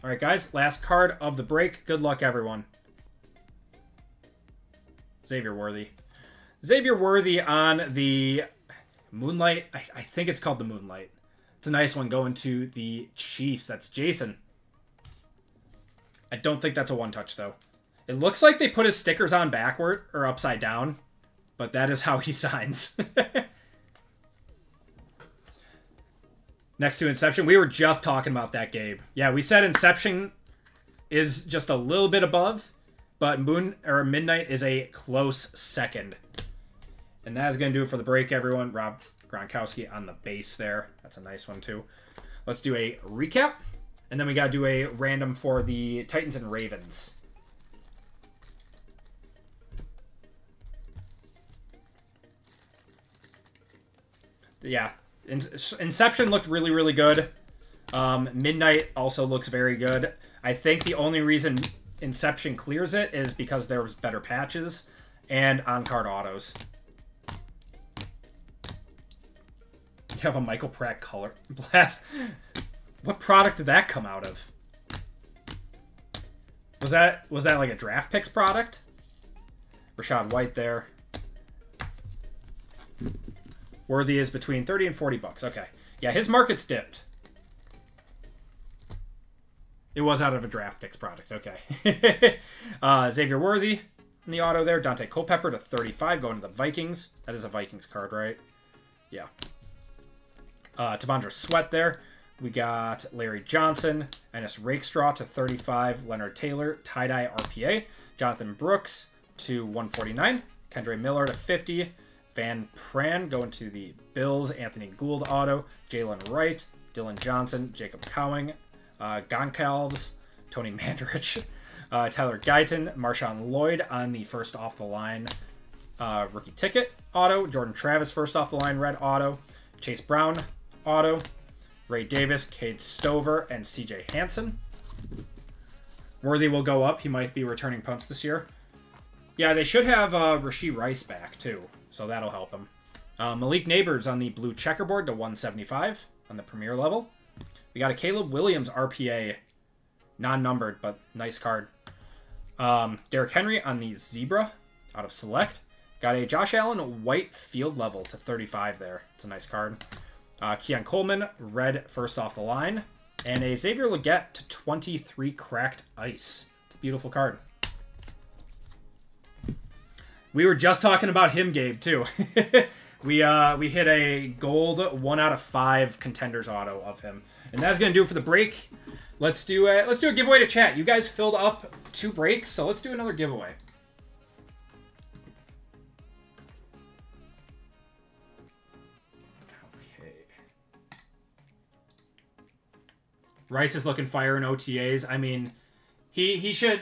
All right, guys, last card of the break. Good luck, everyone. Xavier Worthy. Xavier Worthy on the Moonlight. I think it's called the Moonlight. It's a nice one going to the Chiefs. That's Jason. I don't think that's a one-touch, though. It looks like they put his stickers on backward or upside down, but that is how he signs. Next to Inception. We were just talking about that, Gabe. Yeah, we said Inception is just a little bit above, but Midnight is a close second. And that is going to do it for the break, everyone. Rob Gronkowski on the base there. That's a nice one, too. Let's do a recap. And then we got to do a random for the Titans and Ravens. Yeah. Inception looked really, really good. Midnight also looks very good. I think the only reason Inception clears it is because there was better patches and on-card autos. You have a Michael Pratt color blast. What product did that come out of? Was that like a draft picks product? Rashad White there. Worthy is between 30 and 40 bucks. Okay. Yeah, his market's dipped. It was out of a draft picks product. Okay. Xavier Worthy in the auto there. Dante Culpepper to 35 going to the Vikings. That is a Vikings card, right? Yeah. Tavondre Sweat there. We got Larry Johnson. Ennis Rakestraw to 35. Leonard Taylor. Tie-dye RPA. Jonathan Brooks to 149. Kendre Miller to 50. Van Pran going to the Bills. Anthony Gould auto. Jalen Wright. Dylan Johnson. Jacob Cowing. Goncalves. Tony Mandrich. Tyler Guyton. Marshawn Lloyd on the first off the line rookie ticket auto. Jordan Travis first off the line red auto. Chase Brown auto. Ray Davis, Cade Stover, and CJ Hansen. Worthy will go up. He might be returning punts this year. Yeah, they should have Rashee Rice back, too. So that'll help him. Malik Neighbors on the blue checkerboard to 175 on the premier level. We got a Caleb Williams RPA. Non-numbered, but nice card. Derrick Henry on the Zebra out of Select. Got a Josh Allen white field level to 35 there. It's a nice card. Keon Coleman, red first off the line. And a Xavier Legette to 23 cracked ice. It's a beautiful card. We were just talking about him, Gabe, too. we hit a gold 1 out of 5 contenders auto of him. And that's going to do it for the break. Let's do a giveaway to chat. You guys filled up 2 breaks, so let's do another giveaway. Rice is looking fire in OTAs. I mean, he's going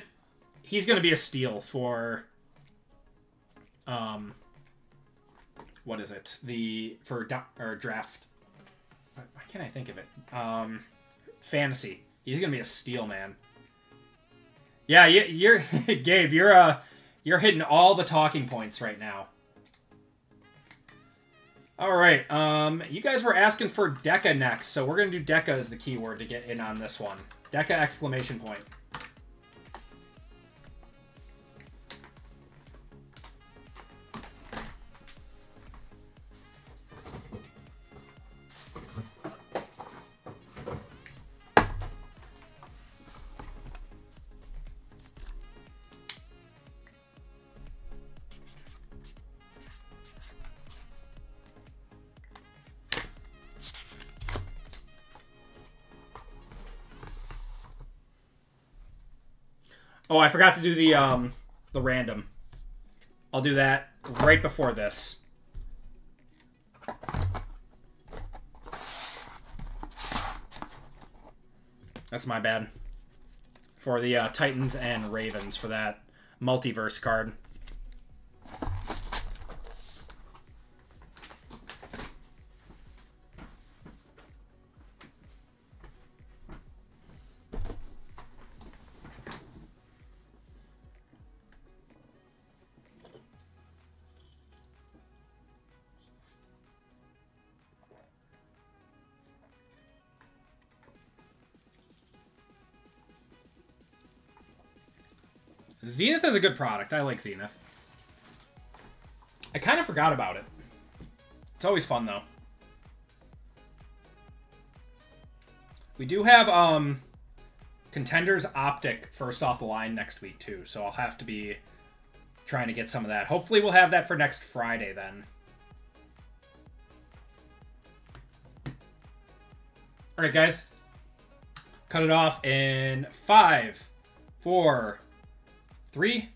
to be a steal for what is it? Draft. Why can't I think of it? Fantasy. He's going to be a steal, man. Yeah, you're Gabe. You're hitting all the talking points right now. All right. You guys were asking for Deca next, so we're gonna do Deca as the keyword to get in on this one. Deca exclamation point. Oh, I forgot to do the random. I'll do that right before this. That's my bad. For the Titans and Ravens for that multiverse card. Zenith is a good product. I like Zenith. I kind of forgot about it. It's always fun, though. We do have Contenders Optic first off the line next week, too. So I'll have to be trying to get some of that. Hopefully we'll have that for next Friday, then. All right, guys. Cut it off in 5, 4, 3,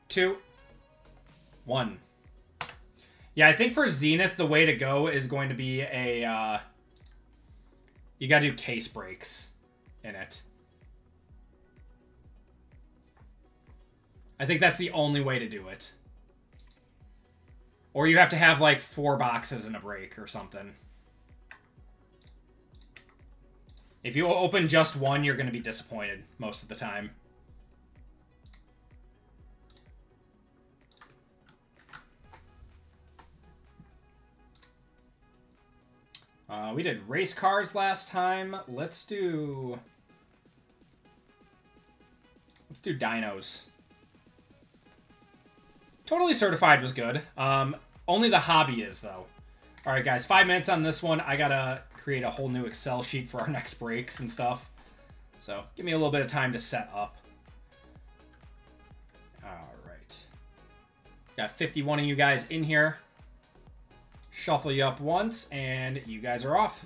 2, 1. Yeah, I think for Zenith, the way to go is going to be a... you gotta do case breaks in it. I think that's the only way to do it. Or you have to have, like, 4 boxes in a break or something. If you open just one, you're going to be disappointed most of the time. We did race cars last time. Let's do dynos. Totally Certified was good. Only the hobby is, though. All right, guys, 5 minutes on this one. I gotta create a whole new Excel sheet for our next breaks and stuff. So give me a little bit of time to set up. All right. Got 51 of you guys in here. Shuffle you up once, and you guys are off.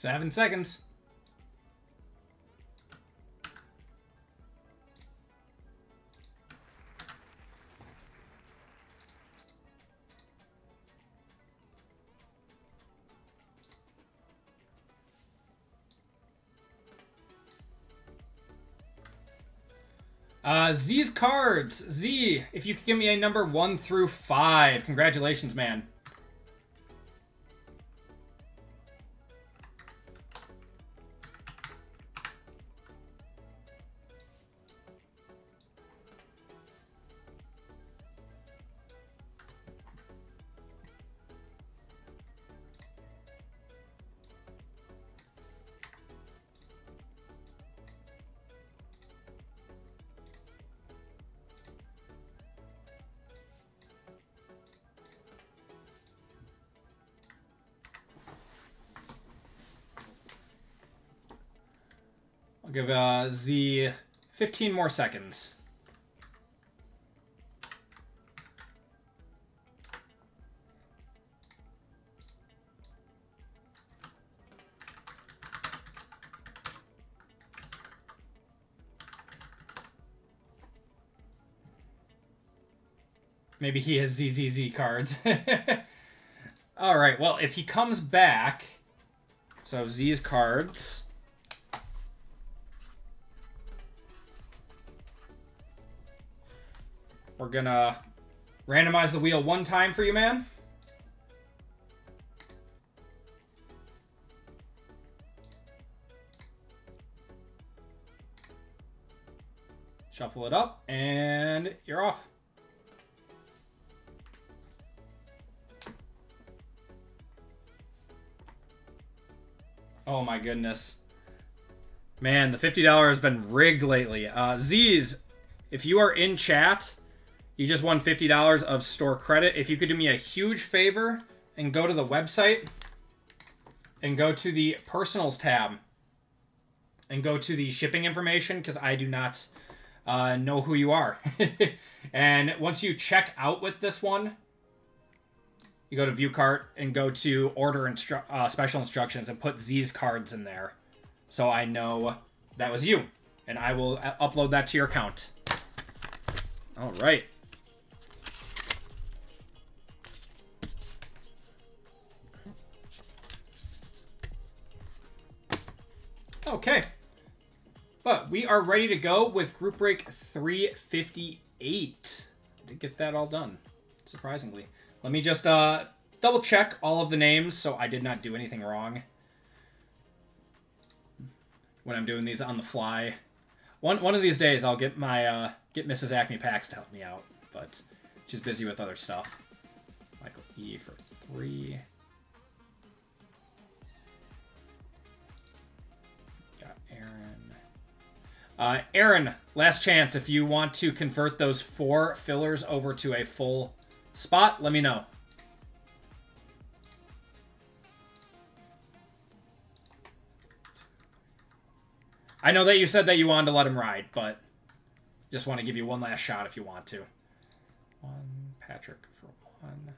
7 seconds. Z's cards. Z, if you could give me a number 1 through 5. Congratulations, man. I'll give Z 15 more seconds. Maybe he has ZZZ cards. All right, well, if he comes back, so Z's cards. We're gonna randomize the wheel 1 time for you, man. Shuffle it up, and you're off. Oh my goodness. Man, the $50 has been rigged lately. Z's, if you are in chat, you just won $50 of store credit. If you could do me a huge favor and go to the website and go to the personals tab and go to the shipping information, because I do not know who you are. And once you check out with this one, you go to view cart and go to order special instructions and put Z's cards in there. So I know that was you. And I will upload that to your account. All right. Okay. But we are ready to go with group break 358. I did get that all done, surprisingly. Let me just double check all of the names so I did not do anything wrong when I'm doing these on the fly. One of these days I'll get my get Mrs. Acme Packs to help me out, but she's busy with other stuff. Michael E for 3. Got Aaron. Aaron, last chance. If you want to convert those 4 fillers over to a full spot, let me know. I know that you said that you wanted to let him ride, but just want to give you one last shot if you want to. 1, Patrick for 1.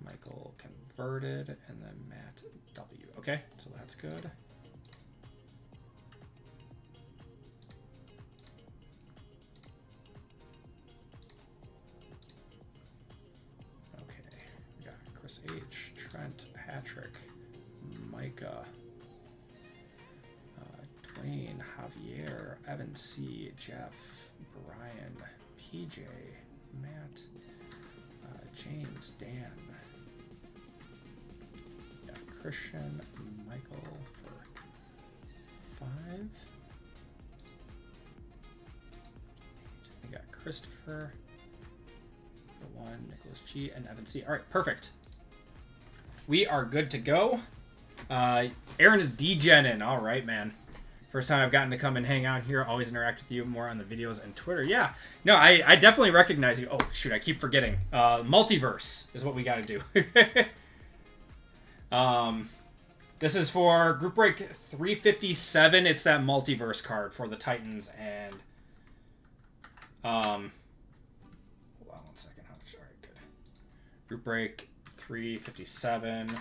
Michael converted, and then Matt W. Okay, so that's good. Okay, we got Chris H, Trent, Patrick, Micah, Dwayne, Javier, Evan C, Jeff, Brian, PJ, Matt, James, Dan, yeah, Christian, Michael for 5. We got Christopher for 1, Nicholas G, and Evan C. All right, perfect. We are good to go. Aaron is degenning. All right, man. First time I've gotten to come and hang out here. Always interact with you more on the videos and Twitter. Yeah. No, I definitely recognize you. Oh, shoot. I keep forgetting. Multiverse is what we got to do. This is for Group Break 357. It's that Multiverse card for the Titans. And, hold on 1 second. How much? All right, good. Group Break 357.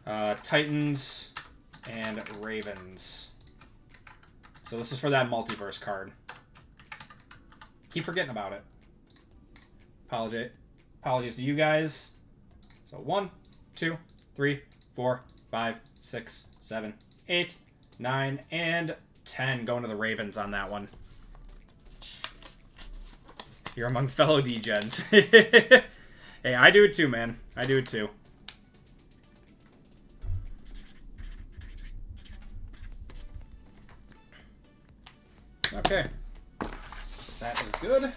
Titans and Ravens. So this is for that multiverse card. Keep forgetting about it. Apologies to you guys. So 1, 2, 3, 4, 5, 6, 7, 8, 9, and 10. Going to the Ravens on that one. You're among fellow D-Gens. Hey, I do it too, man. I do it too. Okay. That is good.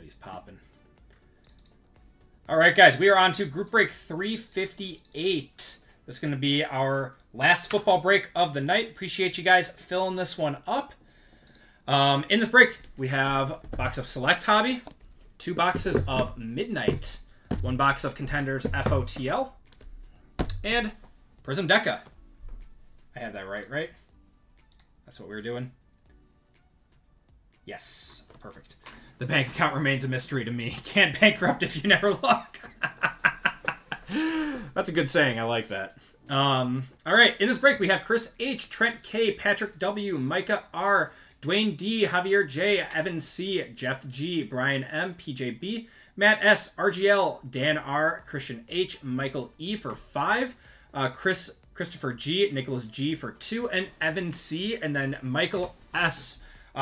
He's popping. All right, guys, we are on to group break 358. This is going to be our last football break of the night. Appreciate you guys filling this one up. In this break, we have a box of Select Hobby, 2 boxes of Midnight, 1 box of Contenders FOTL, and Prism Deca. I had that right? That's what we were doing? Yes, perfect. The bank account remains a mystery to me. Can't bankrupt if you never look. That's a good saying. I like that. All right. In this break, we have Chris H, Trent K, Patrick W, Micah R, Dwayne D, Javier J, Evan C, Jeff G, Brian M, PJ B, Matt S, RGL, Dan R, Christian H, Michael E for 5, Christopher G, Nicholas G for 2, and Evan C, and then Michael S,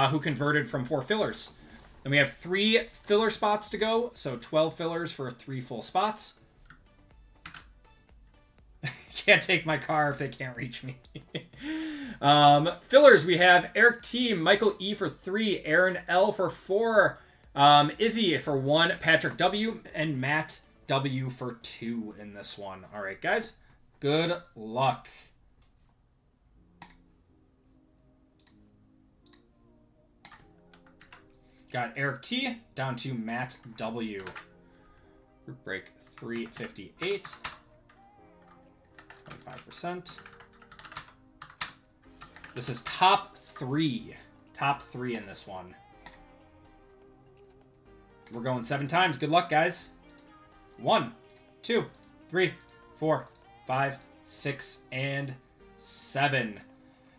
who converted from 4 fillers. Then we have 3 filler spots to go, so 12 fillers for 3 full spots. Can't take my car if they can't reach me. Fillers, we have Eric T, Michael E for 3, Aaron L for 4, Izzy for 1, Patrick W, and Matt W for 2 in this one. All right, guys, good luck. Got Eric T down to Matt W. Group break 358. 25%. This is top 3. Top 3 in this one. We're going 7 times. Good luck, guys. 1, 2, 3, 4, 5, 6, and 7.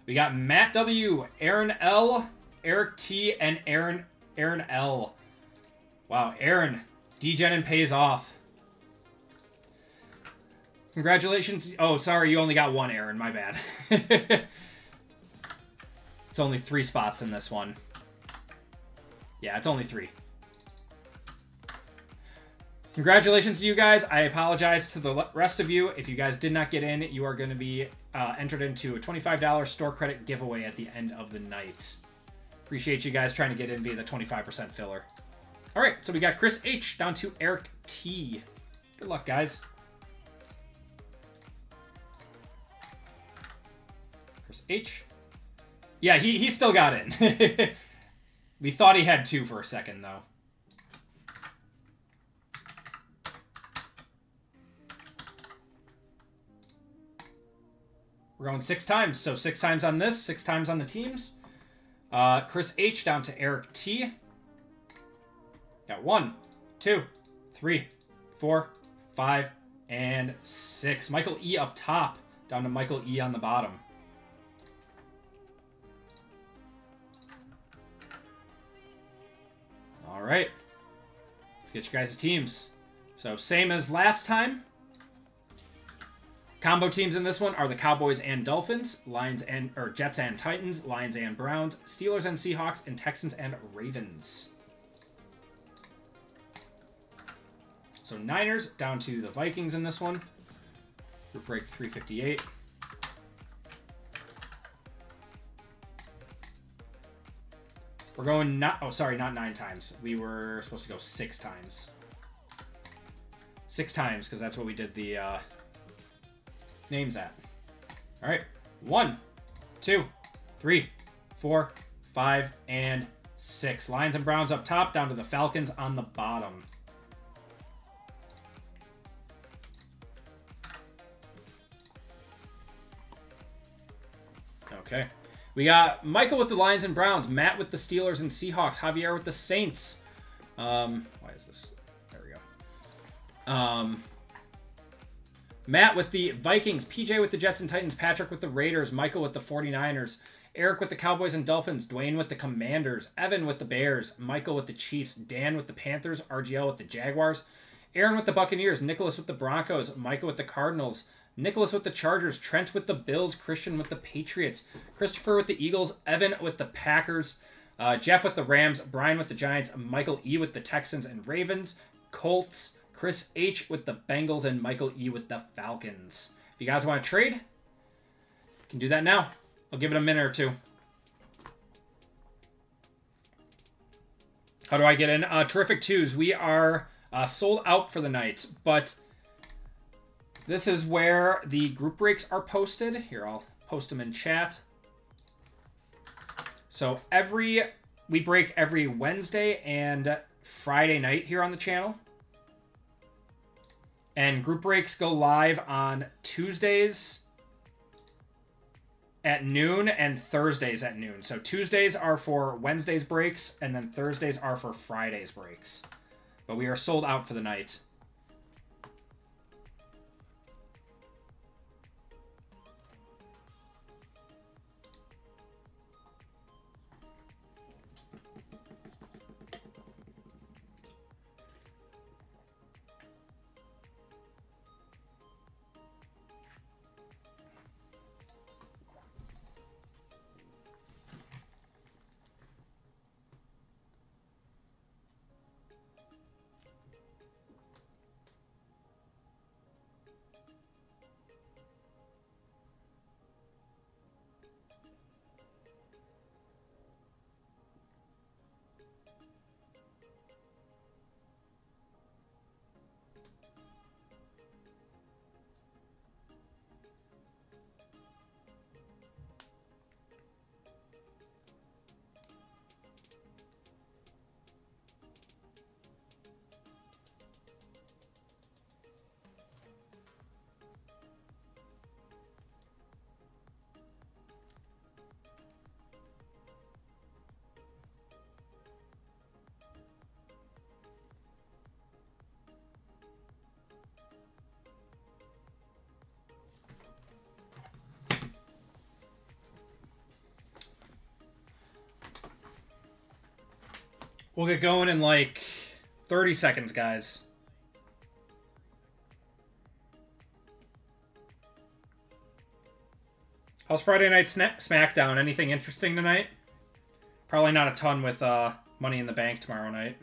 We got Matt W, Aaron L, Eric T, and Aaron L. Wow, Aaron. D-Genin pays off. Congratulations. Oh, sorry, you only got 1, Aaron. My bad. It's only 3 spots in this one. Yeah, it's only 3. Congratulations to you guys. I apologize to the rest of you. If you guys did not get in, you are going to be entered into a $25 store credit giveaway at the end of the night. Appreciate you guys trying to get in via the 25% filler. All right, so we got Chris H down to Eric T. Good luck, guys. Chris H. Yeah, he still got in. We thought he had 2 for a second, though. We're going 6 times, so 6 times on this, 6 times on the teams. Chris H down to Eric T. Got 1, 2, 3, 4, 5, and 6. Michael E up top, down to Michael E on the bottom. All right. Let's get you guys' teams. So same as last time. Combo teams in this one are the Cowboys and Dolphins, Jets and Titans, Lions and Browns, Steelers and Seahawks, and Texans and Ravens. So Niners down to the Vikings in this one. Group break 358. We're going not 9 times. We were supposed to go 6 times. 6 times, because that's what we did the names at. All right. 1, 2, 3, 4, 5, and 6. Lions and Browns up top, down to the Falcons on the bottom. Okay. We got Michael with the Lions and Browns, Matt with the Steelers and Seahawks, Javier with the Saints. Why is this? There we go. Matt with the Vikings, PJ with the Jets and Titans, Patrick with the Raiders, Michael with the 49ers, Eric with the Cowboys and Dolphins, Dwayne with the Commanders, Evan with the Bears, Michael with the Chiefs, Dan with the Panthers, RGL with the Jaguars, Aaron with the Buccaneers, Nicholas with the Broncos, Michael with the Cardinals, Nicholas with the Chargers, Trent with the Bills, Christian with the Patriots, Christopher with the Eagles, Evan with the Packers, Jeff with the Rams, Brian with the Giants, Michael E with the Texans and Ravens, Colts, Chris H with the Bengals, and Michael E with the Falcons. If you guys want to trade, you can do that now. I'll give it a minute or two. How do I get in? Terrific Twos. We are sold out for the night, but this is where the group breaks are posted. Here, I'll post them in chat. So we break every Wednesday and Friday night here on the channel. And group breaks go live on Tuesdays at noon and Thursdays at noon. So Tuesdays are for Wednesday's breaks, and then Thursdays are for Friday's breaks. But we are sold out for the night. We'll get going in like 30 seconds, guys. How's Friday Night SmackDown? Anything interesting tonight? Probably not a ton with Money in the Bank tomorrow night.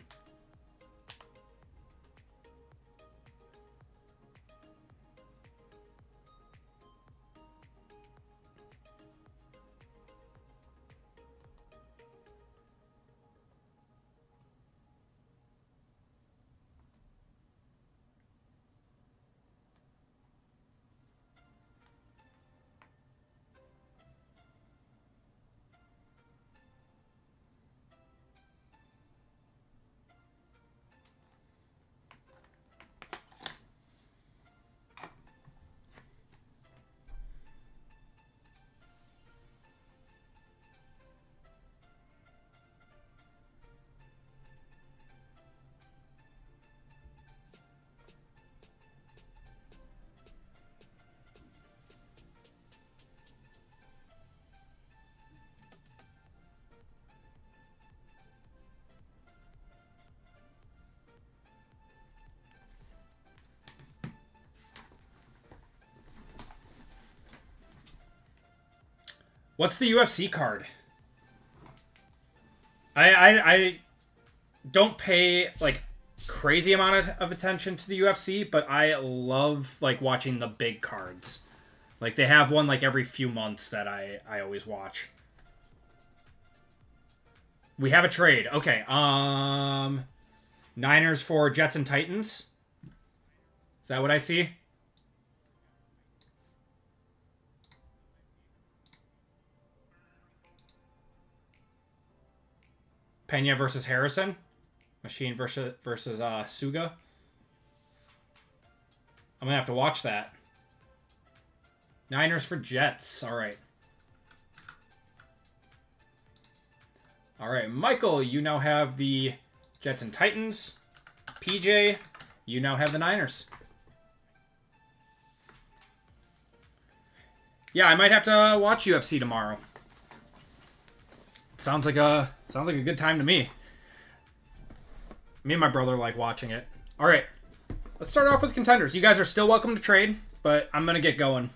What's the UFC card? I don't pay like crazy amount of attention to the UFC, but I love like watching the big cards. Like they have one like every few months that I always watch. We have a trade. Okay. Niners for Jets and Titans. Is that what I see? Pena versus Harrison. Machine versus Suga. I'm going to have to watch that. Niners for Jets. All right. All right, Michael, you now have the Jets and Titans. PJ, you now have the Niners. Yeah, I might have to watch UFC tomorrow. Sounds like a good time to me. Me and my brother like watching it. All right, let's start off with contenders. You guys are still welcome to trade, but I'm gonna get going.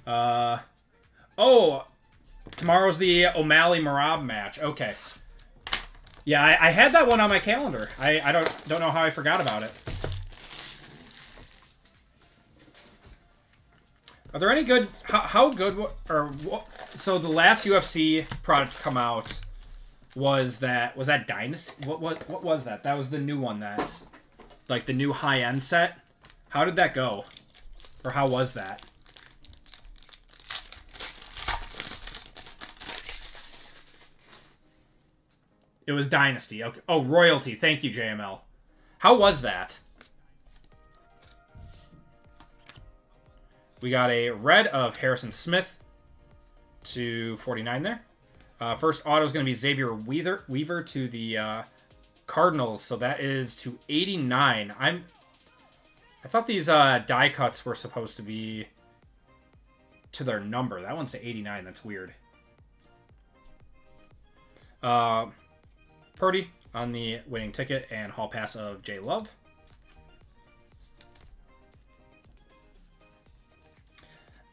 Oh, tomorrow's the O'Malley-Marab match. Okay. Yeah, I had that one on my calendar. I don't know how I forgot about it. Are there any good... How good... Or what, so the last UFC product to come out was that... Was that Dynasty? What was that? That was the new one that's... Like the new high-end set. How did that go? Or how was that? It was Dynasty. Okay. Oh, Royalty. Thank you, JML. How was that? We got a red of Harrison Smith to 49 there. First auto is going to be Xavier Weaver to the Cardinals. So that is to 89. I thought these die cuts were supposed to be to their number. That one's to 89. That's weird. Purdy on the winning ticket and hall pass of J Love.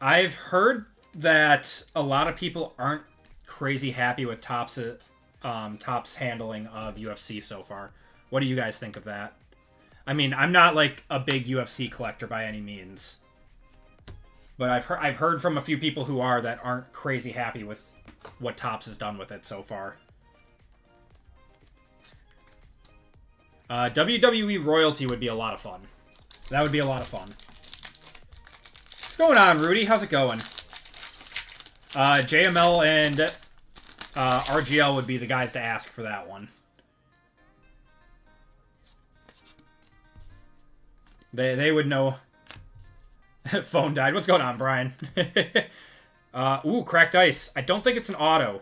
I've heard that a lot of people aren't crazy happy with Topps handling of UFC so far. What do you guys think of that? I mean, I'm not like a big UFC collector by any means, but I've heard from a few people who are that aren't crazy happy with what Topps has done with it so far. WWE Royalty would be a lot of fun. That would be a lot of fun. What's going on, Rudy? How's it going? JML and RGL would be the guys to ask for that one. They would know. Phone died. What's going on, Brian? Ooh, cracked ice. I don't think it's an auto.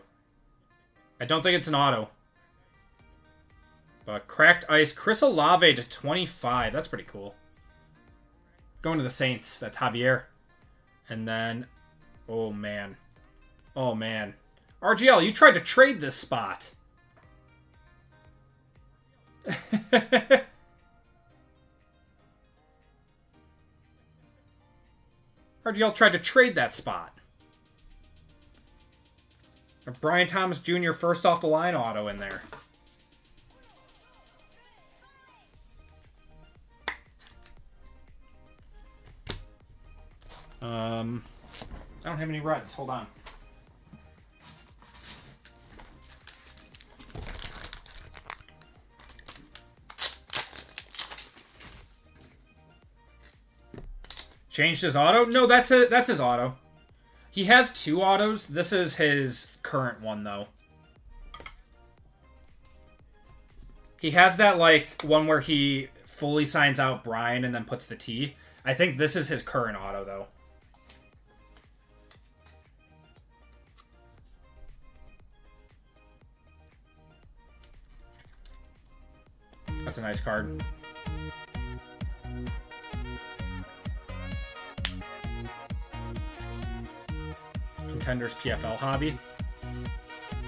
Cracked ice. Chris Olave to 25. That's pretty cool. Going to the Saints. That's Javier. And then... Oh, man. Oh, man. RGL, you tried to trade this spot. RGL tried to trade that spot. A Brian Thomas Jr. first off the line auto in there. I don't have any reds. Hold on. Changed his auto? No, that's his auto. He has two autos. This is his current one, though. He has that, like, one where he fully signs out Brian and then puts the T. I think this is his current auto, though. That's a nice card. Contenders PFL hobby.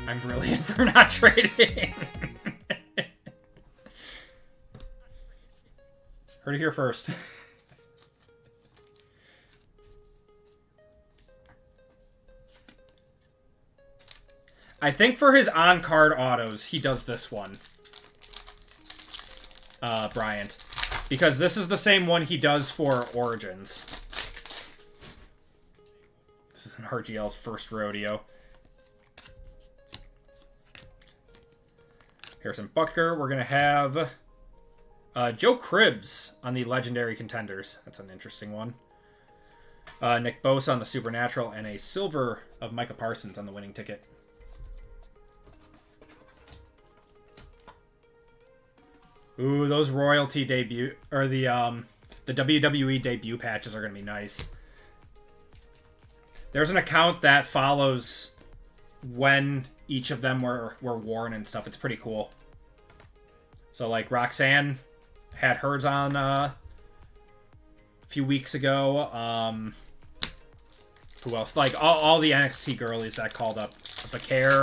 I'm brilliant for not trading. Heard it here first. I think for his on-card autos, he does this one. Bryant. Because this is the same one he does for Origins. This is an RGL's first rodeo. Harrison Butker. We're going to have Joe Cribbs on the Legendary Contenders. That's an interesting one. Nick Bosa on the Supernatural. And a silver of Micah Parsons on the winning ticket. Ooh, those royalty debut, or the WWE debut patches are going to be nice. There's an account that follows when each of them were worn and stuff. It's pretty cool. So, like, Roxanne had hers on a few weeks ago. Who else? Like, all the NXT girlies that called up. Vaquer.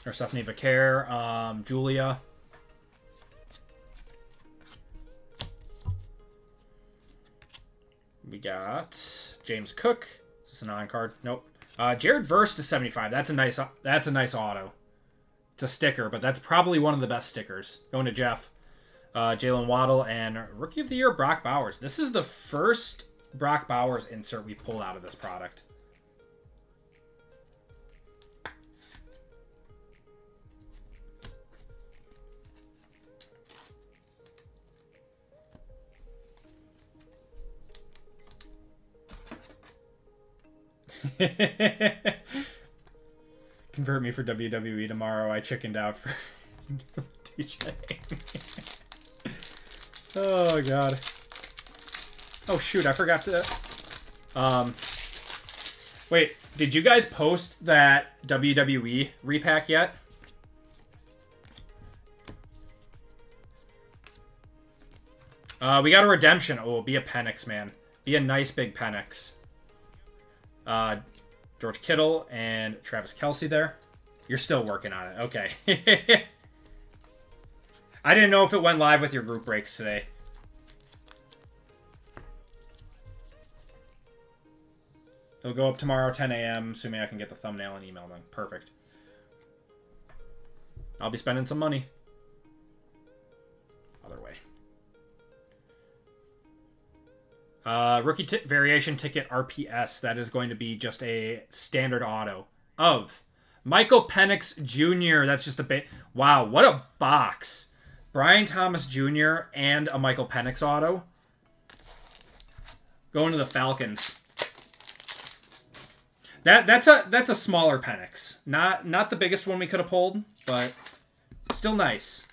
Or Stephanie Vaquer. Julia. We got James Cook. Is this an on-card? Nope. Jared Verse to 75. That's a nice auto. It's a sticker, but that's probably one of the best stickers. Going to Jeff. Jalen Waddle, and Rookie of the Year, Brock Bowers. This is the first Brock Bowers insert we've pulled out of this product. Convert me for WWE tomorrow. I chickened out for DJ. Oh, God. Oh, shoot. I forgot to... Wait. Did you guys post that WWE repack yet? We got a redemption. Oh, be a Penix, man. Be a nice big Penix. George Kittle and Travis Kelce there. You're still working on it. Okay. I didn't know if it went live with your group breaks today. It'll go up tomorrow, 10 a.m., assuming I can get the thumbnail and email them. Perfect. I'll be spending some money. Other way. Rookie variation ticket RPS. That is going to be just a standard auto of Michael Penix Jr. That's just a bit... Wow, what a box. Brian Thomas Jr. and a Michael Penix auto. Going to the Falcons. That's a smaller Penix. Not the biggest one we could have pulled, but still nice.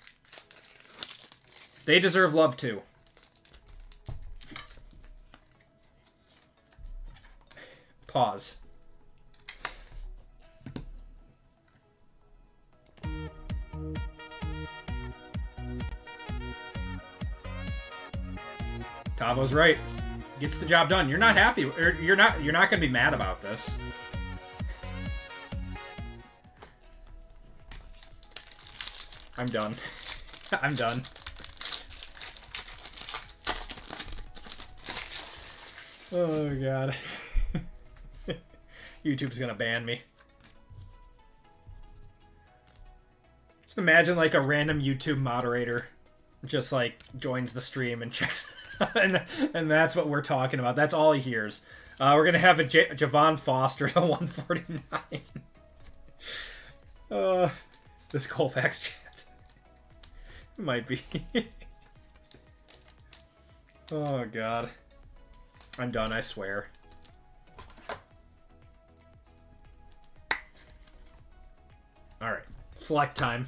They deserve love too. Pause. Tavo's right. Gets the job done. You're not happy. Or you're not going to be mad about this. I'm done. I'm done. Oh, God. YouTube's gonna ban me. Just imagine like a random YouTube moderator just like joins the stream and checks and that's what we're talking about. That's all he hears. We're gonna have a Javon Foster to 149. This Colfax chat. Might be. Oh, God. I'm done, I swear. Alright, select time.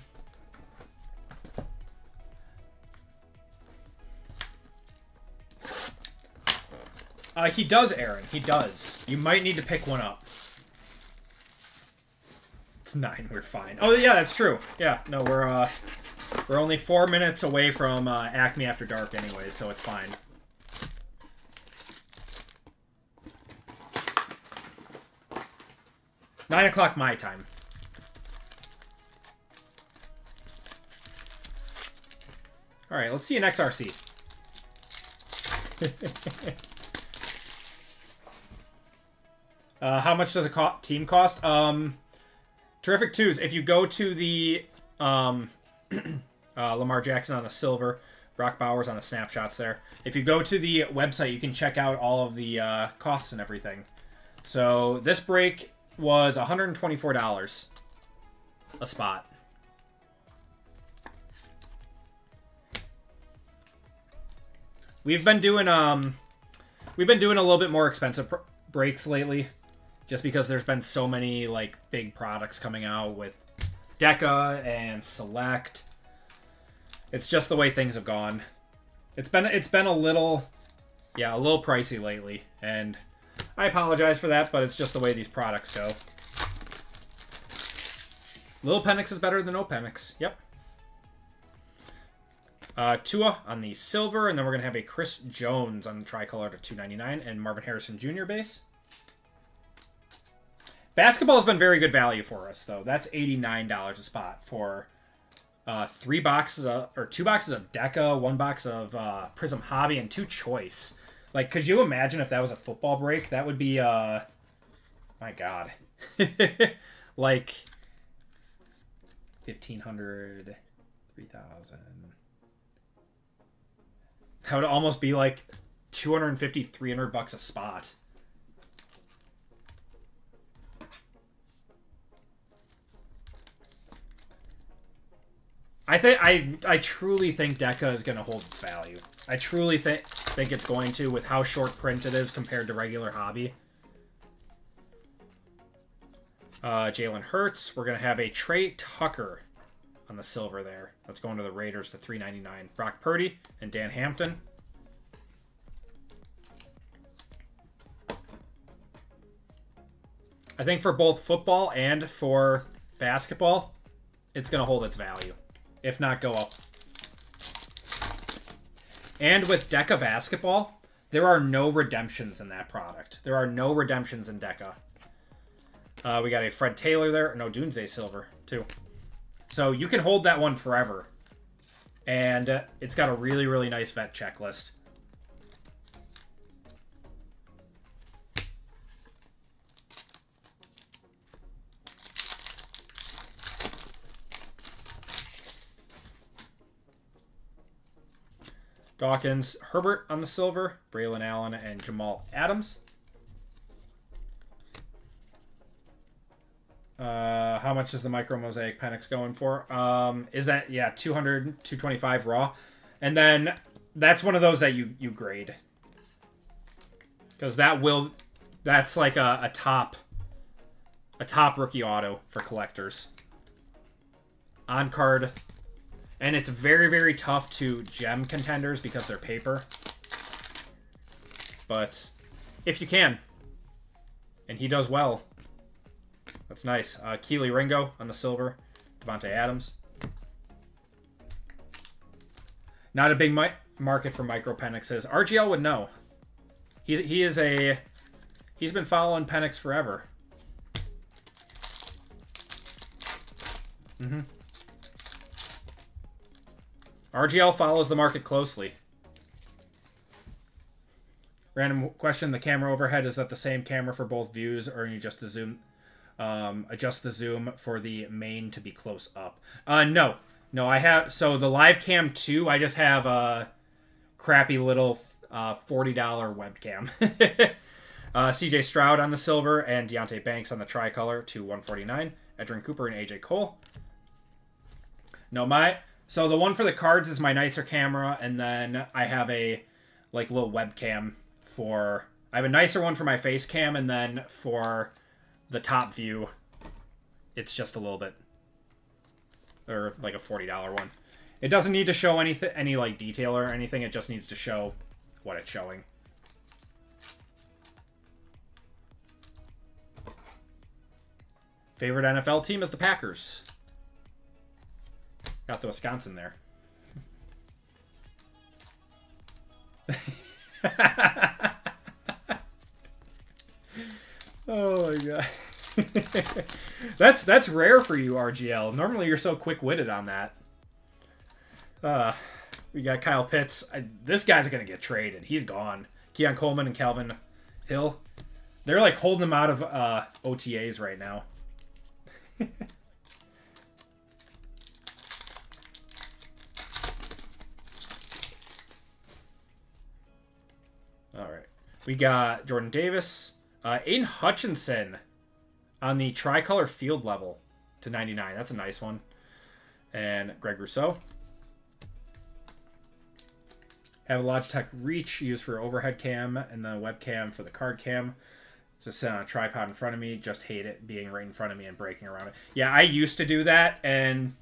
He does, Aaron. He does. You might need to pick one up. It's 9. We're fine. Oh, yeah, that's true. Yeah, no, we're only 4 minutes away from Acme After Dark anyway, so it's fine. Nine o'clock my time. All right, let's see an XRC. How much does a team cost? Terrific Twos. If you go to the Lamar Jackson on the silver, Brock Bowers on the snapshots there. If you go to the website, you can check out all of the costs and everything. So this break was $124 a spot. We've been doing a little bit more expensive breaks lately, just because there's been so many like big products coming out with Deca and Select. It's just the way things have gone. It's been a little pricey lately, and I apologize for that, but it's just the way these products go. Little Penix is better than no Penix. Yep. Tua on the silver, and then we're going to have a Chris Jones on the tricolor to 299 and Marvin Harrison Jr. base. Basketball has been very good value for us, though. That's $89 a spot for 2 boxes of Deca, 1 box of Prism Hobby, and 2 Choice. Like, could you imagine if that was a football break? That would be, my God. Like, 1,500, 3,000. That would almost be like 250, 300 bucks a spot. I truly think Deca is going to hold its value. I truly think it's going to, with how short print it is compared to regular Hobby. Jalen Hurts. We're going to have a Trey Tucker on the silver there. That's going to the Raiders to 399. Brock Purdy and Dan Hampton. I think for both football and for basketball, it's going to hold its value, if not go up. And with Deca Basketball, there are no redemptions in that product. There are no redemptions in Deca. We got a Fred Taylor there. No, Doomsday Silver, too. So you can hold that one forever. And it's got a really, really nice vet checklist. Dawkins, Herbert on the silver, Braylon Allen, and Jamal Adams. How much is the Micro Mosaic Penix going for? Is that, yeah, 200, 225 raw. And then that's one of those that you grade. Because that's like a top rookie auto for collectors. On card. And it's very, very tough to gem contenders because they're paper. But if you can, and he does well, that's nice. Keely Ringo on the silver. Devontae Adams. Not a big market for Micro Penixes. RGL would know. He's been following Penix forever. RGL follows the market closely. Random question: the camera overhead, is that the same camera for both views, or you just the zoom? Adjust the zoom for the main to be close up. No, I have, so the live cam 2, I just have a crappy little $40 webcam. CJ Stroud on the silver and Deontay Banks on the tricolor to 149. Edrin Cooper and AJ Cole. No, so the one for the cards is my nicer camera, and then I have a like little webcam for, I have a nicer one for my face cam, and then for the top view, it's just a little bit, or like a $40 one. It doesn't need to show any like detail or anything. It just needs to show what it's showing. Favorite NFL team is the Packers. Got the Wisconsin there. Oh my god. That's rare for you, RGL. Normally you're so quick-witted on that. We got Kyle Pitts. This guy's gonna get traded. He's gone. Keon Coleman and Calvin Hill. They're like holding him out of OTAs right now. All right. We got Jordan Davis. Aiden Hutchinson on the tricolor field level to 99. That's a nice one. And Greg Rousseau. Have a Logitech Reach used for overhead cam and the webcam for the card cam. Just sit on a tripod in front of me. Just hate it being right in front of me and breaking around it. Yeah, I used to do that and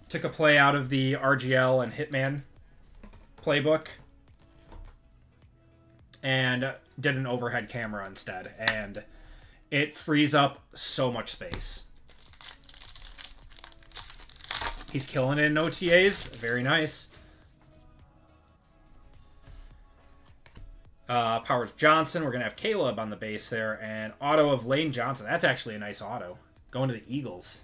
took a play out of the RGL and Hitman playbook and did an overhead camera instead, and it frees up so much space. He's killing it in OTAs. Very nice. Powers Johnson. We're going to have Caleb on the base there. And auto of Lane Johnson. That's actually a nice auto. Going to the Eagles.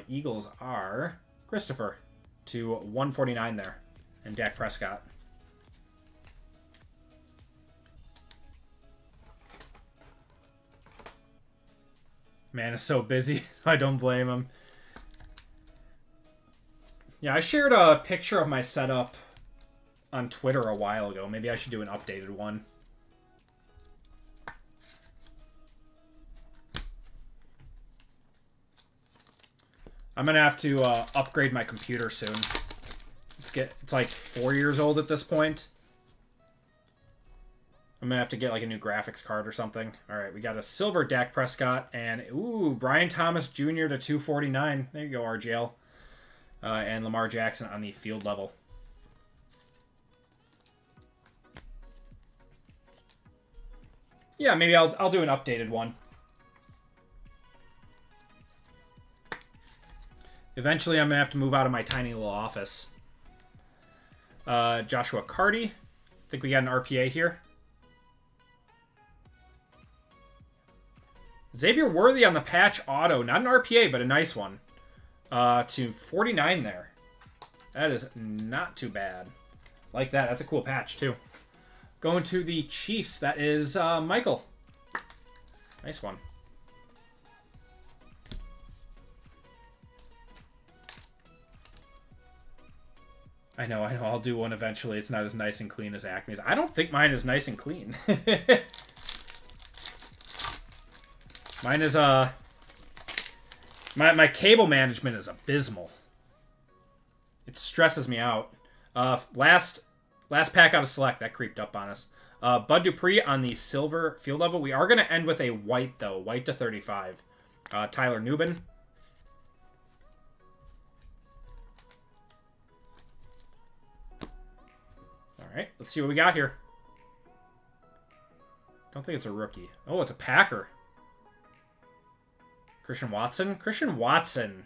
Eagles are Christopher to 149 there. And Dak Prescott. Man is so busy. I don't blame him. Yeah, I shared a picture of my setup on Twitter a while ago. Maybe I should do an updated one. I'm gonna have to upgrade my computer soon. It's like 4 years old at this point. I'm gonna have to get like a new graphics card or something. All right, we got a silver Dak Prescott and ooh, Brian Thomas Jr. to 249. There you go, RGL. And Lamar Jackson on the field level. Yeah, maybe I'll do an updated one. Eventually, I'm gonna have to move out of my tiny little office. Joshua Carty. I think we got an RPA here. Xavier Worthy on the patch auto. Not an RPA, but a nice one. To 49 there. That is not too bad. Like that. That's a cool patch, too. Going to the Chiefs. That is Michael. Nice one. I know. I'll do one eventually. It's not as nice and clean as Acme's. I don't think mine is nice and clean. Mine is, My cable management is abysmal. It stresses me out. Last pack out of Select. That creeped up on us. Bud Dupree on the silver field level. We are going to end with a white, though. White to 35. Tyler Nubin. Alright, let's see what we got here. Don't think it's a rookie. Oh, it's a Packer. Christian Watson. Christian Watson.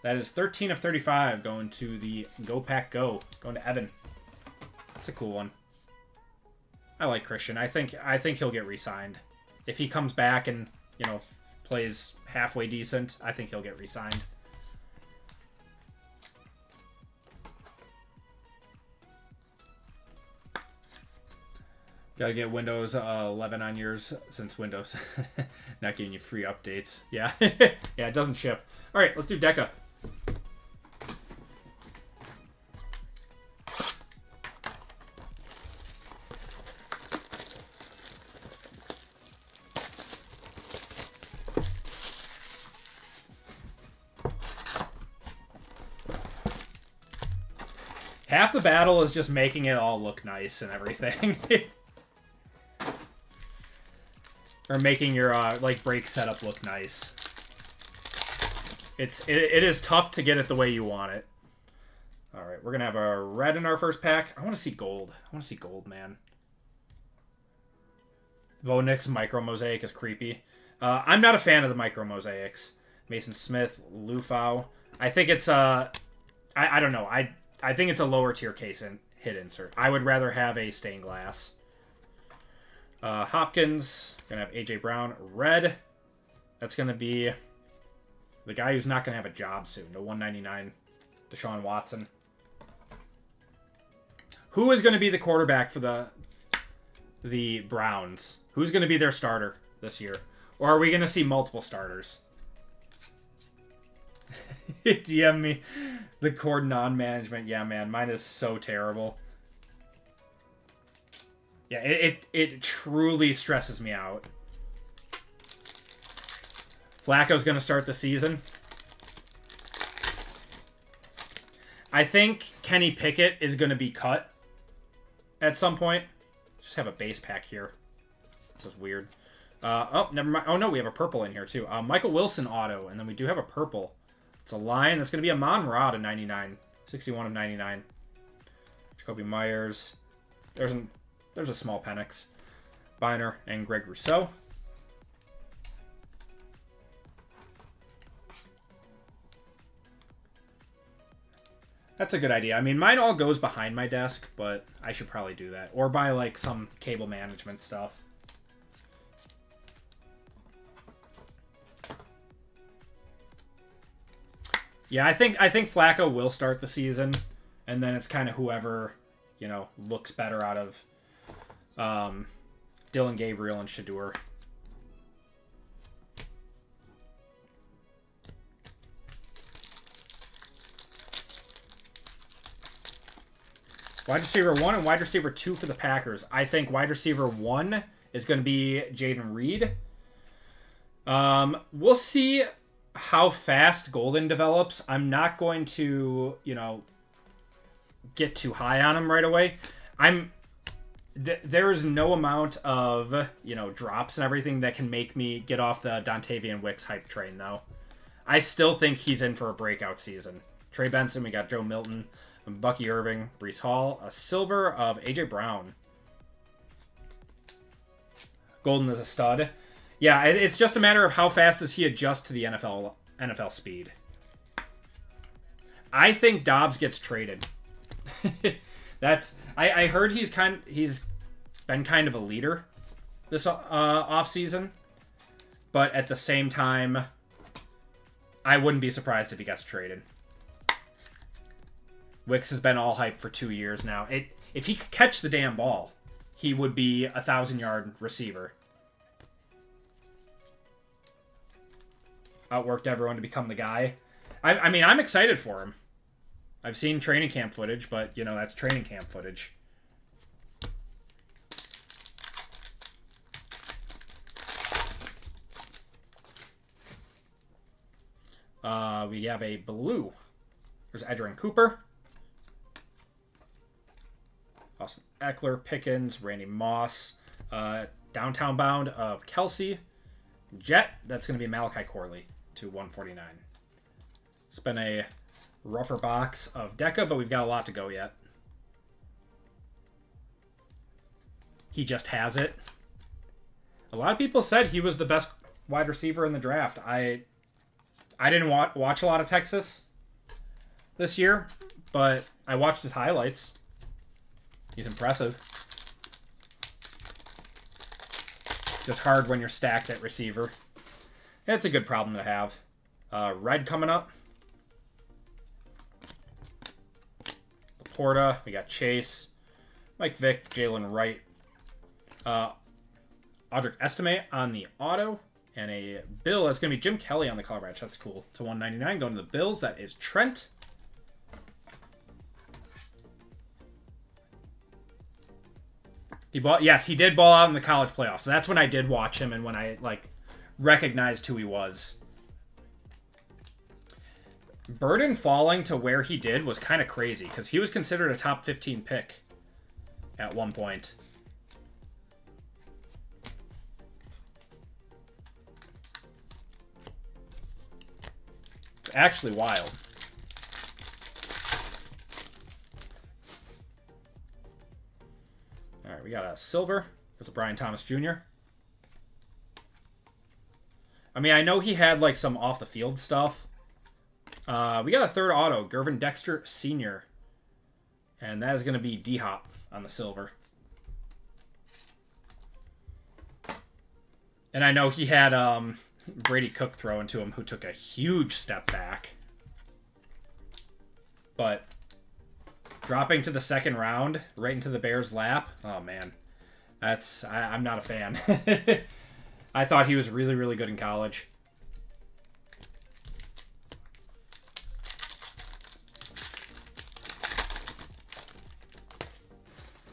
That is 13 of 35 going to the Go Pack Go. Going to Evan. That's a cool one. I like Christian. I think he'll get re-signed. If he comes back and, you know, plays halfway decent, I think he'll get re-signed. Gotta get Windows 11 on yours since Windows not giving you free updates. Yeah, yeah, it doesn't ship. All right, let's do Deca. Half the battle is just making it all look nice and everything. Or making your like break setup look nice. It is tough to get it the way you want it. All right, we're gonna have a red in our first pack. I want to see gold. I want to see gold, man. Bo Nix micro mosaic is creepy. I'm not a fan of the micro mosaics. Mason Smith, Lufau. I think it's I don't know. I think it's a lower tier case hit insert. I would rather have a stained glass. Hopkins, gonna have AJ Brown, red. That's gonna be the guy who's not gonna have a job soon. To 199, Deshaun Watson. Who is gonna be the quarterback for the Browns? Who's gonna be their starter this year? Or are we gonna see multiple starters? DM me the cord non-management. Yeah, man, mine is so terrible. Yeah, it truly stresses me out. Flacco's going to start the season. I think Kenny Pickett is going to be cut at some point. Just have a base pack here. This is weird. Oh, never mind. Oh, no, we have a purple in here, too. Michael Wilson auto, and then we do have a purple. It's a line. That's going to be a Mon-Ra to 99. 61 of 99. Jacoby Myers. There's a small Penix. Biner and Greg Rousseau. That's a good idea. I mean, mine all goes behind my desk, but I should probably do that. Or buy, like, some cable management stuff. Yeah, I think Flacco will start the season, and then it's kind of whoever, you know, looks better out of Dylan Gabriel and Shador. Wide receiver 1 and wide receiver 2 for the Packers. I think wide receiver 1 is going to be Jaden Reed. We'll see how fast Golden develops. I'm not going to, you know, get too high on him right away. There's no amount of, you know, drops and everything that can make me get off the Dontavian Wicks hype train, though. I still think he's in for a breakout season. Trey Benson, we got Joe Milton, Bucky Irving, Breece Hall, a silver of A.J. Brown. Golden is a stud. Yeah, it's just a matter of how fast does he adjust to the NFL speed. I think Dobbs gets traded. I heard he's been kind of a leader this offseason, but at the same time, I wouldn't be surprised if he gets traded. Wicks has been all hype for 2 years now. If he could catch the damn ball, he would be a 1,000-yard receiver. Outworked everyone to become the guy. I mean, I'm excited for him. I've seen training camp footage, but, you know, that's training camp footage. We have a blue. There's Edgerrin Cooper. Austin Eckler, Pickens, Randy Moss. Downtown bound of Kelsey. Jet, that's going to be Malachi Corley to 149. It's been a rougher box of Deca, but we've got a lot to go yet. He just has it. A lot of people said he was the best wide receiver in the draft. I didn't watch a lot of Texas this year, but I watched his highlights. He's impressive. Just hard when you're stacked at receiver. It's a good problem to have. Red coming up. Laporta. We got Chase. Mike Vick. Jalen Wright. Audric Estime on the auto. And a bill. That's going to be Jim Kelly on the color badge. That's cool. To 199. Going to the Bills. That is Trent. Yes, he did ball out in the college playoffs. So that's when I did watch him and when I, like, recognized who he was. Burden falling to where he did was kind of crazy because he was considered a top 15 pick at one point. It's actually wild. All right, we got a silver. There's a Brian Thomas Jr. I mean, I know he had like some off the field stuff. We got a third auto, Gervin Dexter Sr. And that is going to be D-Hop on the silver. And I know he had Brady Cook throw into him, who took a huge step back. But dropping to the second round, right into the Bears' lap, oh man, I'm not a fan. I thought he was really, really good in college.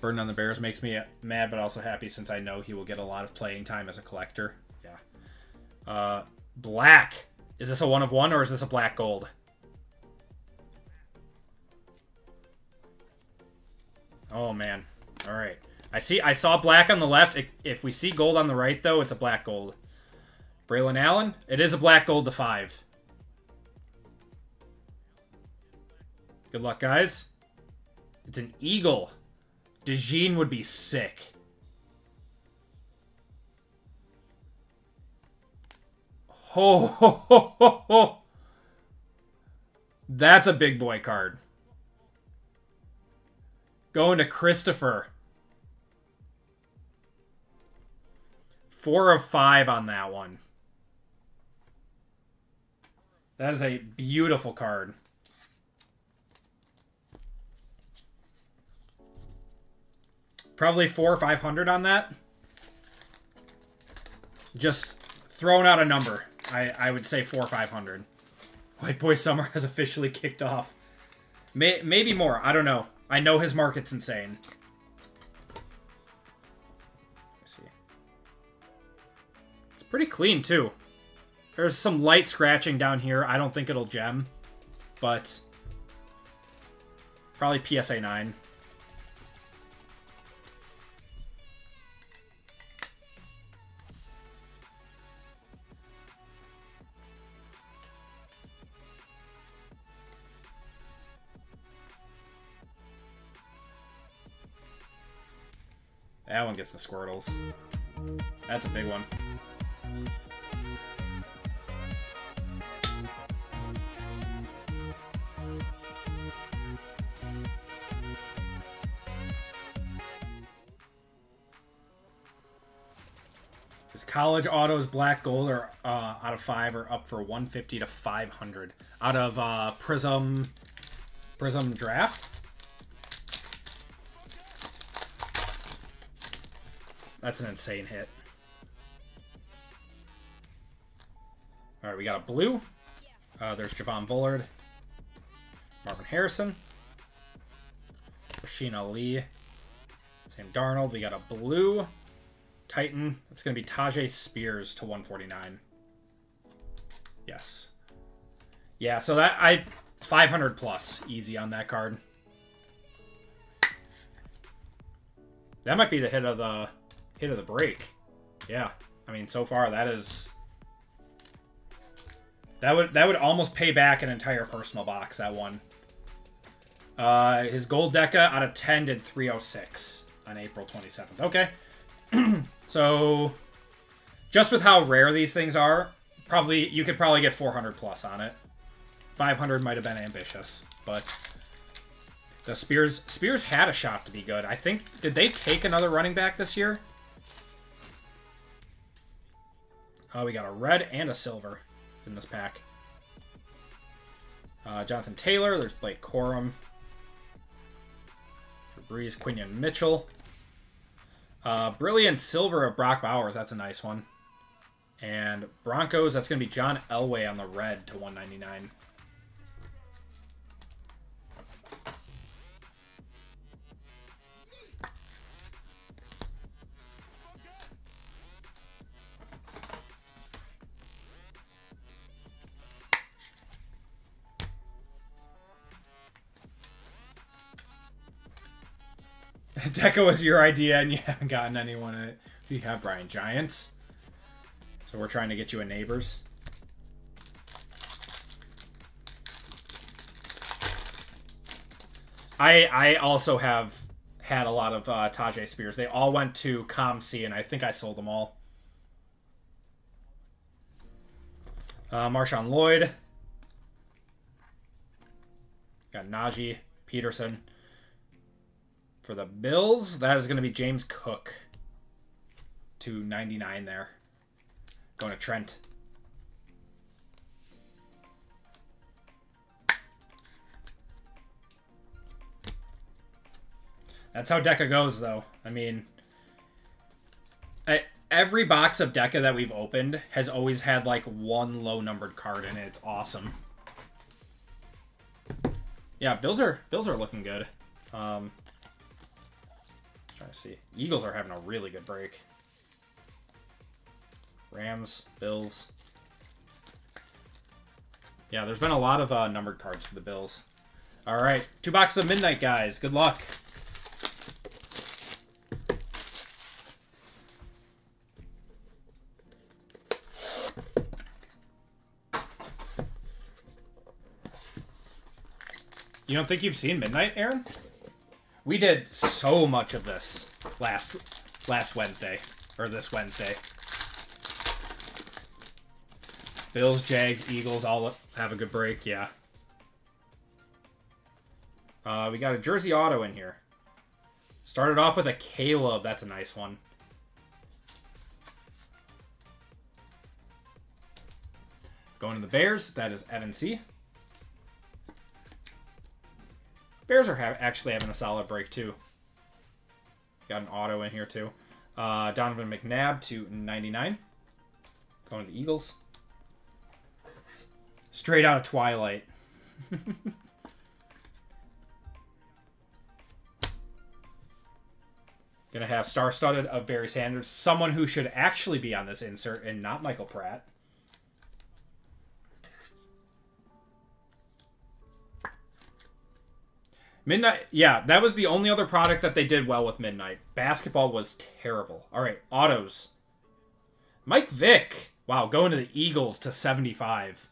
Burden on the Bears makes me mad, but also happy since I know he will get a lot of playing time as a collector. Yeah. Black. Is this a 1 of 1 or is this a black gold? Oh man. All right. I saw black on the left. If we see gold on the right, though, it's a black gold. Braylon Allen. It is a black gold to 5. Good luck, guys. It's an eagle. DeJean would be sick. Ho, ho, ho, ho, ho. That's a big boy card. Going to Christopher. 4 of 5 on that one. That is a beautiful card. Probably 400 or 500 on that. Just throwing out a number. I would say 400 or 500. White Boy Summer has officially kicked off. Maybe more. I don't know. I know his market's insane. Let's see. It's pretty clean, too. There's some light scratching down here. I don't think it'll gem. But probably PSA 9. That one gets the Squirtles. That's a big one. His college autos, black, gold, are out of 5 are up for 150 to 500. Out of Prism Draft. That's an insane hit. All right, we got a blue. There's Javon Bullard, Marvin Harrison, Rasheen Ali, Sam Darnold. We got a blue Titan. It's going to be Tajay Spears to 149. Yes. Yeah, so that 500 plus easy on that card. That might be the hit of the break. Yeah. I mean, so far that would almost pay back an entire personal box, that one. His gold Deca out of 10 did 306 on April 27th. Okay. So just with how rare these things are, you could probably get 400 plus on it. 500 might have been ambitious, but the Spears had a shot to be good. I think, did they take another running back this year? We got a red and a silver in this pack. Jonathan Taylor. There's Blake Corum. Breeze, Quinion Mitchell. Brilliant silver of Brock Bowers. That's a nice one. And Broncos, that's going to be John Elway on the red to 199. Deco was your idea, and you haven't gotten anyone in it. You have Brian Giants. So we're trying to get you a Neighbors. I also have had a lot of Tajay Spears. They all went to ComC, and I think I sold them all. Marshawn Lloyd. Got Najee, Peterson. For the Bills, that is going to be James Cook to 99 there. Going to Trent. That's how Deca goes, though. I mean, every box of Deca that we've opened has always had, like, one low-numbered card in it. It's awesome. Yeah, Bills are looking good. Trying to see. Eagles are having a really good break. Rams, Bills. Yeah, there's been a lot of numbered cards for the Bills. All right, 2 boxes of Midnight, guys. Good luck. You don't think you've seen Midnight, Aaron? We did so much of this last Wednesday, or this Wednesday. Bills, Jags, Eagles all have a good break, yeah. We got a jersey auto in here. Started off with a Caleb. That's a nice one. Going to the Bears. That is Evan C. Bears are actually having a solid break, too. Got an auto in here, too. Donovan McNabb to 99. Going to the Eagles. Straight out of Twilight. Gonna have star-studded of Barry Sanders. Someone who should actually be on this insert and not Michael Pratt. Midnight, yeah, that was the only other product that they did well with Midnight. Basketball was terrible. All right, autos. Mike Vick. Wow, going to the Eagles to 75.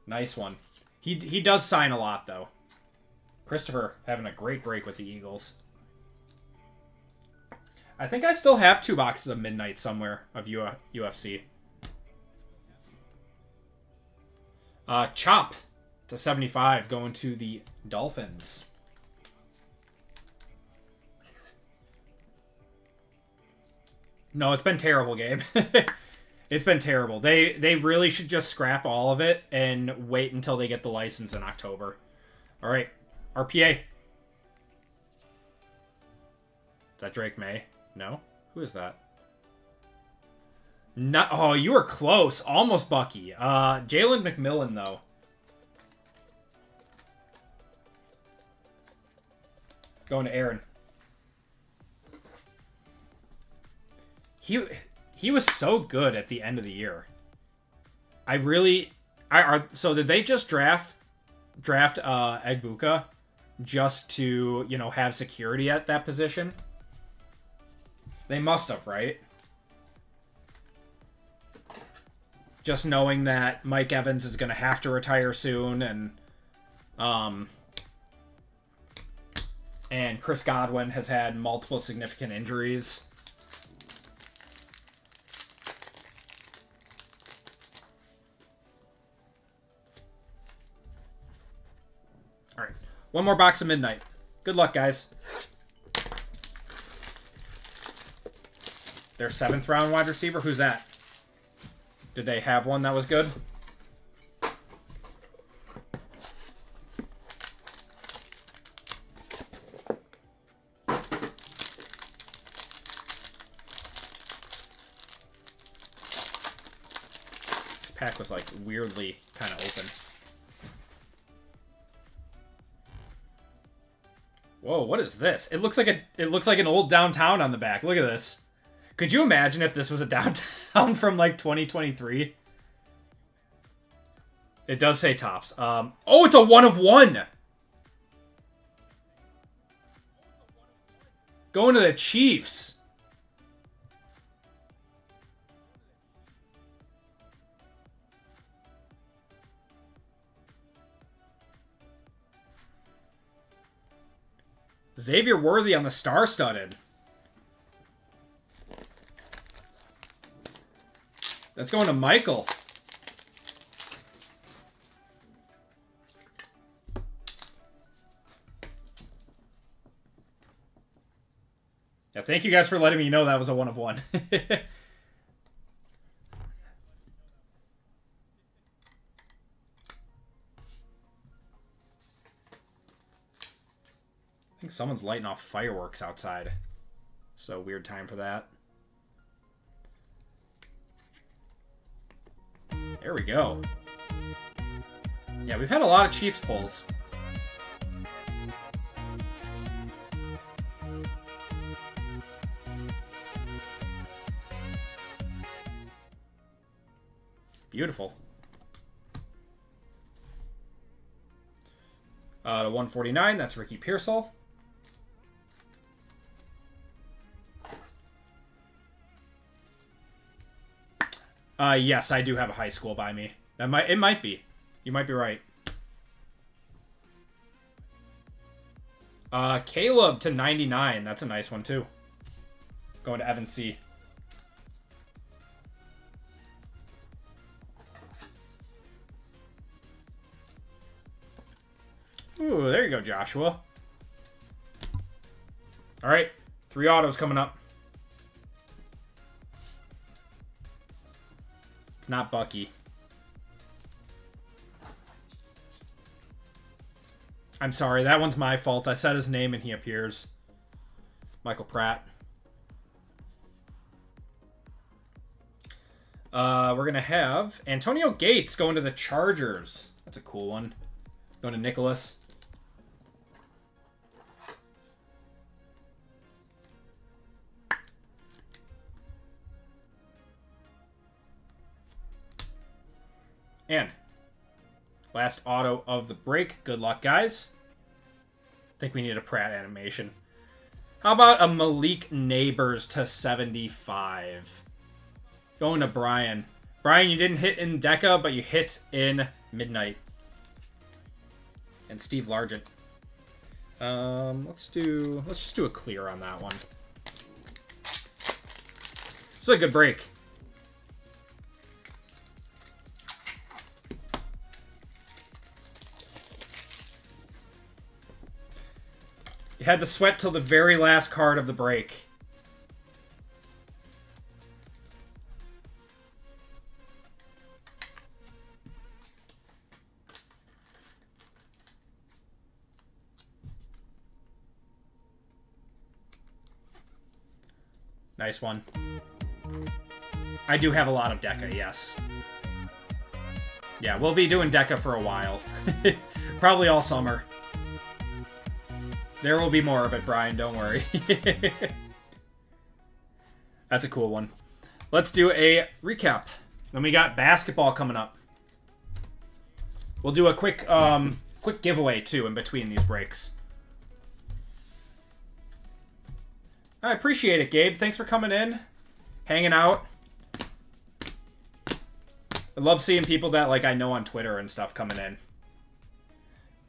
Nice one. He does sign a lot, though. Christopher having a great break with the Eagles. I think I still have 2 boxes of Midnight somewhere of UFC. Chop to 75 going to the Dolphins. No, it's been terrible, Gabe. It's been terrible. They really should just scrap all of it and wait until they get the license in October. All right, RPA. Is that Drake May? No? Who is that? No, oh, you were close. Almost Bucky. Jalen McMillan, though. Going to Aaron. He was so good at the end of the year. So did they just draft Egbuka just to, you know, have security at that position? They must have, right? Just knowing that Mike Evans is going to have to retire soon, and Chris Godwin has had multiple significant injuries. All right, one more box of Midnight. Good luck, guys. Their 7th round wide receiver? Who's that? Did they have one that was good? This pack was like weirdly kind of open. Whoa, what is this? It looks like an old downtown on the back. Look at this. Could you imagine if this was a downtown from, like, 2023? It does say Topps. Oh, it's a 1 of 1! Going to the Chiefs. Xavier Worthy on the star-studded. That's going to Michael. Yeah, thank you guys for letting me know that was a 1 of 1. I think someone's lighting off fireworks outside. So weird time for that. There we go. Yeah, we've had a lot of Chiefs pulls. Beautiful. To 149, that's Ricky Pearsall. Yes, I do have a high school by me. It might be. You might be right. Caleb to 99. That's a nice one, too. Going to Evan C. Ooh, there you go, Joshua. All right, 3 autos coming up. It's not Bucky. I'm sorry, that one's my fault. I said his name and he appears. Michael Pratt. We're going to have Antonio Gates going to the Chargers. That's a cool one. Going to Nicholas. And last auto of the break. Good luck, guys. I think we need a Pratt animation. How about a Malik Neighbors to 75? Going to Brian. Brian, you didn't hit in Deca, but you hit in Midnight. And Steve Largent. Let's just do a clear on that one. This is a good break. You had to sweat till the very last card of the break. Nice one. I do have a lot of Deca, yes. Yeah, we'll be doing Deca for a while. Probably all summer. There will be more of it, Brian, don't worry. That's a cool one. Let's do a recap. Then we got basketball coming up. We'll do a quick giveaway, too, in between these breaks. I appreciate it, Gabe. Thanks for coming in, hanging out. I love seeing people that like I know on Twitter and stuff coming in.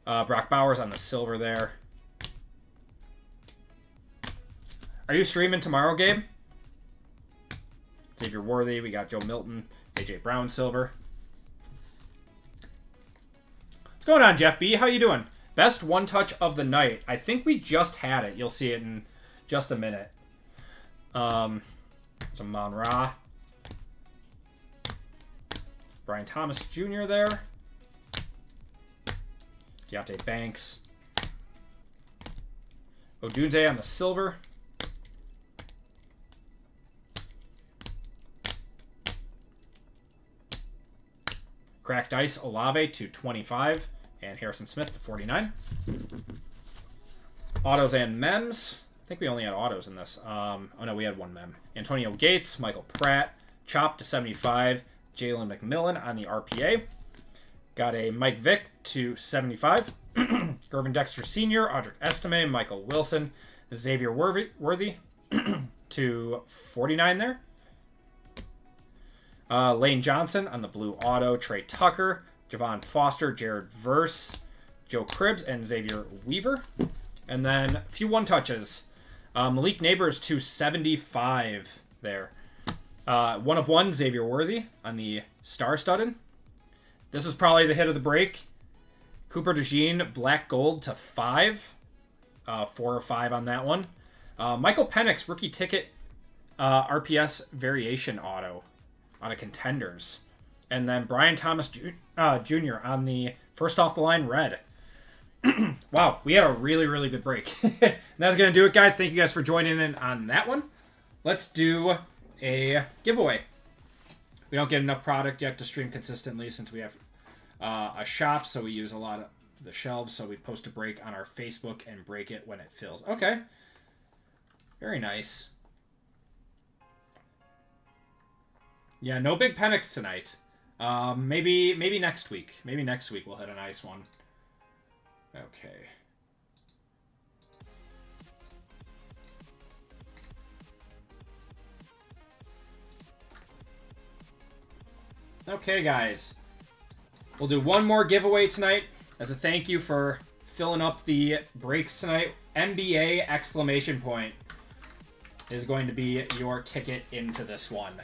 Brock Bowers on the silver there. Are you streaming tomorrow, Gabe? Xavier Worthy. We got Joe Milton. AJ Brown silver. What's going on, Jeff B? How you doing? Best one touch of the night. I think we just had it. You'll see it in just a minute. Some Mon-Ra. Brian Thomas Jr. there. Deontay Banks. Odunze on the silver. Cracked Ice Olave to 25. And Harrison Smith to 49. Autos and mems. I think we only had autos in this. Oh, no, we had one mem. Antonio Gates, Michael Pratt, Chop to 75. Jalen McMillan on the RPA. Got a Mike Vick to 75. Gervin Dexter Sr., Audric Estime, Michael Wilson, Xavier Worthy to 49 there. Lane Johnson on the blue auto. Trey Tucker, Javon Foster, Jared Verse, Joe Cribbs, and Xavier Weaver. And then a few one-touches. Malik Neighbors to 75 there. 1 of 1, Xavier Worthy on the star-studded. This was probably the hit of the break. Cooper DeJean, black gold to 5. 4 of 5 on that one. Michael Penix, rookie ticket RPS variation auto on a Contenders. And then Brian Thomas Jr. on the first off the line red. Wow, we had a really, really good break. And that's going to do it, guys. Thank you guys for joining in on that one. Let's do a giveaway. We don't get enough product yet to stream consistently since we have a shop, so we use a lot of the shelves. So we post a break on our Facebook and break it when it fills. Okay. Very nice. Yeah, no big Penix tonight. Maybe next week. Maybe next week we'll hit a nice one. Okay. Okay, guys. We'll do one more giveaway tonight as a thank you for filling up the breaks tonight. NBA exclamation point is going to be your ticket into this one.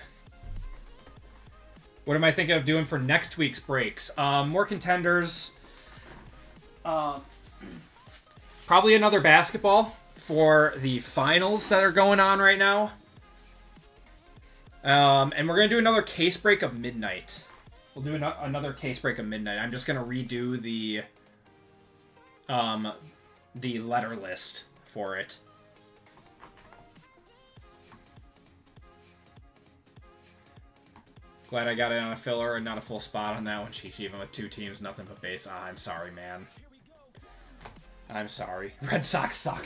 What am I thinking of doing for next week's breaks? More contenders. Probably another basketball for the finals that are going on right now. And we're going to do another case break of midnight. We'll do another case break of midnight. I'm just going to redo the letter list for it. Glad I got it on a filler and not a full spot on that one, Chichi. Even with 2 teams, nothing but base. Ah, I'm sorry, man. I'm sorry. Red Sox suck.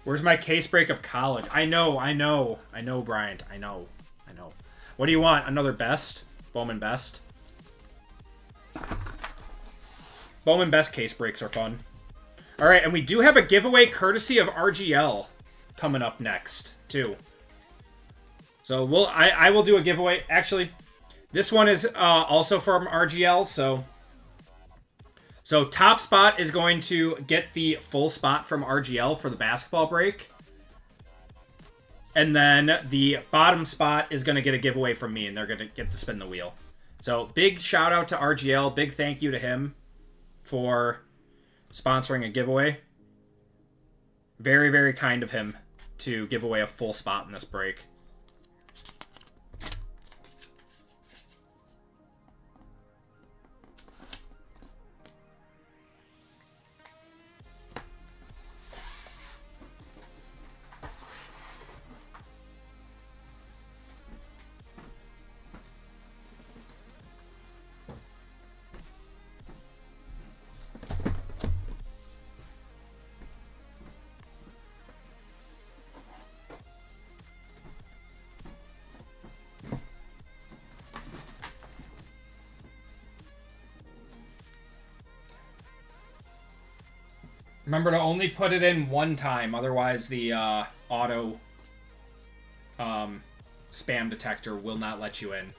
Where's my case break of college? I know, Bryant. I know. What do you want? Another best? Bowman best? Bowman best case breaks are fun. Alright, and we do have a giveaway courtesy of RGL coming up next, too. So I will do a giveaway. Actually, this one is also from RGL, So top spot is going to get the full spot from RGL for the basketball break. And then the bottom spot is going to get a giveaway from me, and they're going to get to spin the wheel. So big shout out to RGL. Big thank you to him for sponsoring a giveaway. Very, very kind of him to give away a full spot in this break. Remember to only put it in one time, otherwise the auto spam detector will not let you in.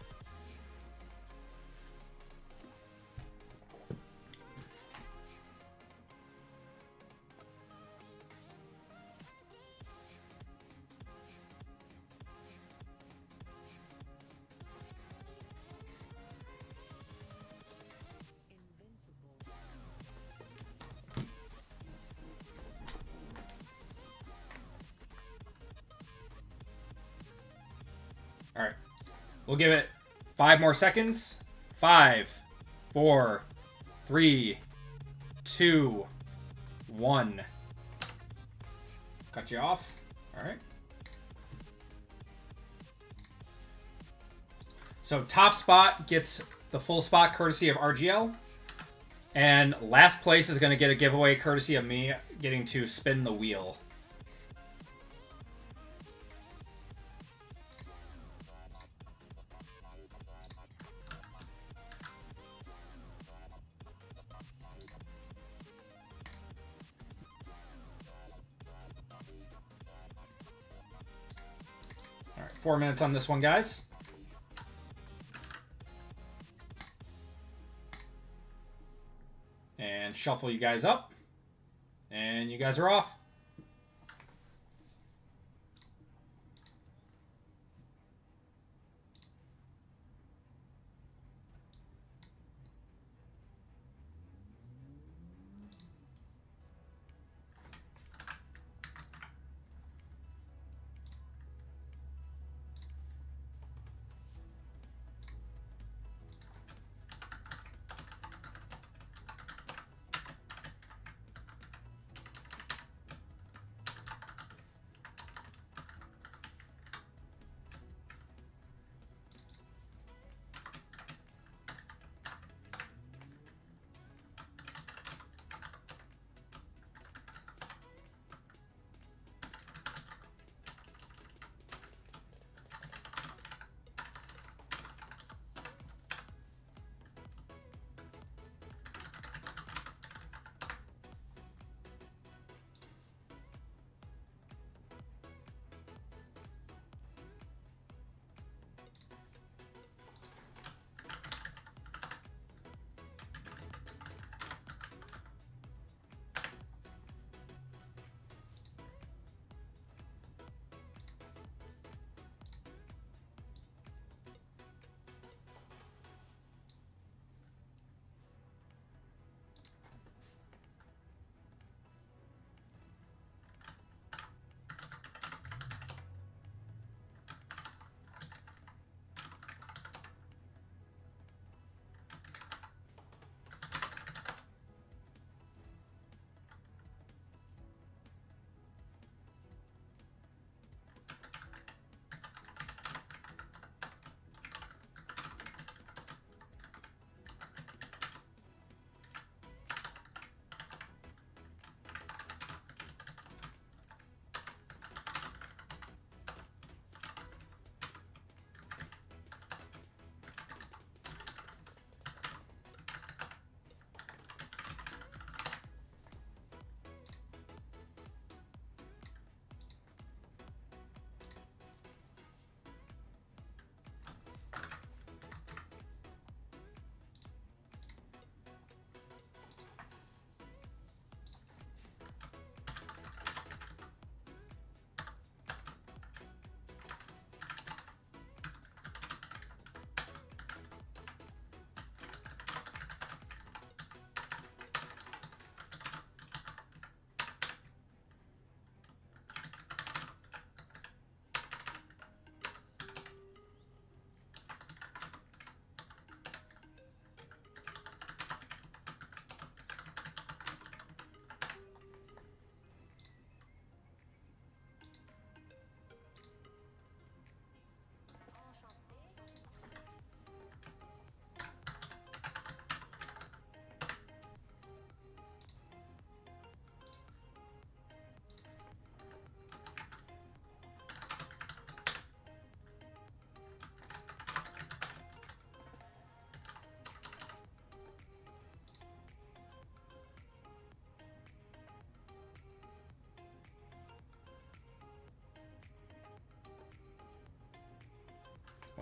Alright. We'll give it 5 more seconds. 5, 4, 3, 2, 1. Cut you off. Alright. So top spot gets the full spot courtesy of RGL. And last place is going to get a giveaway courtesy of me getting to spin the wheel. All right, 4 minutes on this one, guys. And shuffle you guys up. And you guys are off.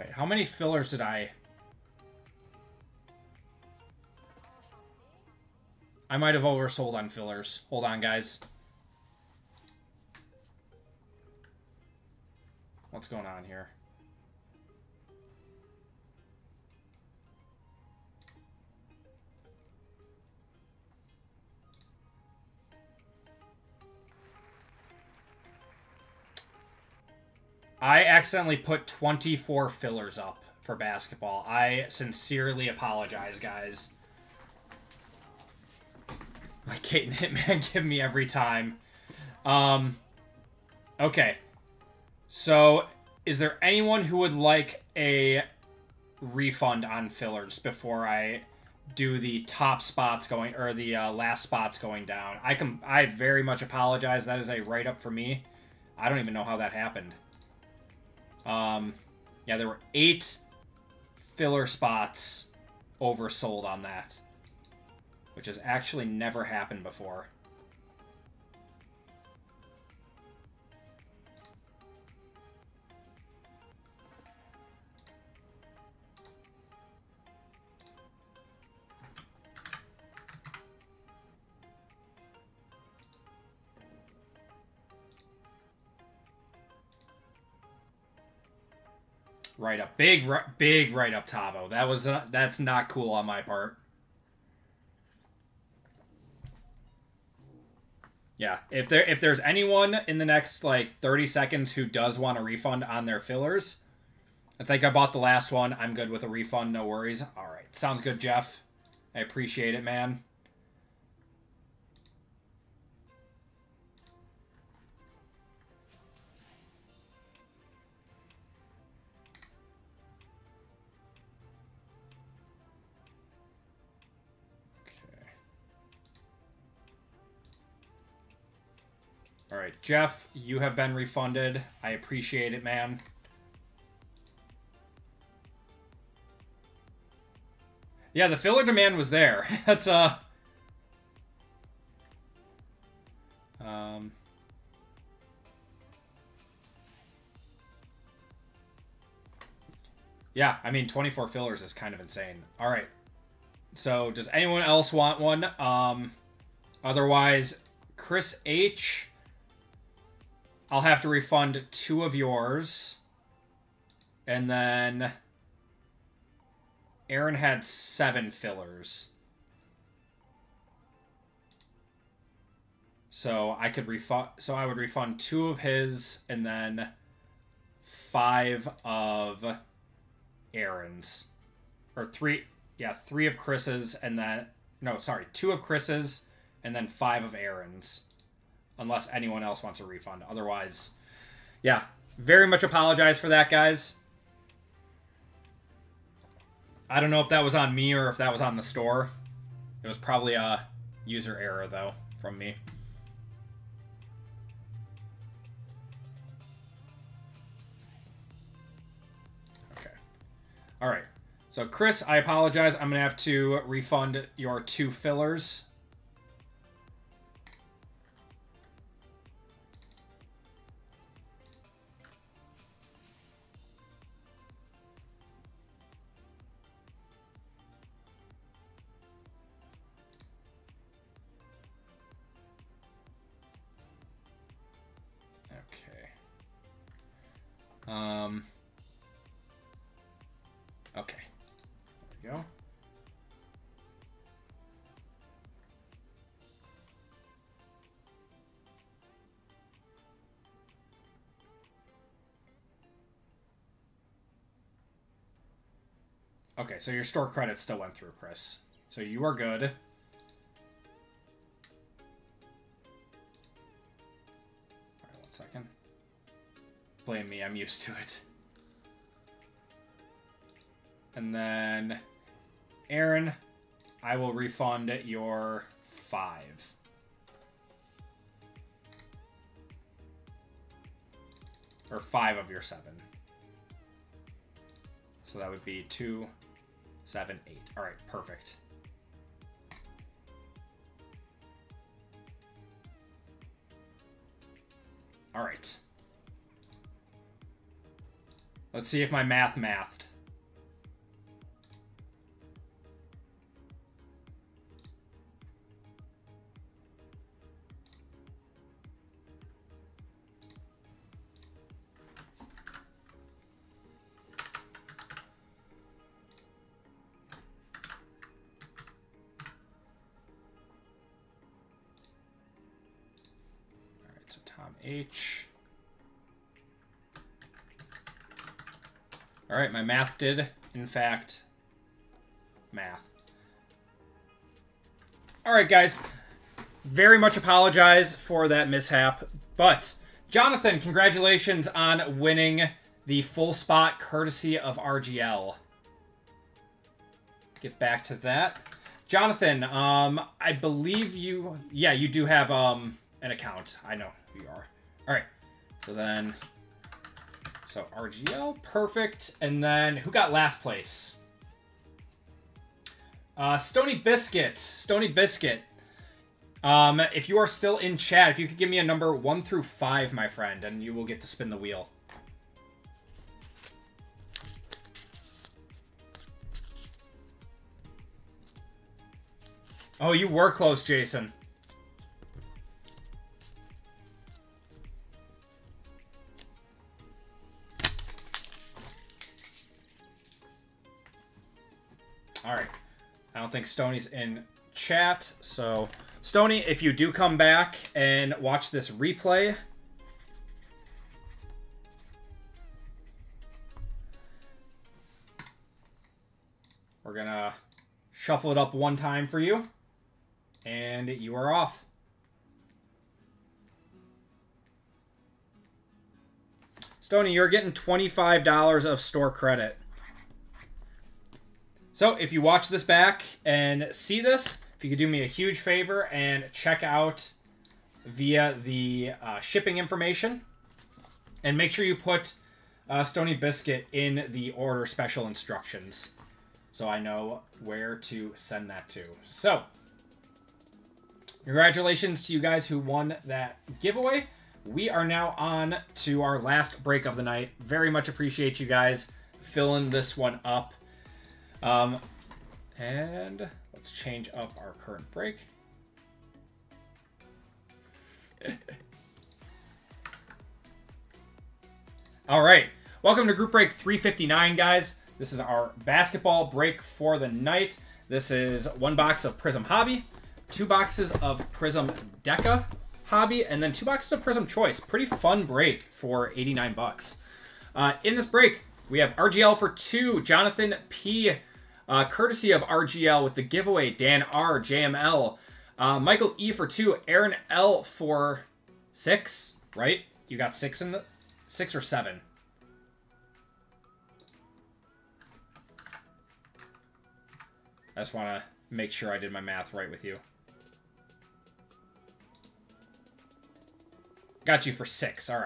Wait, how many fillers did I might have oversold on fillers. Hold on, guys. What's going on here? I accidentally put 24 fillers up for basketball. I sincerely apologize, guys. Like Kate and Hitman give me every time. Okay. So, is there anyone who would like a refund on fillers before I do the top spots going, or the last spots going down? I very much apologize. That is a write-up for me. I don't even know how that happened. Yeah, there were 8 filler spots oversold on that, which has actually never happened before. Right up, big right up, Tavo. That's not cool on my part. Yeah, if there's anyone in the next like 30 seconds who does want a refund on their fillers, I think I bought the last one. I'm good with a refund, no worries. All right, sounds good, Jeff. I appreciate it, man. All right, Jeff, you have been refunded. I appreciate it, man. Yeah, the filler demand was there. That's yeah, I mean 24 fillers is kind of insane. All right. So, does anyone else want one? Otherwise, Chris H, I'll have to refund 2 of yours. And then Aaron had 7 fillers. So I could refund, so I would refund 2 of his and then 5 of Aaron's. Or 3, yeah, 3 of Chris's and then, no, sorry, 2 of Chris's and then 5 of Aaron's. Unless anyone else wants a refund. Otherwise, yeah, very much apologize for that, guys. I don't know if that was on me or if that was on the store. It was probably a user error, though, from me. Okay. All right. So, Chris, I apologize. I'm going to have to refund your 2 fillers. Okay. There we go. Okay, so your store credit still went through, Chris. So you are good. Alright, 1 second. Blame me, I'm used to it. And then, Aaron, I will refund your 5. Or 5 of your 7. So that would be 2, 7, 8. All right, perfect. All right. Let's see if my math mathed. All right, so Tom H. All right, my math did, in fact, math. All right, guys. Very much apologize for that mishap. But, Jonathan, congratulations on winning the full spot courtesy of RGL. Get back to that. Jonathan, I believe you... Yeah, you do have an account. I know who you are. All right. So then... So RGL, perfect. And then who got last place? Stony Biscuit. Stony Biscuit. If you are still in chat, if you could give me a number 1 through 5, my friend, and you will get to spin the wheel. Oh, you were close, Jason. All right. I don't think Stoney's in chat. So, Stoney, if you do come back and watch this replay, we're going to shuffle it up one time for you, and you are off. Stoney, you're getting $25 of store credit. So, if you watch this back and see this, if you could do me a huge favor and check out via the shipping information, and make sure you put Stony Biscuit in the order special instructions so I know where to send that to. So, congratulations to you guys who won that giveaway. We are now on to our last break of the night. Very much appreciate you guys filling this one up. And let's change up our current break. All right. Welcome to group break 359, guys. This is our basketball break for the night. This is 1 box of Prism Hobby, 2 boxes of Prism Deca Hobby, and then 2 boxes of Prism Choice. Pretty fun break for 89 bucks. In this break, we have RGL for 2, Jonathan P. Courtesy of RGL with the giveaway, Dan R, JML, Michael E for 2, Aaron L for 6, right? You got 6 in the 6 or 7. I just want to make sure I did my math right with you. Got you for 6. All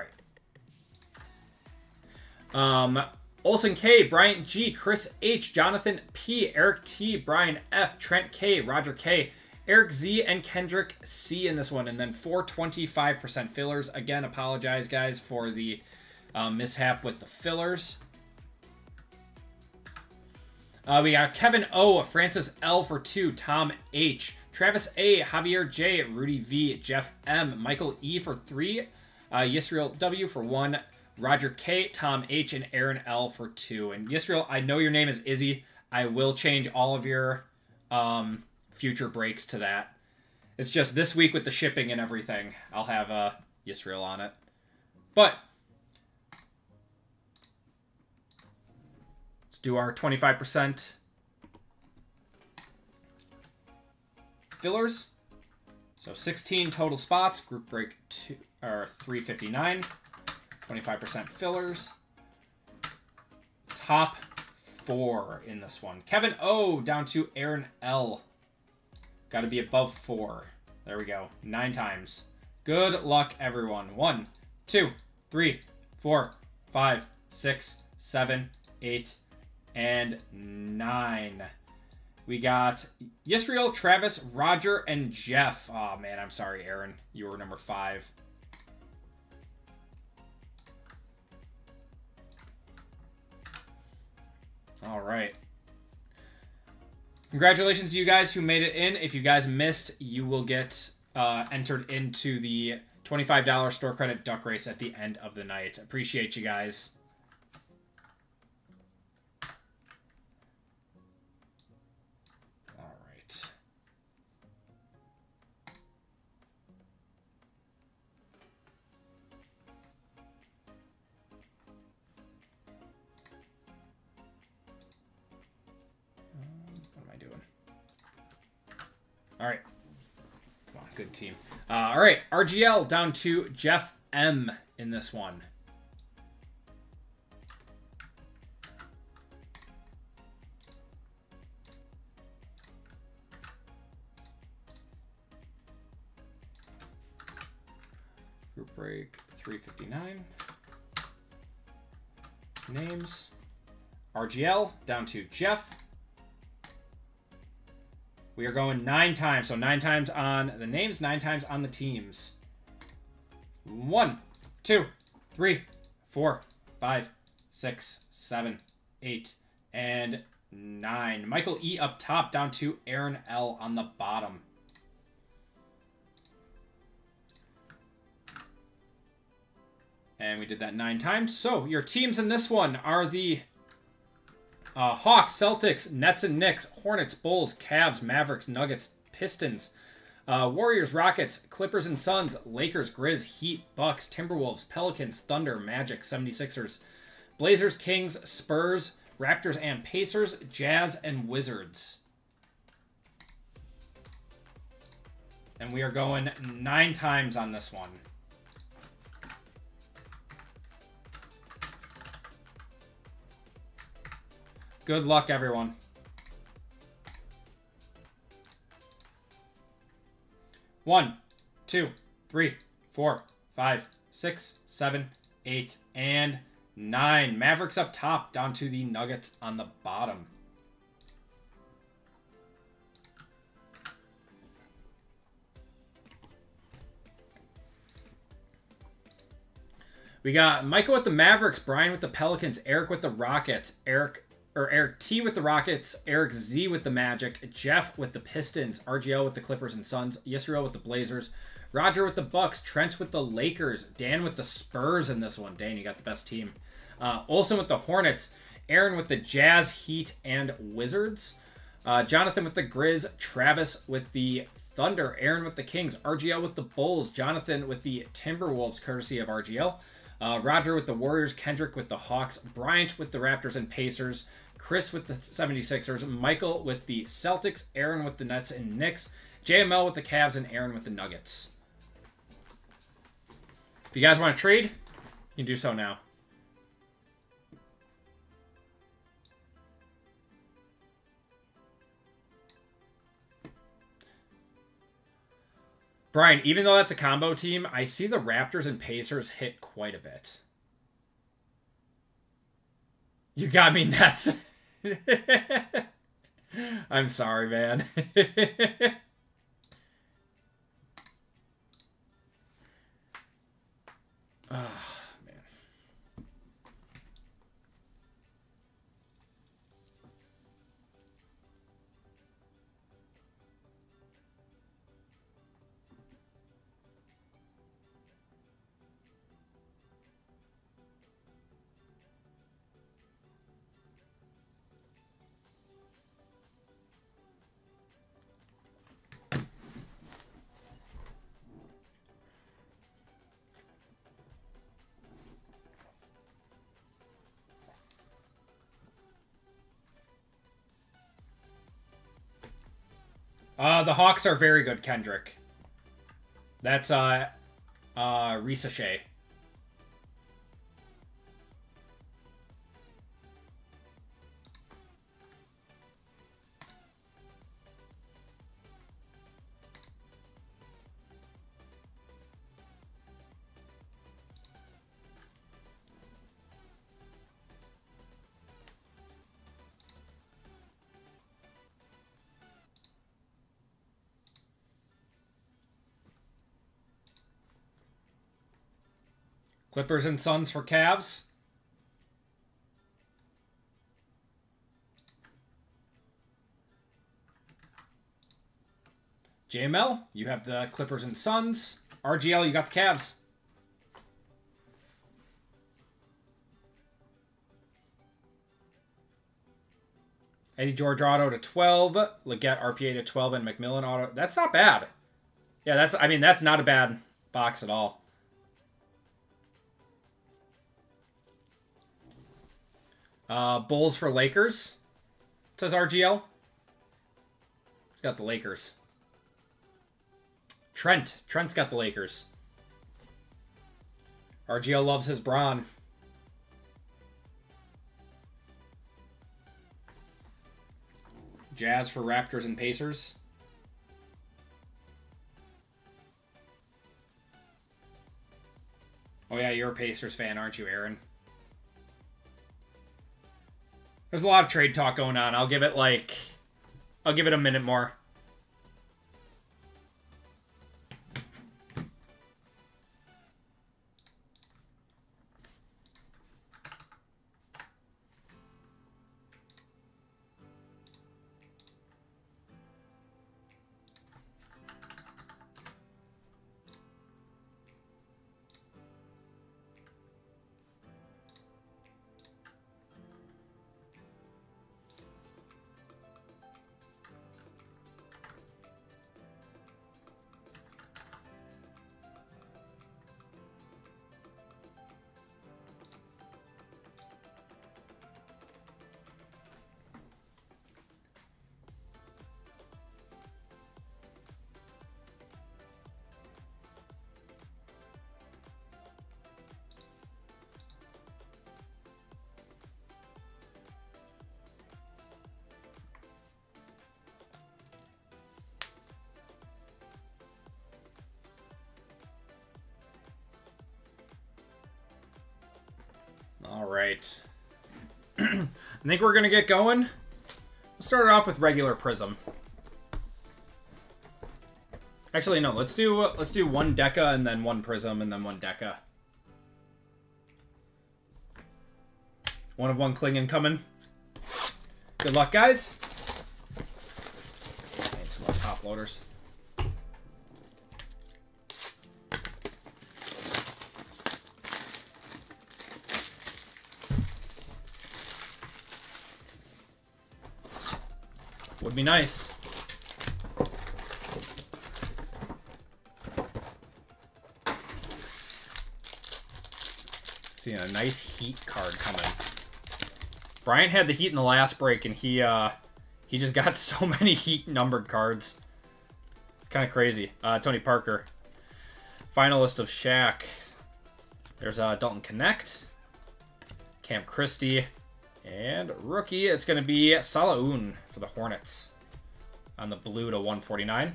right. Olsen K, Bryant G, Chris H, Jonathan P, Eric T, Brian F, Trent K, Roger K, Eric Z, and Kendrick C in this one. And then 425% fillers. Again, apologize, guys, for the mishap with the fillers. We got Kevin O, Francis L for 2, Tom H, Travis A, Javier J, Rudy V, Jeff M, Michael E for 3, Yisrael W for 1, Roger K, Tom H, and Aaron L for 2. And Yisrael, I know your name is Izzy. I will change all of your future breaks to that. It's just this week with the shipping and everything, I'll have Yisrael on it. But let's do our 25% fillers. So 16 total spots, group break 2 or 359. 25% fillers. Top 4 in this one. Kevin O down to Aaron L. Got to be above 4. There we go. 9 times. Good luck, everyone. 1, 2, 3, 4, 5, 6, 7, 8, and 9. We got Yisrael, Travis, Roger, and Jeff. Oh, man, I'm sorry, Aaron. You were number 5. All right. Congratulations to you guys who made it in. If you guys missed, you will get entered into the $25 store credit duck race at the end of the night. Appreciate you guys. All right. What am I doing? All right. Come on, good team. All right, RGL down to Jeff M in this one. Group break 359. Names. RGL down to Jeff. We are going 9 times. So 9 times on the names, 9 times on the teams. 1, 2, 3, 4, 5, 6, 7, 8, and 9. Michael E up top down to Aaron L on the bottom. And we did that 9 times. So your teams in this one are the Hawks, Celtics, Nets and Knicks, Hornets, Bulls, Cavs, Mavericks, Nuggets, Pistons, Warriors, Rockets, Clippers and Suns, Lakers, Grizz, Heat, Bucks, Timberwolves, Pelicans, Thunder, Magic, 76ers, Blazers, Kings, Spurs, Raptors and Pacers, Jazz and Wizards. And we are going 9 times on this one. Good luck, everyone. 1, 2, 3, 4, 5, 6, 7, 8, and 9. Mavericks up top, down to the Nuggets on the bottom. We got Michael with the Mavericks, Brian with the Pelicans, Eric with the Rockets, Eric T with the Rockets, Eric Z with the Magic, Jeff with the Pistons, RGL with the Clippers and Suns, Yisrael with the Blazers, Roger with the Bucks, Trent with the Lakers, Dan with the Spurs in this one. Dan, you got the best team. Olsen with the Hornets, Aaron with the Jazz, Heat, and Wizards, Jonathan with the Grizz, Travis with the Thunder, Aaron with the Kings, RGL with the Bulls, Jonathan with the Timberwolves, courtesy of RGL, Roger with the Warriors, Kendrick with the Hawks, Bryant with the Raptors and Pacers, Chris with the 76ers, Michael with the Celtics, Aaron with the Nets and Knicks, JML with the Cavs, and Aaron with the Nuggets. If you guys want to trade, you can do so now. Brian, even though that's a combo team, I see the Raptors and Pacers hit quite a bit. You got me nuts. I'm sorry, man. Man. The Hawks are very good, Kendrick. That's Ricochet. Clippers and Suns for Cavs. JML, you have the Clippers and Suns. RGL, you got the Cavs. Eddie George auto to 12. Leggett RPA to 12 and McMillan auto. That's not bad. Yeah, that's not a bad box at all. Bulls for Lakers. Says RGL. He's got the Lakers. Trent's got the Lakers. RGL loves his Braun. Jazz for Raptors and Pacers. Oh yeah, you're a Pacers fan, aren't you, Aaron? There's a lot of trade talk going on. I'll give it a minute more. All right. I think we're gonna get going. We'll start it off with regular Prism. Actually, no. Let's do one Deca and then one Prism and then one Deca. One of one Klingon coming. Good luck, guys. Need some more top loaders. Would be nice. Seeing a nice Heat card coming. Brian had the Heat in the last break, and he just got so many Heat numbered cards. It's kind of crazy. Tony Parker, finalist of Shaq. There's Dalton Connect, Cam Christie. And rookie, it's going to be Salaun for the Hornets on the blue to 149.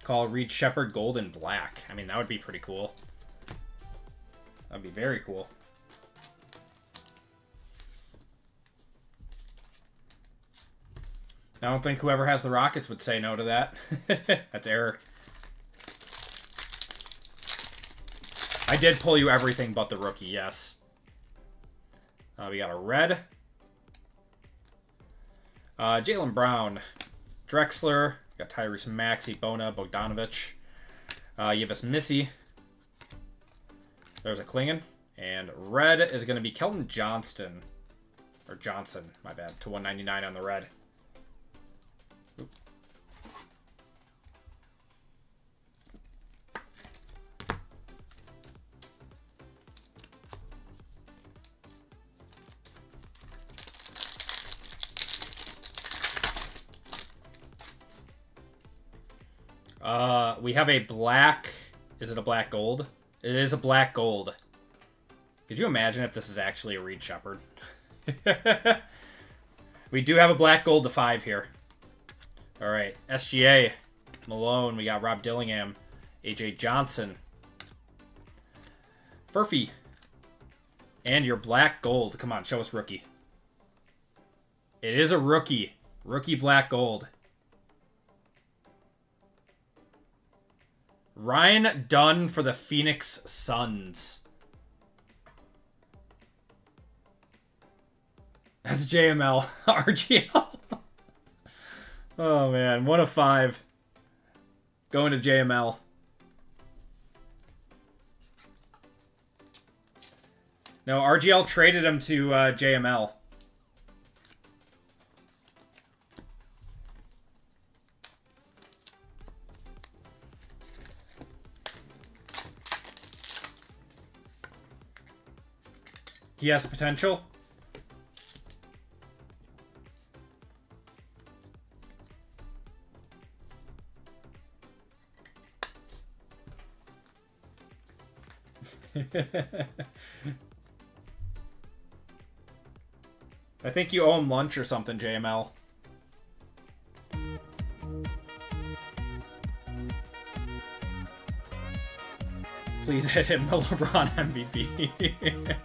Call Reed Shepherd gold and black. I mean, that would be pretty cool. That would be very cool. I don't think whoever has the Rockets would say no to that. That's Eric. I did pull you everything but the rookie, yes. We got a red. Jaylen Brown. Drexler. Got Tyrese Maxey, Bona, Bogdanovich. Yves Missy. There's a Klingon. And red is going to be Kelton Johnston. Or Johnson, my bad. To 199 on the red. Oop. We have a black... Is it a black gold? It is a black gold. Could you imagine if this is actually a Reed Shepherd? We do have a black gold to 5 here. Alright, SGA. Malone. We got Rob Dillingham. AJ Johnson. Furphy. And your black gold. Come on, show us rookie. It is a rookie. Rookie black gold. Ryan Dunn for the Phoenix Suns. That's JML. RGL. Oh, man. 1 of 5. Going to JML. No, RGL traded him to JML. He has potential. I think you owe him lunch or something, JML. Please hit him the LeBron MVP.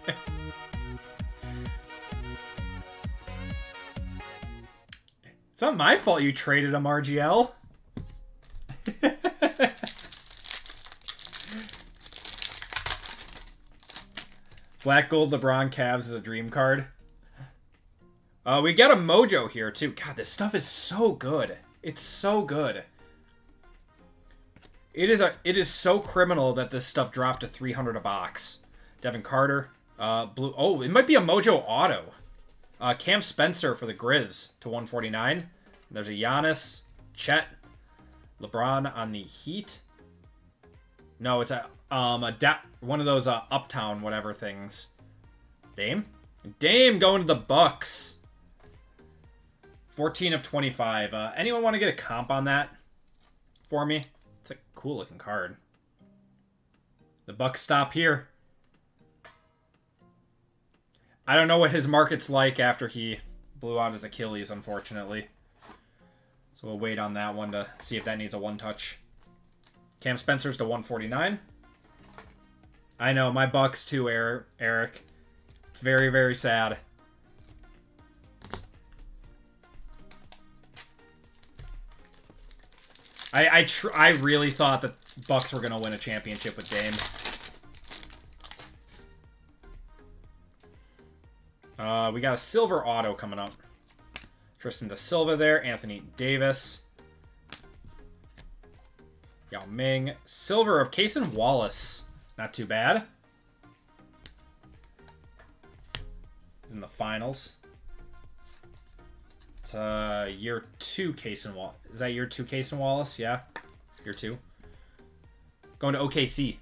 It's not my fault you traded him, RGL. Black Gold LeBron Cavs is a dream card. We get a Mojo here, too. God, this stuff is so good. It's so good. It is so criminal that this stuff dropped to 300 a box. Devin Carter. Blue. Oh, it might be a Mojo auto. Cam Spencer for the Grizz to 149. There's a Giannis. Chet. LeBron on the Heat. No, it's one of those Uptown whatever things. Dame? Dame going to the Bucks. 14 of 25. Anyone want to get a comp on that for me? It's a cool looking card. The Bucks stop here. I don't know what his market's like after he blew out his Achilles, unfortunately. So we'll wait on that one to see if that needs a one-touch. Cam Spencer's to 149. I know, my Bucks too, Eric. It's very, very sad. I really thought that Bucks were going to win a championship with Dame. We got a silver auto coming up. Tristan Da Silva there. Anthony Davis. Yao Ming. Silver of Cason Wallace. Not too bad. He's in the finals. It's year 2 Cason Wallace. Is that year 2 Cason Wallace? Yeah. Year 2. Going to OKC.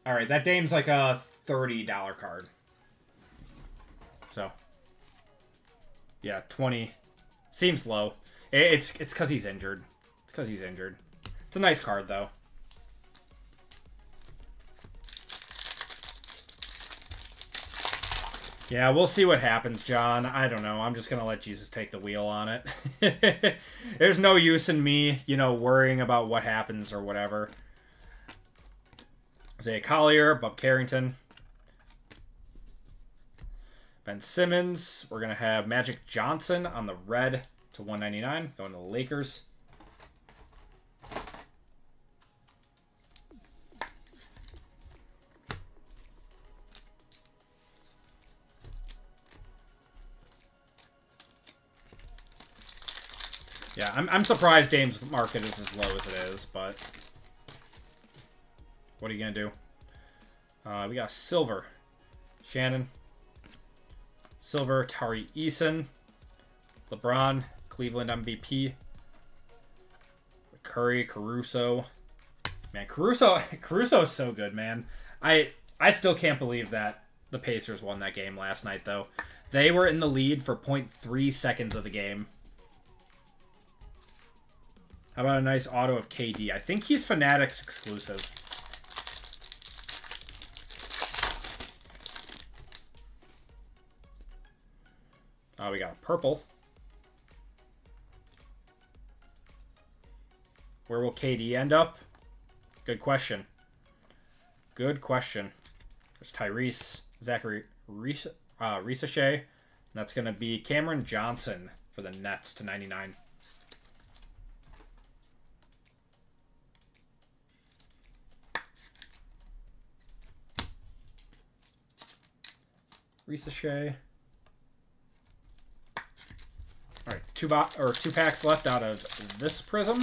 Alright, that Dame's like a $30 card. So, yeah, 20 seems low. It's because he's injured. It's because he's injured. It's a nice card, though. Yeah, we'll see what happens, John. I don't know. I'm just going to let Jesus take the wheel on it. There's no use in me, you know, worrying about what happens or whatever. Isaiah Collier, Bob Carrington. Ben Simmons. We're going to have Magic Johnson on the red to 199. Going to the Lakers. Yeah, I'm surprised Dame's market is as low as it is, but what are you going to do? We got silver. Shannon. Silver, Tari Eason. LeBron, Cleveland MVP. Curry, Caruso. Man, Caruso is so good, man. I still can't believe that the Pacers won that game last night, though. They were in the lead for 0.3 seconds of the game. How about a nice auto of KD? I think he's Fanatics exclusive. Oh, we got a purple. Where will KD end up? Good question. Good question. There's Tyrese, Zachary Ricochet. And that's going to be Cameron Johnson for the Nets to 99. Ricochet. All right, two packs left out of this Prism.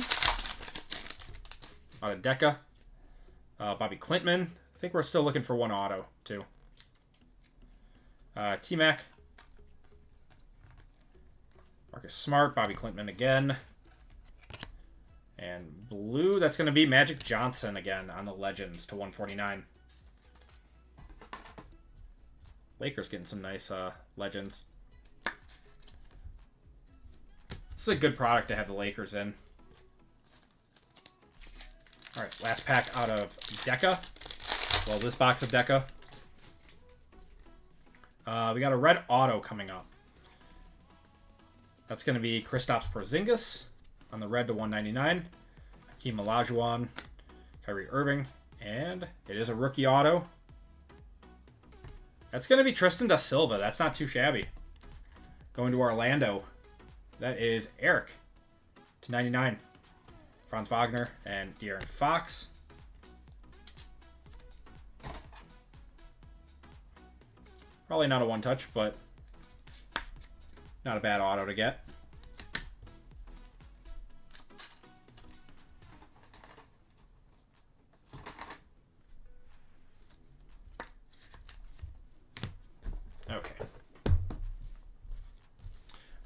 Out of Deca. Bobby Clintman. I think we're still looking for one auto, too. T-Mac. Marcus Smart. Bobby Clintman again. And blue, that's going to be Magic Johnson again on the Legends to 149. Lakers getting some nice Legends. This is a good product to have the Lakers in. All right, last pack out of Deca. Well, this box of Deca. We got a red auto coming up. That's going to be Kristaps Porzingis on the red to 199. Hakeem Olajuwon, Kyrie Irving, and it is a rookie auto. That's going to be Tristan da Silva. That's not too shabby. Going to Orlando. That is Eric to 99. Franz Wagner and De'Aaron Fox. Probably not a one-touch, but not a bad auto to get. Okay.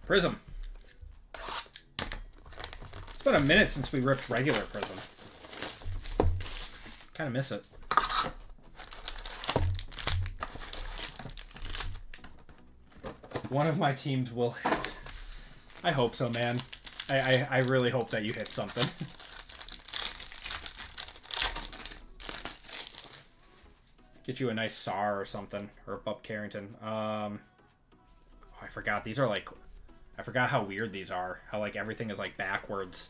Prism. It's been a minute since we ripped regular Prism. Kind of miss it. One of my teams will hit. I hope so, man. I really hope that you hit something. Get you a nice SAR or something. Or a Bub Carrington. Oh, I forgot. These are like... I forgot how weird these are. How like everything is like backwards.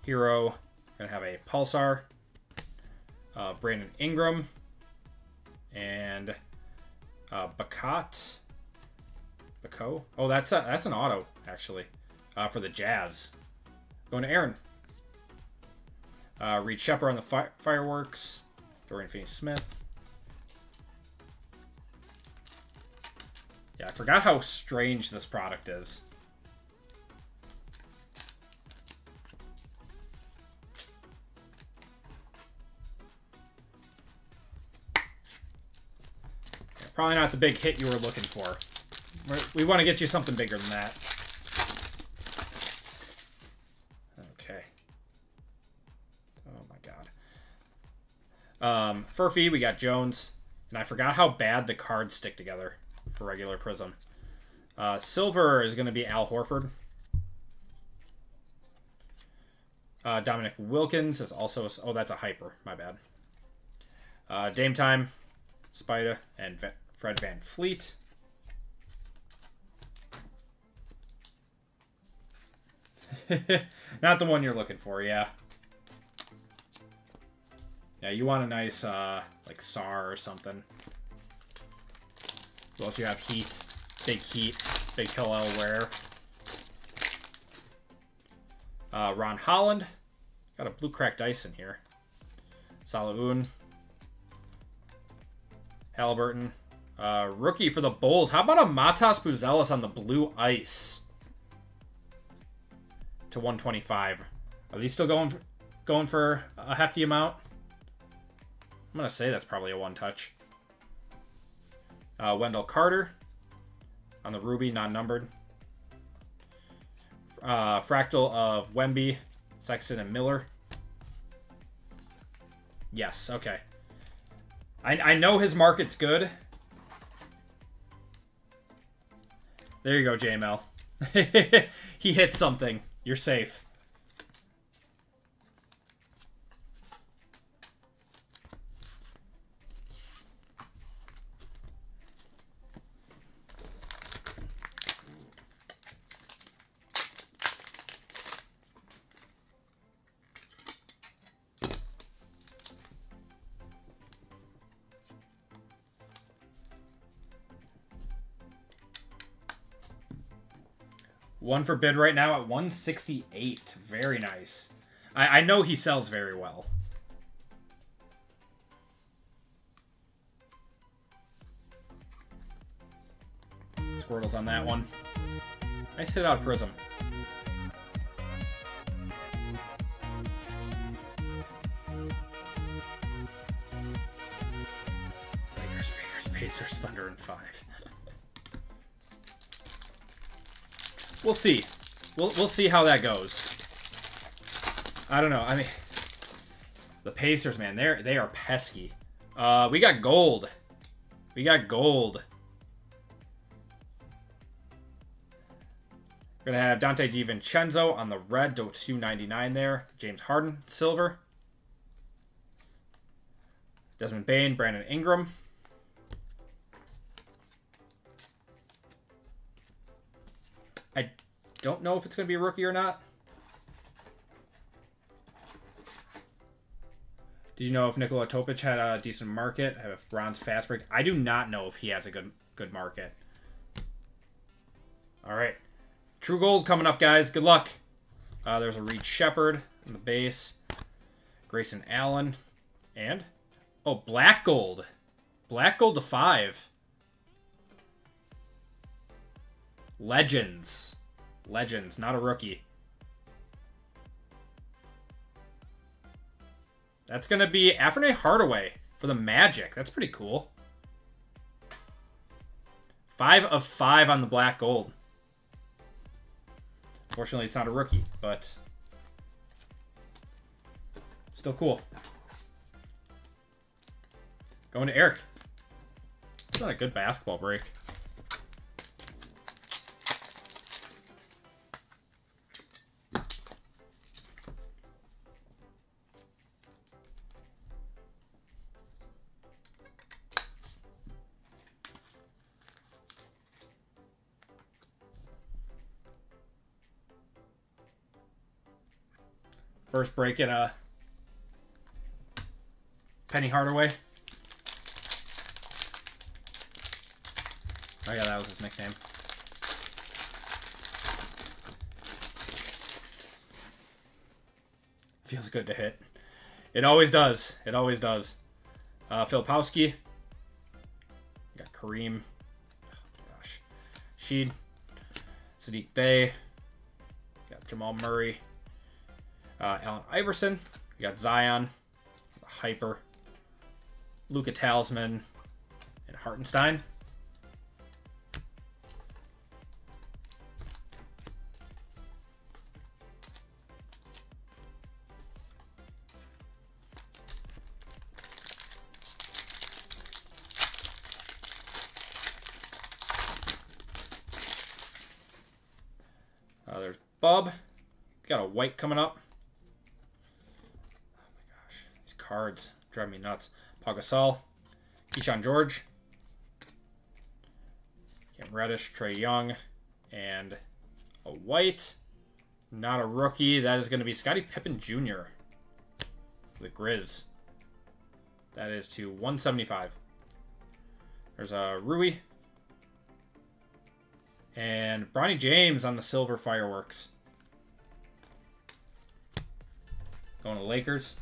Hero. Gonna have a Pulsar. Brandon Ingram. And... Bakat. Bako? Oh, that's an auto, actually. For the Jazz. Going to Aaron. Reed Shepard on the Fireworks. Dorian Finney-Smith. Yeah, I forgot how strange this product is. Yeah, probably not the big hit you were looking for. We want to get you something bigger than that. Okay. Oh my god. Furphy, we got Jones. And I forgot how bad the cards stick together for regular Prism. Silver is going to be Al Horford. Dominic Wilkins is also... Oh, that's a hyper. My bad. Dame Time, Spida, and Fred Van Fleet. Not the one you're looking for, yeah. Yeah, you want a nice, like, SAR or something. Who else you have? Heat. Big Hillel Ware. Ron Holland. Got a blue cracked ice in here. Salaun. Halliburton. Rookie for the Bulls. How about a Matas Buzelis on the blue ice? To 125. Are these still going for a hefty amount? I'm gonna say that's probably a one-touch. Wendell Carter on the Ruby, non-numbered. Fractal of Wemby, Sexton, and Miller. Yes, okay. I know his market's good. There you go, JML. He hit something. You're safe. One for bid right now at 168. Very nice. I know he sells very well. Squirtles on that one. Nice hit out of Prism. Lakers, Pacers, Thunder, and 5. We'll see. We'll see how that goes. I don't know. I mean, the Pacers, man, they are pesky. We got gold. We got gold. We're gonna have Dante DiVincenzo on the red to 299 there. James Harden, silver. Desmond Bane, Brandon Ingram. I don't know if it's going to be a rookie or not. Did you know if Nikola Topic had a decent market? Have a bronze fast break? I do not know if he has a good market. All right. True gold coming up, guys. Good luck. There's a Reed Shepard in the base. Grayson Allen. And, oh, black gold. Black gold to 5. Legends. Legends, not a rookie. That's going to be Afrene Hardaway for the Magic. That's pretty cool. 5 of 5 on the black gold. Fortunately, it's not a rookie, but still cool. Going to Eric. It's not a good basketball break. First break in a Penny Hardaway. Oh yeah, that was his nickname. Feels good to hit. It always does. It always does. Filipowski. Got Kareem. Oh, gosh. Sheed. Sadiq Bey. Got Jamal Murray. Allen Iverson. We got Zion. Hyper. Luka Talisman. And Hartenstein. There's Bub. Got a white coming up. Oh my gosh. These cards drive me nuts. Pau Gasol. Keyshawn George. Cam Reddish. Trae Young. And a white. Not a rookie. That is going to be Scottie Pippen Jr. for the Grizz. That is to 175. There's a Rui. And Bronny James on the silver fireworks. Going to Lakers.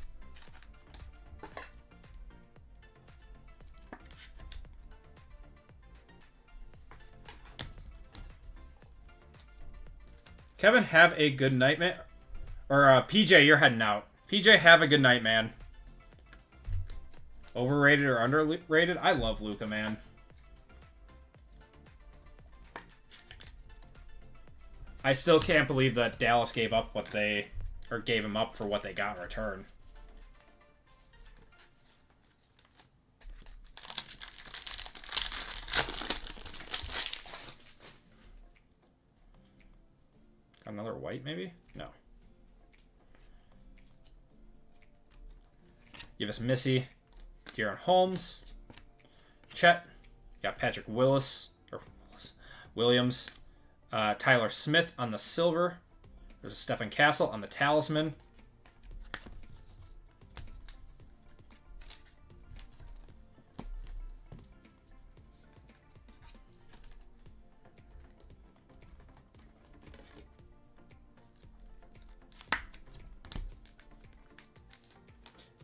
Kevin, have a good night, man. Or PJ, you're heading out. PJ, have a good night, man. Overrated or underrated? I love Luka, man. I still can't believe that Dallas gave up what they, or gave him up for what they got in return. Got another white, maybe? No. Give us Missy, De'Aaron Holmes, Chet. Got Patrick Willis, or Williams. Tyler Smith on the silver. There's a Stephen Castle on the talisman.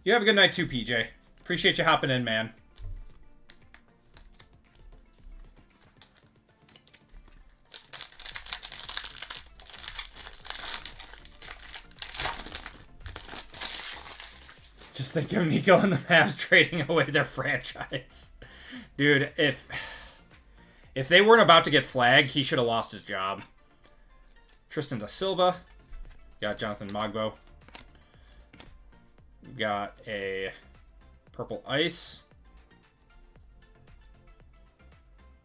You have a good night too, PJ. Appreciate you hopping in, man. Just think of Nico and the Mavs trading away their franchise. Dude, if they weren't about to get flagged, he should have lost his job. Tristan da Silva. Got Jonathan Mogbo. Got a purple ice.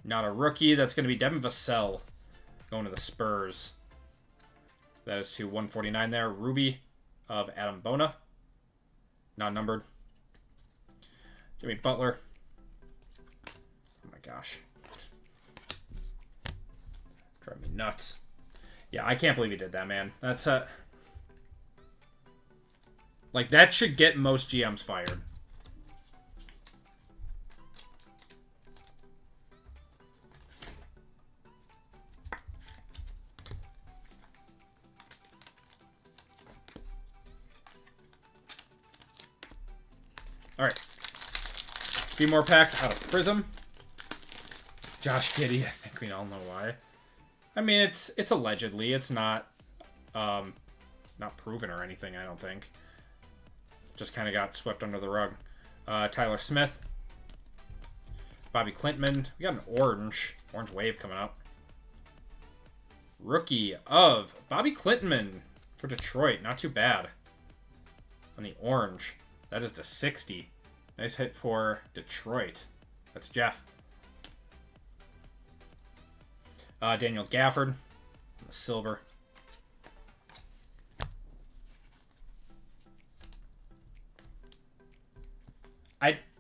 Not a rookie. That's going to be Devin Vassell going to the Spurs. That is to 149 there. Ruby of Adam Bona. Not numbered. Jimmy Butler. Oh my gosh. Drive me nuts. Yeah, I can't believe he did that, man. That's a... Like, that should get most GMs fired. Alright. A few more packs out of Prism. Josh Giddey, I think we all know why. I mean, it's allegedly. It's not proven or anything, I don't think. Just kind of got swept under the rug. Tyler Smith. Bobby Clintman. We got an orange wave coming up. Rookie of Bobby Clintman for Detroit. Not too bad. On the orange. That is to 60. Nice hit for Detroit. That's Jeff. Daniel Gafford. The silver.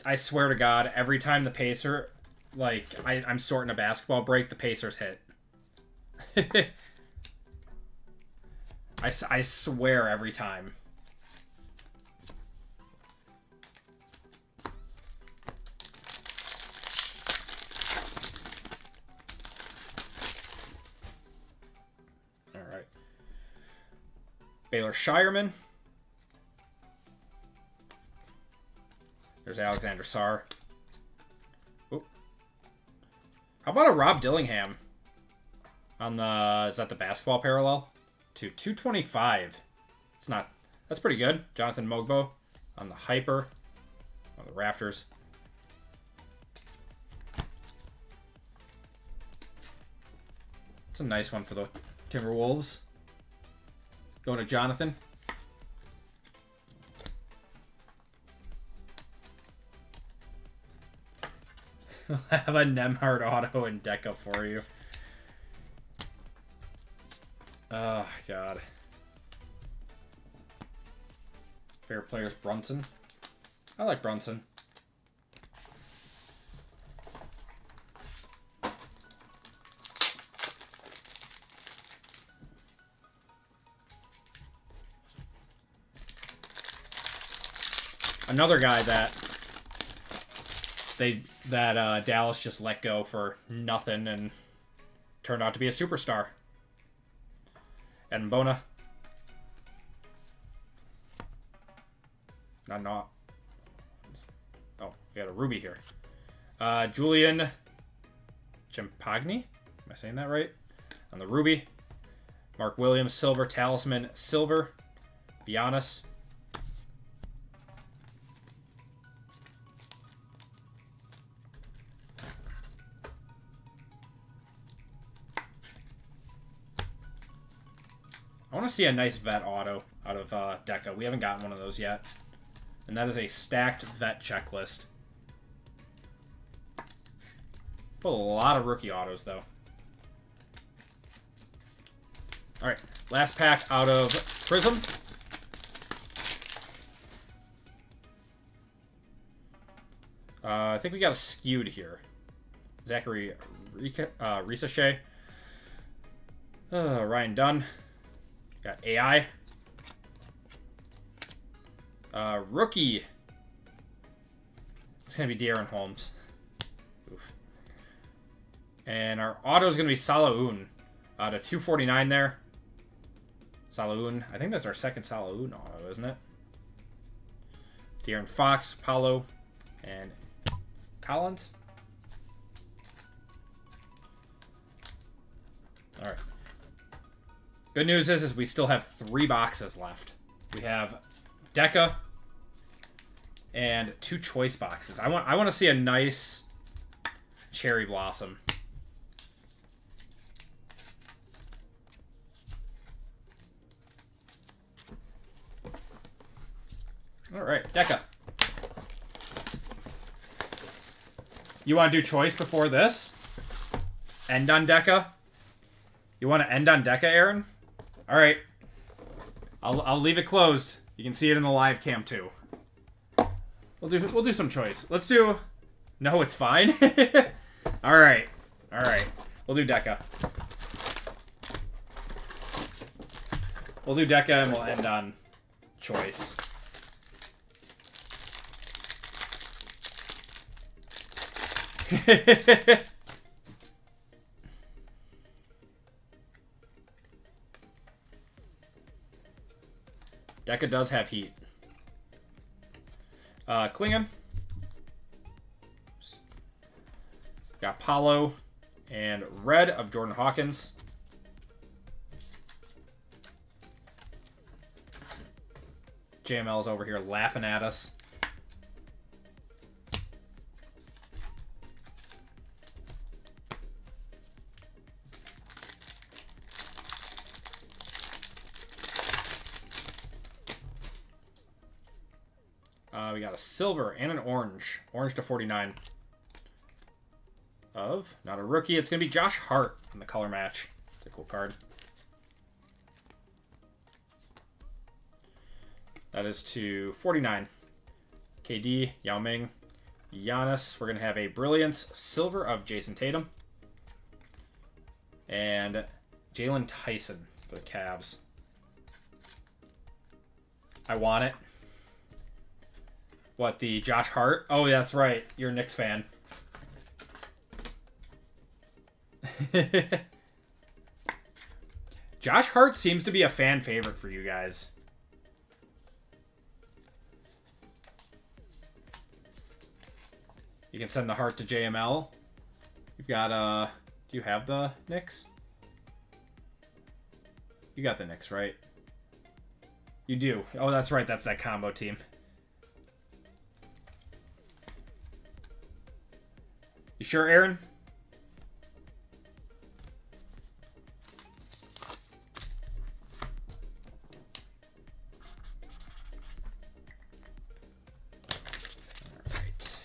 I swear to God, every time the Pacer, like, I'm sorting a basketball break, the Pacers hit. I swear every time. All right. Baylor Shireman. There's Alexander Sarr. Ooh. How about a Rob Dillingham on the, is that the basketball parallel? To 225. It's not, that's pretty good. Jonathan Mogbo on the Hyper. On the Raptors. It's a nice one for the Timberwolves. Going to Jonathan. I have a Nemhard auto and Deca for you. Oh, God. Favorite players, Brunson. I like Brunson. Another guy that Dallas just let go for nothing and turned out to be a superstar. And Bona. Not. Oh, we got a Ruby here. Julian Champagny. Am I saying that right? On the Ruby. Mark Williams, silver. Talisman, silver. Giannis. I want to see a nice vet auto out of Deca. We haven't gotten one of those yet. And that is a stacked vet checklist. Put a lot of rookie autos, though. Alright, last pack out of Prism. I think we got a skewed here. Zachary Risachet. Ryan Dunn. Got AI. Rookie. It's going to be De'Aaron Holmes. Oof. And our auto is going to be Salaun. To 249 there. Salaun. I think that's our second Salaun auto, isn't it? De'Aaron Fox, Paulo, and Collins. All right. Good news is we still have 3 boxes left. We have Deca and 2 choice boxes. I want to see a nice cherry blossom. All right, Deca. You want to do choice before this? End on Deca? You want to end on Deca, Aaron? All right. I'll leave it closed. You can see it in the live cam too. We'll do some choice. Let's do. No, it's fine. All right. All right. We'll do Deca. We'll do Deca and we'll end on choice. Deca does have heat. Klingon. Got Paulo and red of Jordan Hawkins. JML's over here laughing at us. We got a silver and an orange. Orange to 49. Of, not a rookie. It's going to be Josh Hart in the color match. It's a cool card. That is to 49. KD, Yao Ming, Giannis. We're going to have a Brilliance silver of Jason Tatum. And Jalen Tyson for the Cavs. I want it. What, the Josh Hart? Oh, that's right. You're a Knicks fan. Josh Hart seems to be a fan favorite for you guys. You can send the heart to JML. You've got, do you have the Knicks? You got the Knicks, right? You do. Oh, that's right. That's that combo team. You sure, Aaron? All right.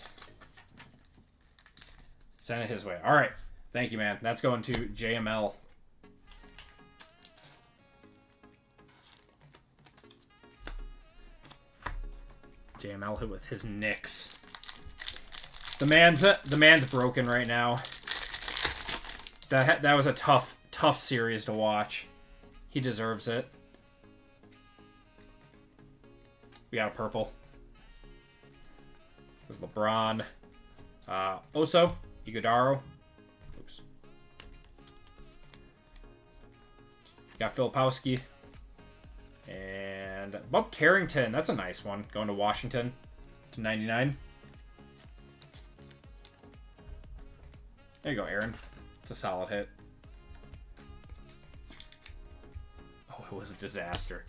Send it his way. All right. Thank you, man. That's going to JML. JML hit with his Knicks. The man's broken right now. That was a tough series to watch. He deserves it. We got a purple. There's LeBron. Oso. Iguodaro. Oops. Got Filipowski. And Bob Carrington. That's a nice one. Going to Washington to 99. There you go, Aaron. It's a solid hit. Oh, it was a disaster.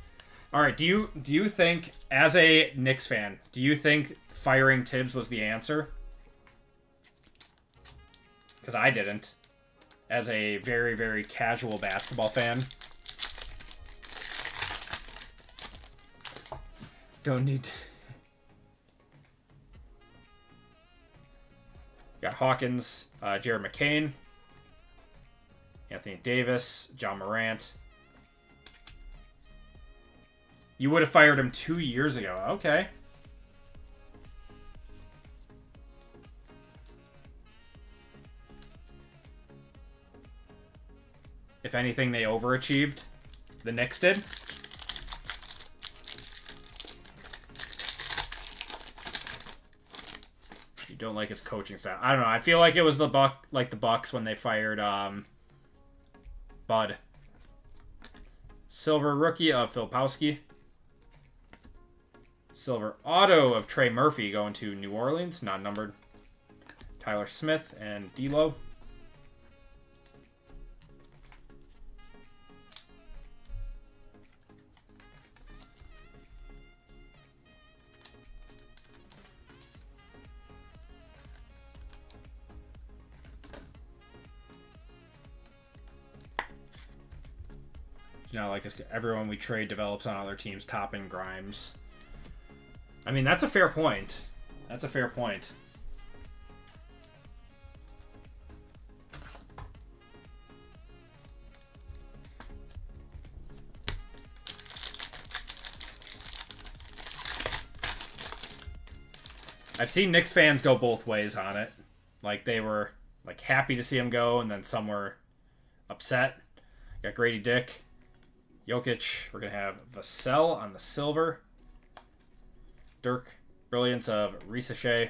All right, do you think, as a Knicks fan, do you think firing Tibbs was the answer? Because I didn't. As a very, very casual basketball fan. Don't need to... Got Hawkins, Jared McCain, Anthony Davis, John Morant. You would have fired him 2 years ago. Okay. If anything, they overachieved. The Knicks did. Don't like his coaching style. I don't know. I feel like it was the Bucks when they fired Bud. Silver rookie of Filipowski. Silver auto of Trey Murphy going to New Orleans, not numbered. Tyler Smith and D'Lo. You know, like everyone we trade develops on other teams, Toppin, Grimes. I mean, that's a fair point. That's a fair point. I've seen Knicks fans go both ways on it. Like, they were like happy to see him go, and then some were upset. Got Grady Dick. Jokic, we're going to have Vassell on the silver. Dirk, Brilliance of Resealable.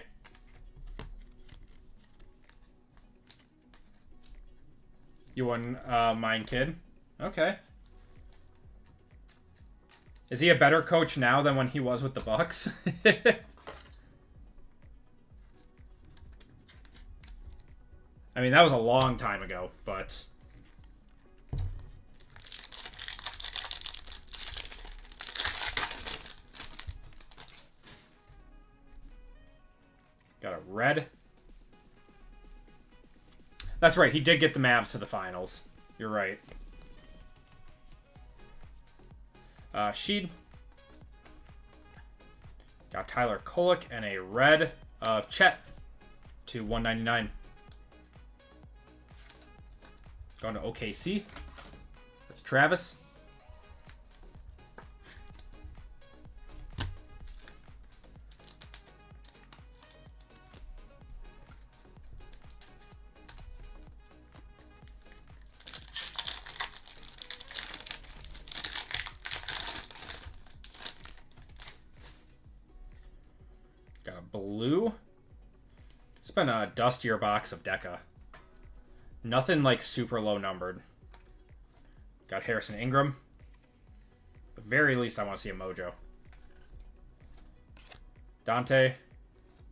You wouldn't mind, kid? Okay. Is he a better coach now than when he was with the Bucks? I mean, that was a long time ago, but... Got a red. That's right, he did get the Mavs to the finals. You're right. Sheed. Got Tyler Kolek and a red of Chet to 199. Going to OKC. That's Travis. Got a blue. It's been a dustier box of Deca. Nothing like super low numbered. Got Harrison Ingram. At the very least, I want to see a Mojo. Dante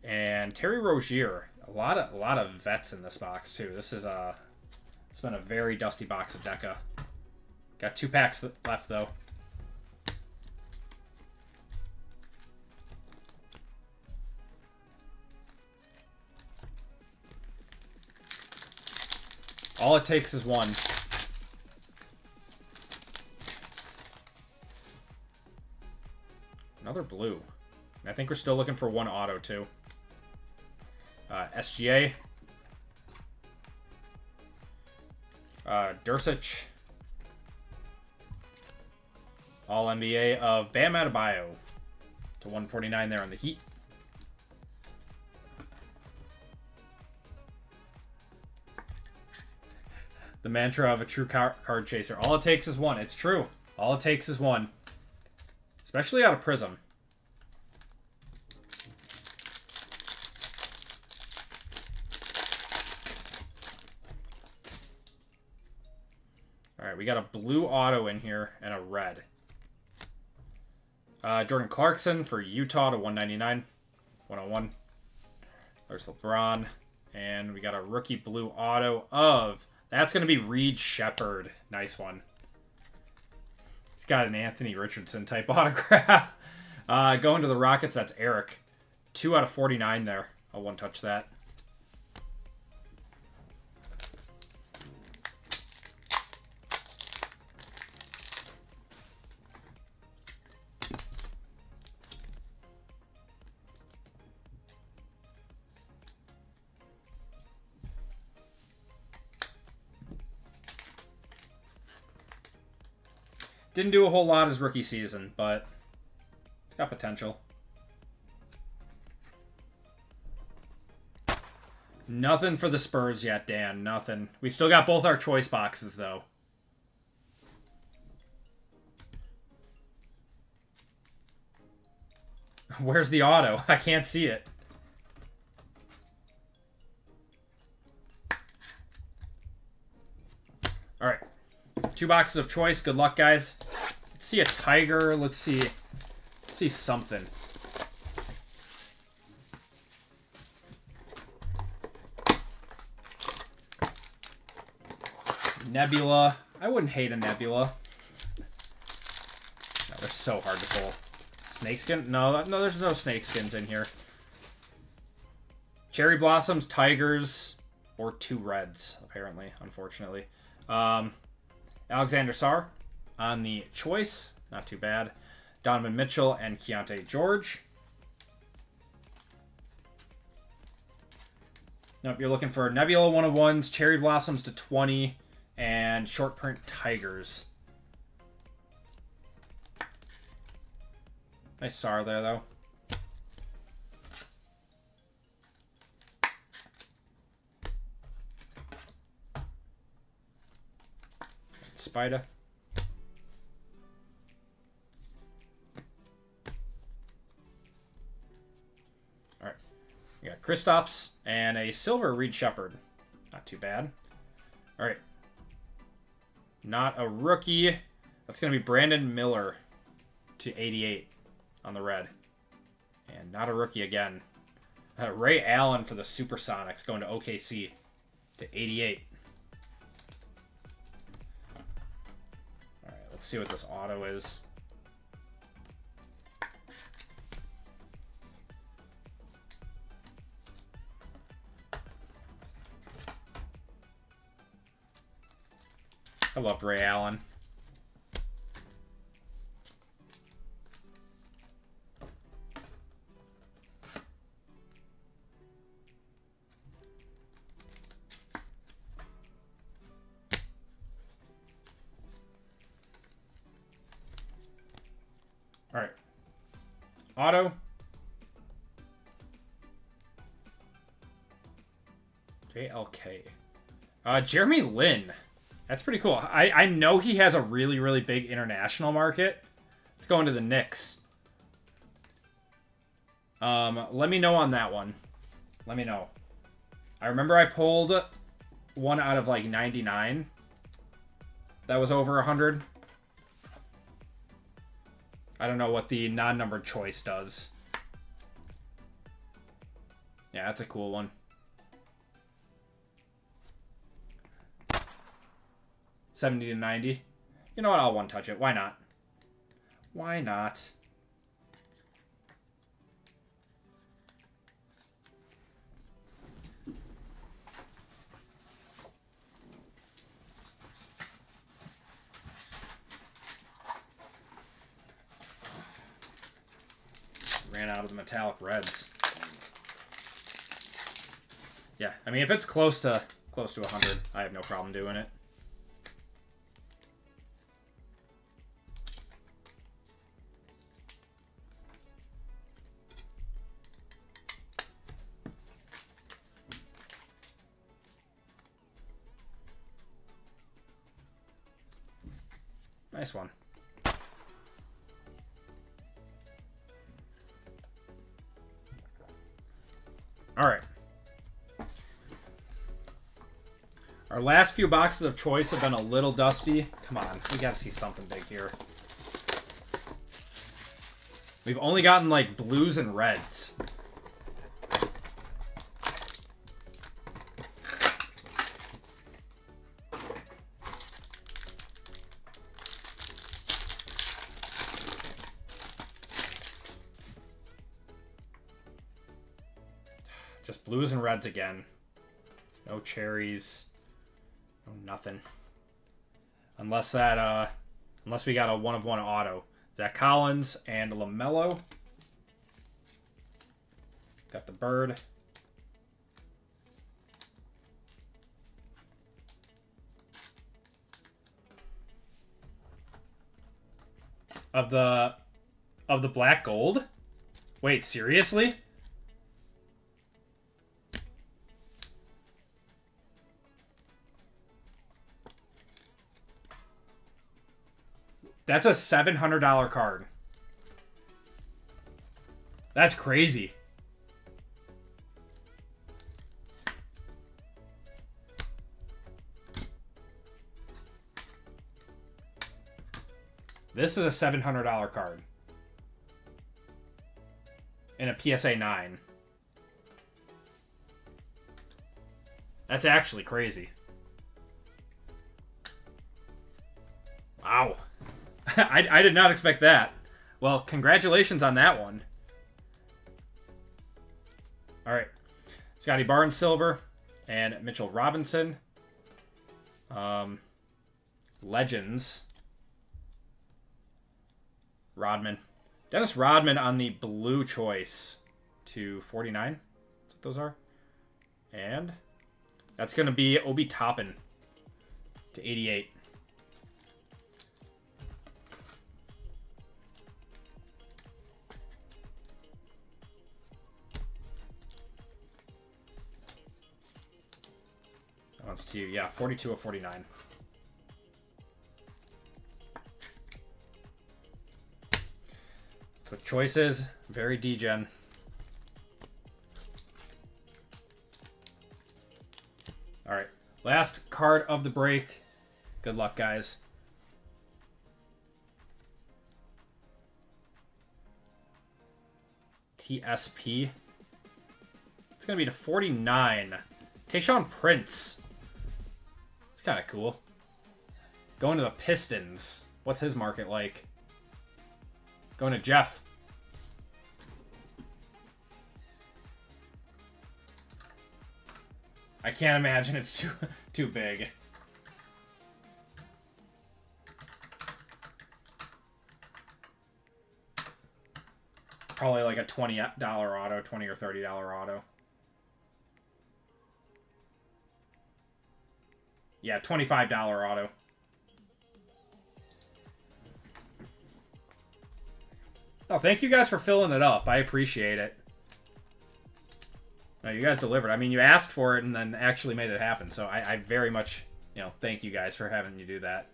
and Terry Rozier. A lot of vets in this box too. This is it's been a very dusty box of Deca. Got 2 packs left though. All it takes is one. Another blue. I think we're still looking for one auto, too. SGA. Dursic. All NBA of Bam Adebayo to 149 there on the Heat. The mantra of a true card chaser. All it takes is one. It's true. All it takes is one. Especially out of Prism. Alright, we got a blue auto in here and a red. Jordan Clarkson for Utah to 199. 101. There's LeBron. And we got a rookie blue auto of... That's going to be Reed Shepherd. Nice one. He's got an Anthony Richardson type autograph. Going to the Rockets, that's Eric. 2 out of 49 there. I won't touch that. Didn't do a whole lot his rookie season, but it's got potential. Nothing for the Spurs yet, Dan. Nothing. We still got both our choice boxes, though. Where's the auto? I can't see it. All right. 2 boxes of choice. Good luck, guys. Let's see a Tiger. Let's see something. Nebula. I wouldn't hate a Nebula. No, they're so hard to pull. Snakeskin? No, there's no snakeskins in here. Cherry Blossoms, Tigers, or 2 Reds, apparently, unfortunately. Alexander Sarr on the choice. Not too bad. Donovan Mitchell and Keontae George. Nope, you're looking for Nebula 101s, Cherry Blossoms to 20, and short print Tigers. Nice Sarr there, though. Spider. Alright. We got Kristaps and a silver Reed Shepherd. Not too bad. Alright. Not a rookie. That's going to be Brandon Miller to 88 on the red. And not a rookie again. Ray Allen for the Supersonics going to OKC to 88. Let's see what this auto is. I love Ray Allen. All right. Auto. JLK. Jeremy Lin. That's pretty cool. I know he has a really, really big international market. Let's go into the Knicks. Let me know on that one. Let me know. I remember I pulled one out of like 99. That was over 100. I don't know what the non-numbered choice does. Yeah, that's a cool one. 70 to 90. You know what? I'll one-touch it. Why not? Why not? Ran out of the metallic reds. Yeah, I mean, if it's close to 100, I have no problem doing it. Nice one. All right. Our last few boxes of choice have been a little dusty. Come on, we gotta see something big here. We've only gotten like blues and reds. Just blues and reds again. No cherries. No nothing. Unless that, unless we got a 1-of-1 auto. Zach Collins and LaMelo. Got the bird. Of the black gold? Wait, seriously? That's a $700 card. That's crazy. This is a $700 card. And a PSA 9. That's actually crazy. Wow. I did not expect that. Well, congratulations on that one. All right. Scotty Barnes, silver. And Mitchell Robinson. Legends. Rodman. Dennis Rodman on the blue choice to 49. That's what those are. And that's going to be Obi Toppin to 88. That one's to you. Yeah, 42 of 49. With choices, very degen. All right, last card of the break. Good luck, guys. TSP. It's gonna be to 49. Tayshaun Prince. It's kind of cool. Going to the Pistons. What's his market like? Going to Jeff. I can't imagine it's too big. Probably like a $20 auto, $20 or $30 auto. Yeah, $25 auto. Oh, thank you guys for filling it up. I appreciate it. No, you guys delivered. I mean, you asked for it and then actually made it happen. So I very much, thank you guys for having you do that.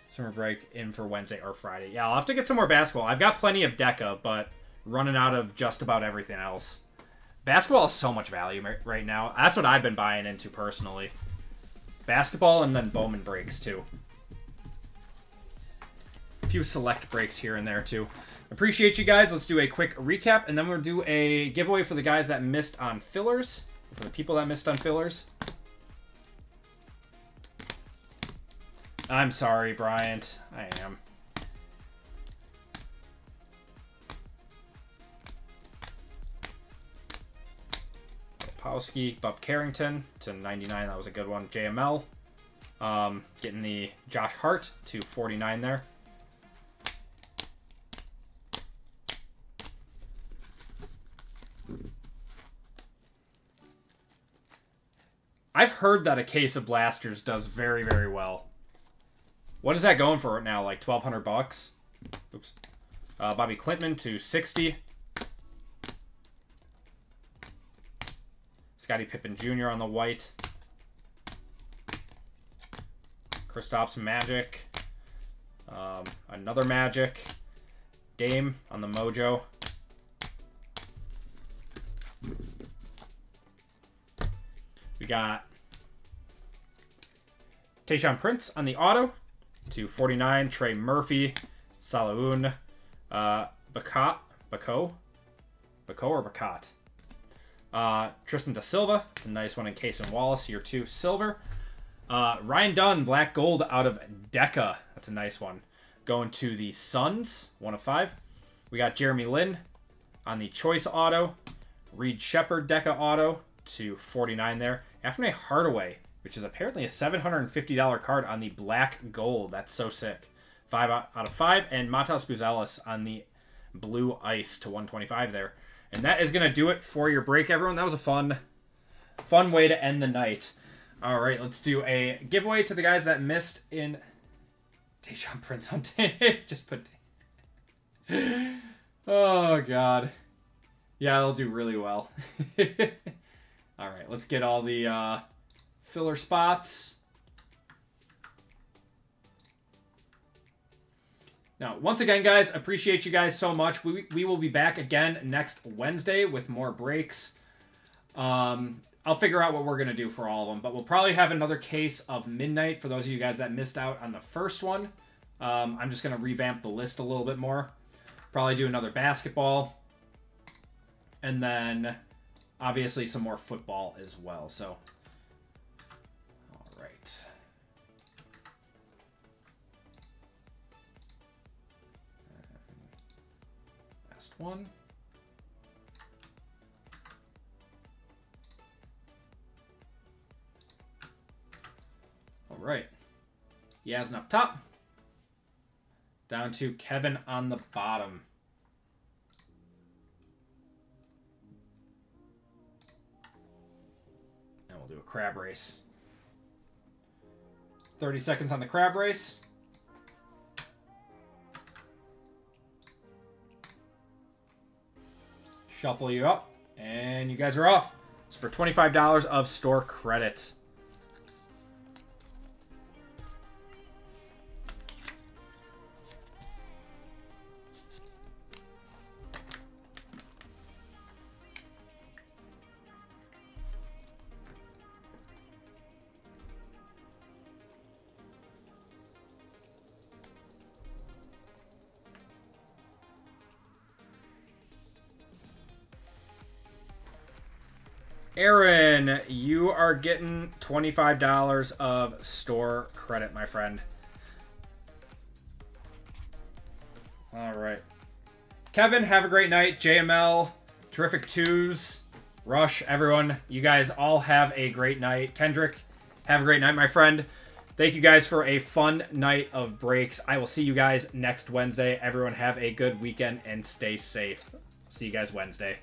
Summer break in for Wednesday or Friday. Yeah, I'll have to get some more basketball. I've got plenty of Deca, but running out of just about everything else. Basketball is so much value right now. That's what I've been buying into personally. Basketball and then Bowman breaks too. A few select breaks here and there too. Appreciate you guys. Let's do a quick recap, and then we'll do a giveaway for the guys that missed on fillers. For the people that missed on fillers. I'm sorry, Bryant. I am. Powski, Bub Carrington to 99. That was a good one. JML. Getting the Josh Hart to 49 there. I've heard that a case of blasters does very, very well. What is that going for right now? Like 1,200 bucks? Oops. Bobby Clintman to 60. Scottie Pippen Jr. on the white. Kristaps Magic. Another Magic. Dame on the Mojo. We got Tayshaun Prince on the auto to 49. Trey Murphy, Salaun, Bako or Bakat. Tristan Da Silva. It's a nice one in Cason Wallace. Year 2 silver. Ryan Dunn, black gold out of Deca. That's a nice one. Going to the Suns, 1 of 5. We got Jeremy Lin on the choice auto. Reed Shepard Deca auto to 49 there. Anthony Hardaway, which is apparently a $750 card on the black gold. That's so sick. 5 out of 5. And Matas Buzelis on the blue ice to 125 there. And that is going to do it for your break, everyone. That was a fun way to end the night. All right, let's do a giveaway to the guys that missed in Tayshaun Prince on just put. Oh, God. Yeah, they'll do really well. All right, let's get all the filler spots. Now, once again, guys, appreciate you guys so much. We will be back again next Wednesday with more breaks. I'll figure out what we're going to do for all of them, but we'll probably have another case of Midnight for those of you guys that missed out on the first one. I'm just going to revamp the list a little bit more. Probably do another basketball. And then, obviously, some more football as well. So, all right. Last one. All right. Yasn up top. Down to Kevin on the bottom. And we'll do a crab race. 30 seconds on the crab race. Shuffle you up. And you guys are off. It's for $25 of store credits. Aaron, you are getting $25 of store credit, my friend. All right. Kevin, have a great night. JML, terrific twos. Rush, everyone. You guys all have a great night. Kendrick, have a great night, my friend. Thank you guys for a fun night of breaks. I will see you guys next Wednesday. Everyone have a good weekend and stay safe. See you guys Wednesday.